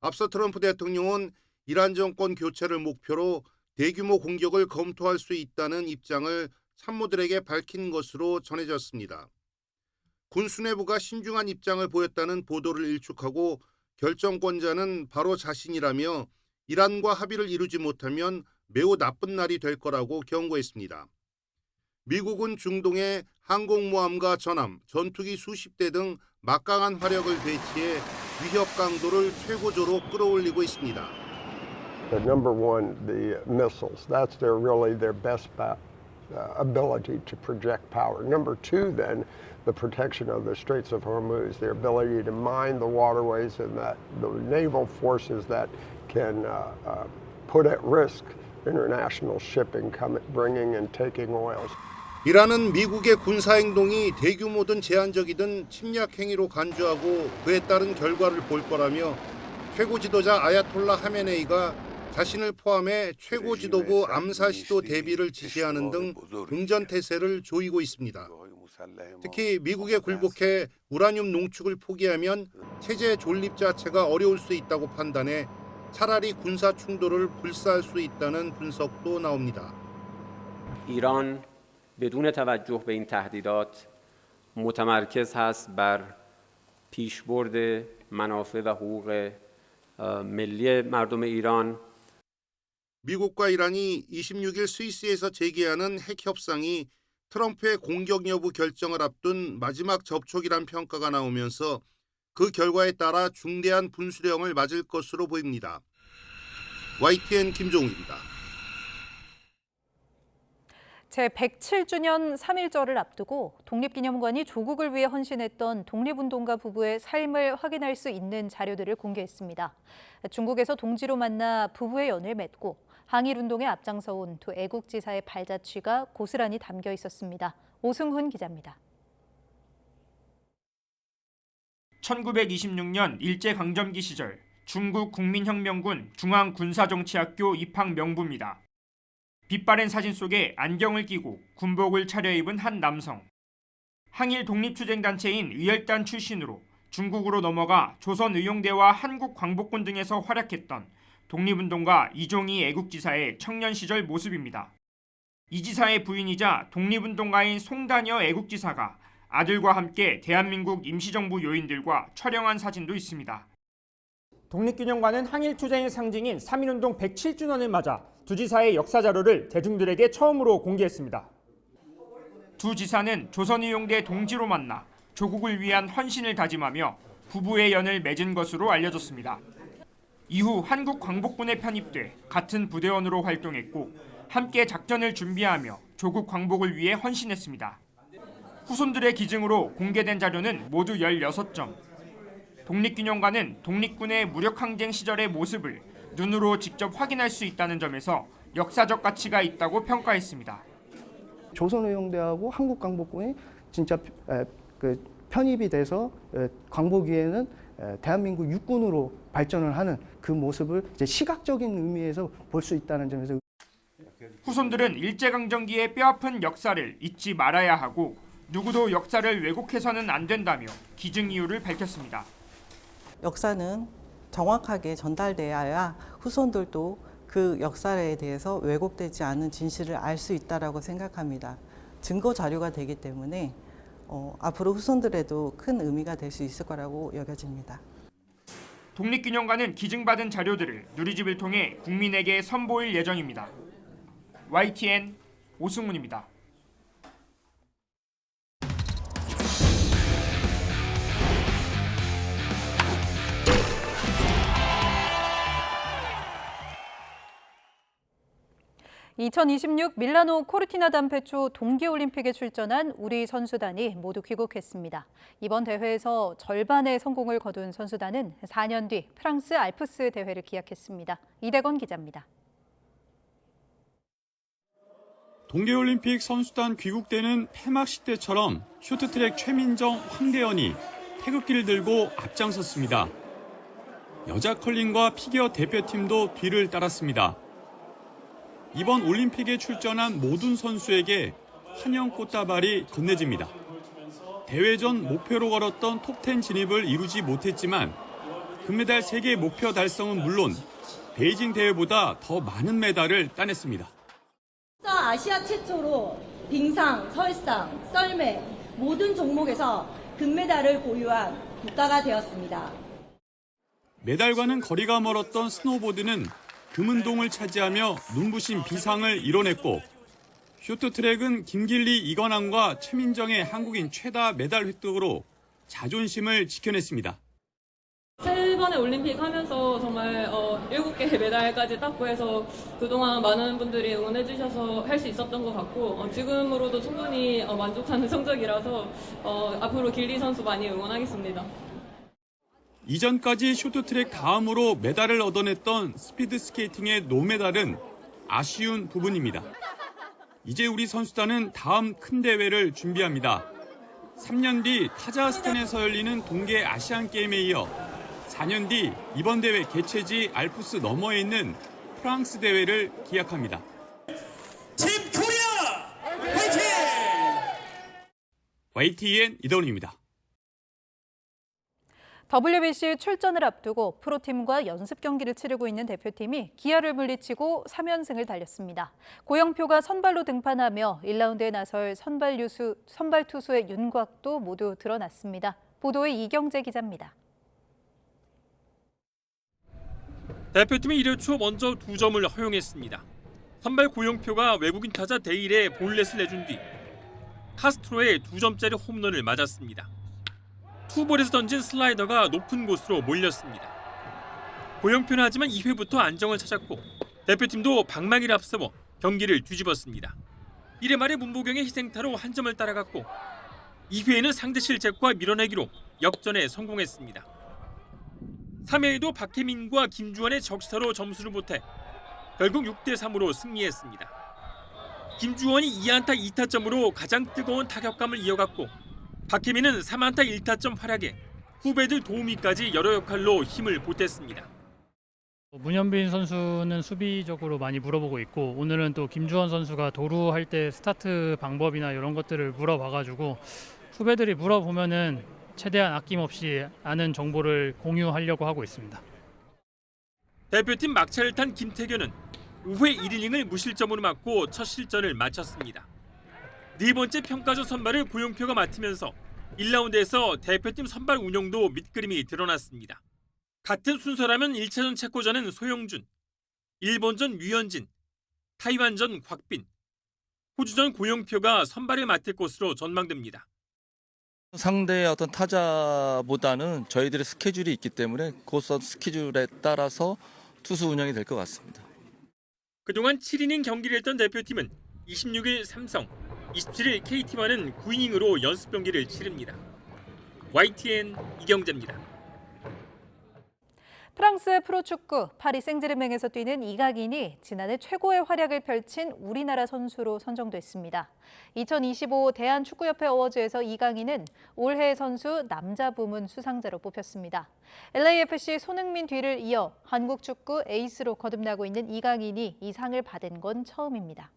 Speaker 5: 앞서 트럼프 대통령은 이란 정권 교체를 목표로 대규모 공격을 검토할 수 있다는 입장을 참모들에게 밝힌 것으로 전해졌습니다. 군 수뇌부가 신중한 입장을 보였다는 보도를 일축하고 결정권자는 바로 자신이라며 이란과 합의를 이루지 못하면 매우 나쁜 날이 될 거라고 경고했습니다. 미국은 중동에 항공모함과 전함, 전투기 수십 대 등 막강한 화력을 배치해 위협 강도를 최고조로 끌어올리고 있습니다.
Speaker 9: Number one, the missiles. That's their best ability to project power. Number two, then, the protection of the Straits of Hormuz, their ability to mine the waterways and that the naval forces that can put at risk international shipping bringing and taking oil.
Speaker 5: 이란은 미국의 군사행동이 대규모든 제한적이든 침략 행위로 간주하고 그에 따른 결과를 볼 거라며 최고 지도자 아야톨라 하메네이가 자신을 포함해 최고 지도부 암살 시도 대비를 지시하는 등 응전 태세를 조이고 있습니다. 특히 미국에 굴복해 우라늄 농축을 포기하면 체제 존립 자체가 어려울 수 있다고 판단해 차라리 군사 충돌을 불사할 수 있다는 분석도 나옵니다.
Speaker 10: ایران بدون توجه به این تهدیدات متمرکز هست بر پیشبرد منافع و حقوق ملی مردم ایران.
Speaker 5: 미국과 이란이 26일 스위스에서 재개하는 핵 협상이 트럼프의 공격 여부 결정을 앞둔 마지막 접촉이란 평가가 나오면서 그 결과에 따라 중대한 분수령을 맞을 것으로 보입니다. YTN 김종욱입니다.
Speaker 2: 제107주년 3.1절을 앞두고 독립기념관이 조국을 위해 헌신했던 독립운동가 부부의 삶을 확인할 수 있는 자료들을 공개했습니다. 중국에서 동지로 만나 부부의 연을 맺고 항일운동에 앞장서온 두 애국지사의 발자취가 고스란히 담겨 있었습니다. 오승훈 기자입니다.
Speaker 21: 1926년 일제강점기 시절 중국 국민혁명군 중앙군사정치학교 입학 명부입니다. 빛바랜 사진 속에 안경을 끼고 군복을 차려입은 한 남성. 항일 독립투쟁단체인 의열단 출신으로 중국으로 넘어가 조선의용대와 한국광복군 등에서 활약했던 독립운동가 이종희 애국지사의 청년 시절 모습입니다. 이 지사의 부인이자 독립운동가인 송다녀 애국지사가 아들과 함께 대한민국 임시정부 요인들과 촬영한 사진도 있습니다.
Speaker 15: 독립기념관은 항일투쟁의 상징인 3.1운동 107주년을 맞아 두 지사의 역사 자료를 대중들에게 처음으로 공개했습니다.
Speaker 21: 두 지사는 조선의용대 동지로 만나 조국을 위한 헌신을 다짐하며 부부의 연을 맺은 것으로 알려졌습니다. 이후 한국광복군에 편입돼 같은 부대원으로 활동했고 함께 작전을 준비하며 조국 광복을 위해 헌신했습니다. 후손들의 기증으로 공개된 자료는 모두 16점. 독립기념관은 독립군의 무력항쟁 시절의 모습을 눈으로 직접 확인할 수 있다는 점에서 역사적 가치가 있다고 평가했습니다.
Speaker 22: 조선의용대하고 한국광복군이 진짜
Speaker 7: 편입이 돼서 광복위에는 대한민국 육군으로 발전을 하는 그 모습을 이제 시각적인 의미에서 볼 수 있다는 점에서
Speaker 21: 후손들은 일제강점기의 뼈아픈 역사를 잊지 말아야 하고 누구도 역사를 왜곡해서는 안 된다며 기증 이유를 밝혔습니다.
Speaker 12: 역사는 정확하게 전달돼야 후손들도 그 역사에 대해서 왜곡되지 않은 진실을 알 수 있다고 생각합니다. 증거 자료가 되기 때문에 앞으로 후손들에도 큰 의미가 될 수 있을 거라고 여겨집니다.
Speaker 21: 독립기념관은 기증받은 자료들을 누리집을 통해 국민에게 선보일 예정입니다. YTN 오승훈입니다.
Speaker 2: (2026) 밀라노 코르티나 단페초 동계올림픽에 출전한 우리 선수단이 모두 귀국했습니다. 이번 대회에서 절반의 성공을 거둔 선수단은 4년 뒤 프랑스 알프스 대회를 기약했습니다. 이대건 기자입니다.
Speaker 13: 동계올림픽 선수단 귀국대는 폐막식 때처럼 쇼트트랙 최민정, 황대현이 태극기를 들고 앞장섰습니다. 여자 컬링과 피겨 대표팀도 뒤를 따랐습니다. 이번 올림픽에 출전한 모든 선수에게 환영 꽃다발이 건네집니다. 대회 전 목표로 걸었던 톱10 진입을 이루지 못했지만 금메달 3개 목표 달성은 물론 베이징 대회보다 더 많은 메달을 따냈습니다.
Speaker 14: 아시아 최초로 빙상, 설상, 썰매 모든 종목에서 금메달을 보유한 국가가 되었습니다.
Speaker 13: 메달과는 거리가 멀었던 스노보드는 금은동을 차지하며 눈부신 비상을 이뤄냈고 쇼트트랙은 김길리, 이건항과 최민정의 한국인 최다 메달 획득으로 자존심을 지켜냈습니다.
Speaker 22: 3번의 올림픽 하면서 정말 7개의 메달까지 땄고 해서 그동안 많은 분들이 응원해 주셔서 할 수 있었던 것 같고 지금으로도 충분히 만족하는 성적이라서 앞으로 길리 선수 많이 응원하겠습니다.
Speaker 13: 이전까지 쇼트트랙 다음으로 메달을 얻어냈던 스피드스케이팅의 노메달은 아쉬운 부분입니다. 이제 우리 선수단은 다음 큰 대회를 준비합니다. 3년 뒤 카자흐스탄에서 열리는 동계 아시안게임에 이어 4년 뒤 이번 대회 개최지 알프스 너머에 있는 프랑스 대회를 기약합니다.
Speaker 23: 팀 코리아 화이팅!
Speaker 13: YTN 이더훈입니다.
Speaker 2: WBC 출전을 앞두고 프로팀과 연습 경기를 치르고 있는 대표팀이 기아를 물리치고 3연승을 달렸습니다. 고영표가 선발로 등판하며 1라운드에 나설 선발 투수의 윤곽도 모두 드러났습니다. 보도에 이경재 기자입니다.
Speaker 24: 대표팀이 1회 초 먼저 2점을 허용했습니다. 선발 고영표가 외국인 타자 데일에 볼넷을 내준 뒤 카스트로의 2점짜리 홈런을 맞았습니다. 투볼에서 던진 슬라이더가 높은 곳으로 몰렸습니다. 고영표는 하지만 2회부터 안정을 찾았고 대표팀도 방망이를 앞세워 경기를 뒤집었습니다. 1회 말에 문보경의 희생타로 한 점을 따라갔고 2회에는 상대 실책과 밀어내기로 역전에 성공했습니다. 3회에도 박혜민과 김주원의 적시타로 점수를 보태 결국 6대3으로 승리했습니다. 김주원이 2안타 2타점으로 가장 뜨거운 타격감을 이어갔고 박혜민은 3안타 1타점 활약에 후배들 도우미까지 여러 역할로 힘을 보탰습니다.
Speaker 25: 문현빈 선수는 수비적으로 많이 물어보고 있고 오늘은 또 김주원 선수가 도루할 때 스타트 방법이나 이런 것들을 물어봐가지고 후배들이 물어보면은 최대한 아낌없이 아는 정보를 공유하려고 하고 있습니다.
Speaker 24: 대표팀 막차를 탄 김태균은 5회 1이닝을 무실점으로 맞고 첫 실전을 마쳤습니다. 네 번째 평가전 선발을 고영표가 맡으면서 1라운드에서 대표팀 선발 운영도 밑그림이 드러났습니다. 같은 순서라면 1차전 체코전은 소영준, 일본전 류현진, 타이완전 곽빈, 호주전 고영표가 선발을 맡을 것으로 전망됩니다.
Speaker 26: 상대의 어떤 타자보다는 저희들의 스케줄이 있기 때문에 그 스케줄에 따라서 투수 운영이 될 것 같습니다.
Speaker 24: 그동안 7이닝 경기를 했던 대표팀은 26일 삼성, 27일 KT와는 9이닝으로 연습 경기를 치릅니다. YTN 이경재입니다.
Speaker 2: 프랑스 프로축구 파리 생제르맹에서 뛰는 이강인이 지난해 최고의 활약을 펼친 우리나라 선수로 선정됐습니다. 2025 대한축구협회 어워즈에서 이강인은 올해 선수 남자 부문 수상자로 뽑혔습니다. LAFC 손흥민 뒤를 이어 한국 축구 에이스로 거듭나고 있는 이강인이 이 상을 받은 건 처음입니다.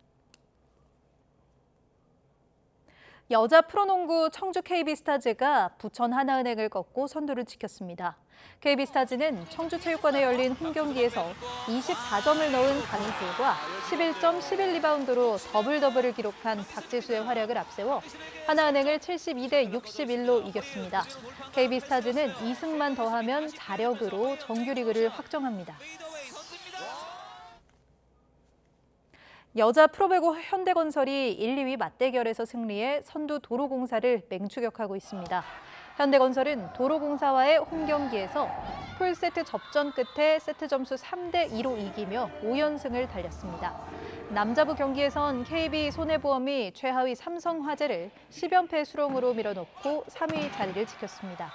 Speaker 2: 여자 프로농구 청주 KB스타즈가 부천 하나은행을 꺾고 선두를 지켰습니다. KB스타즈는 청주체육관에 열린 홈경기에서 24점을 넣은 강희슬과 11점 11리바운드로 더블더블을 기록한 박지수의 활약을 앞세워 하나은행을 72대 61로 이겼습니다. KB스타즈는 2승만 더하면 자력으로 정규리그를 확정합니다. 여자 프로배구 현대건설이 1, 2위 맞대결에서 승리해 선두 도로공사를 맹추격하고 있습니다. 현대건설은 도로공사와의 홈경기에서 풀세트 접전 끝에 세트 점수 3대 2로 이기며 5연승을 달렸습니다. 남자부 경기에선 KB손해보험이 최하위 삼성화재를 10연패 수렁으로 밀어놓고 3위 자리를 지켰습니다.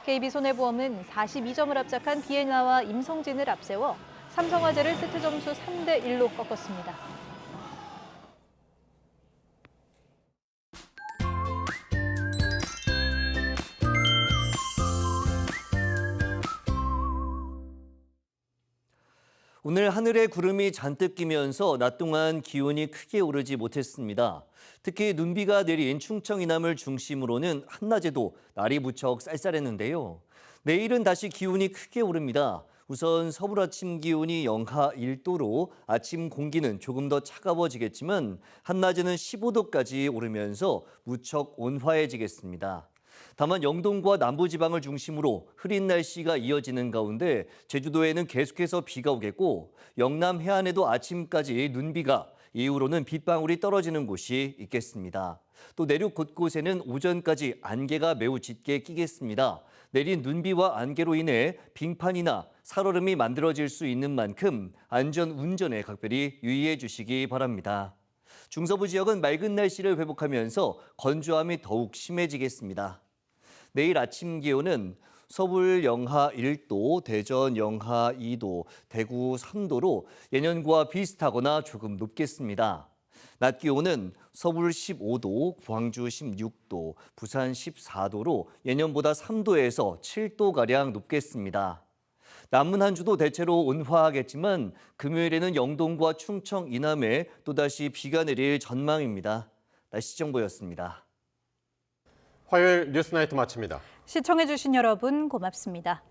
Speaker 2: KB손해보험은 42점을 압착한 비엔나와 임성진을 앞세워 삼성화재를 세트 점수 3대 1로 꺾었습니다.
Speaker 3: 오늘 하늘에 구름이 잔뜩 끼면서 낮 동안 기온이 크게 오르지 못했습니다. 특히 눈비가 내린 충청 이남을 중심으로는 한낮에도 날이 무척 쌀쌀했는데요. 내일은 다시 기온이 크게 오릅니다. 우선 서울 아침 기온이 영하 1도로 아침 공기는 조금 더 차가워지겠지만 한낮에는 15도까지 오르면서 무척 온화해지겠습니다. 다만 영동과 남부지방을 중심으로 흐린 날씨가 이어지는 가운데 제주도에는 계속해서 비가 오겠고 영남 해안에도 아침까지 눈비가 이후로는 빗방울이 떨어지는 곳이 있겠습니다. 또 내륙 곳곳에는 오전까지 안개가 매우 짙게 끼겠습니다. 내린 눈비와 안개로 인해 빙판이나 살얼음이 만들어질 수 있는 만큼 안전 운전에 각별히 유의해 주시기 바랍니다. 중서부 지역은 맑은 날씨를 회복하면서 건조함이 더욱 심해지겠습니다. 내일 아침 기온은 서울 영하 1도, 대전 영하 2도, 대구 3도로 예년과 비슷하거나 조금 높겠습니다. 낮 기온은 서울 15도, 광주 16도, 부산 14도로 예년보다 3도에서 7도가량 높겠습니다. 남은 한 주도 대체로 온화하겠지만 금요일에는 영동과 충청 이남에 또다시 비가 내릴 전망입니다. 날씨 정보였습니다.
Speaker 1: 화요일 뉴스나이트 마칩니다.
Speaker 2: 시청해주신 여러분 고맙습니다.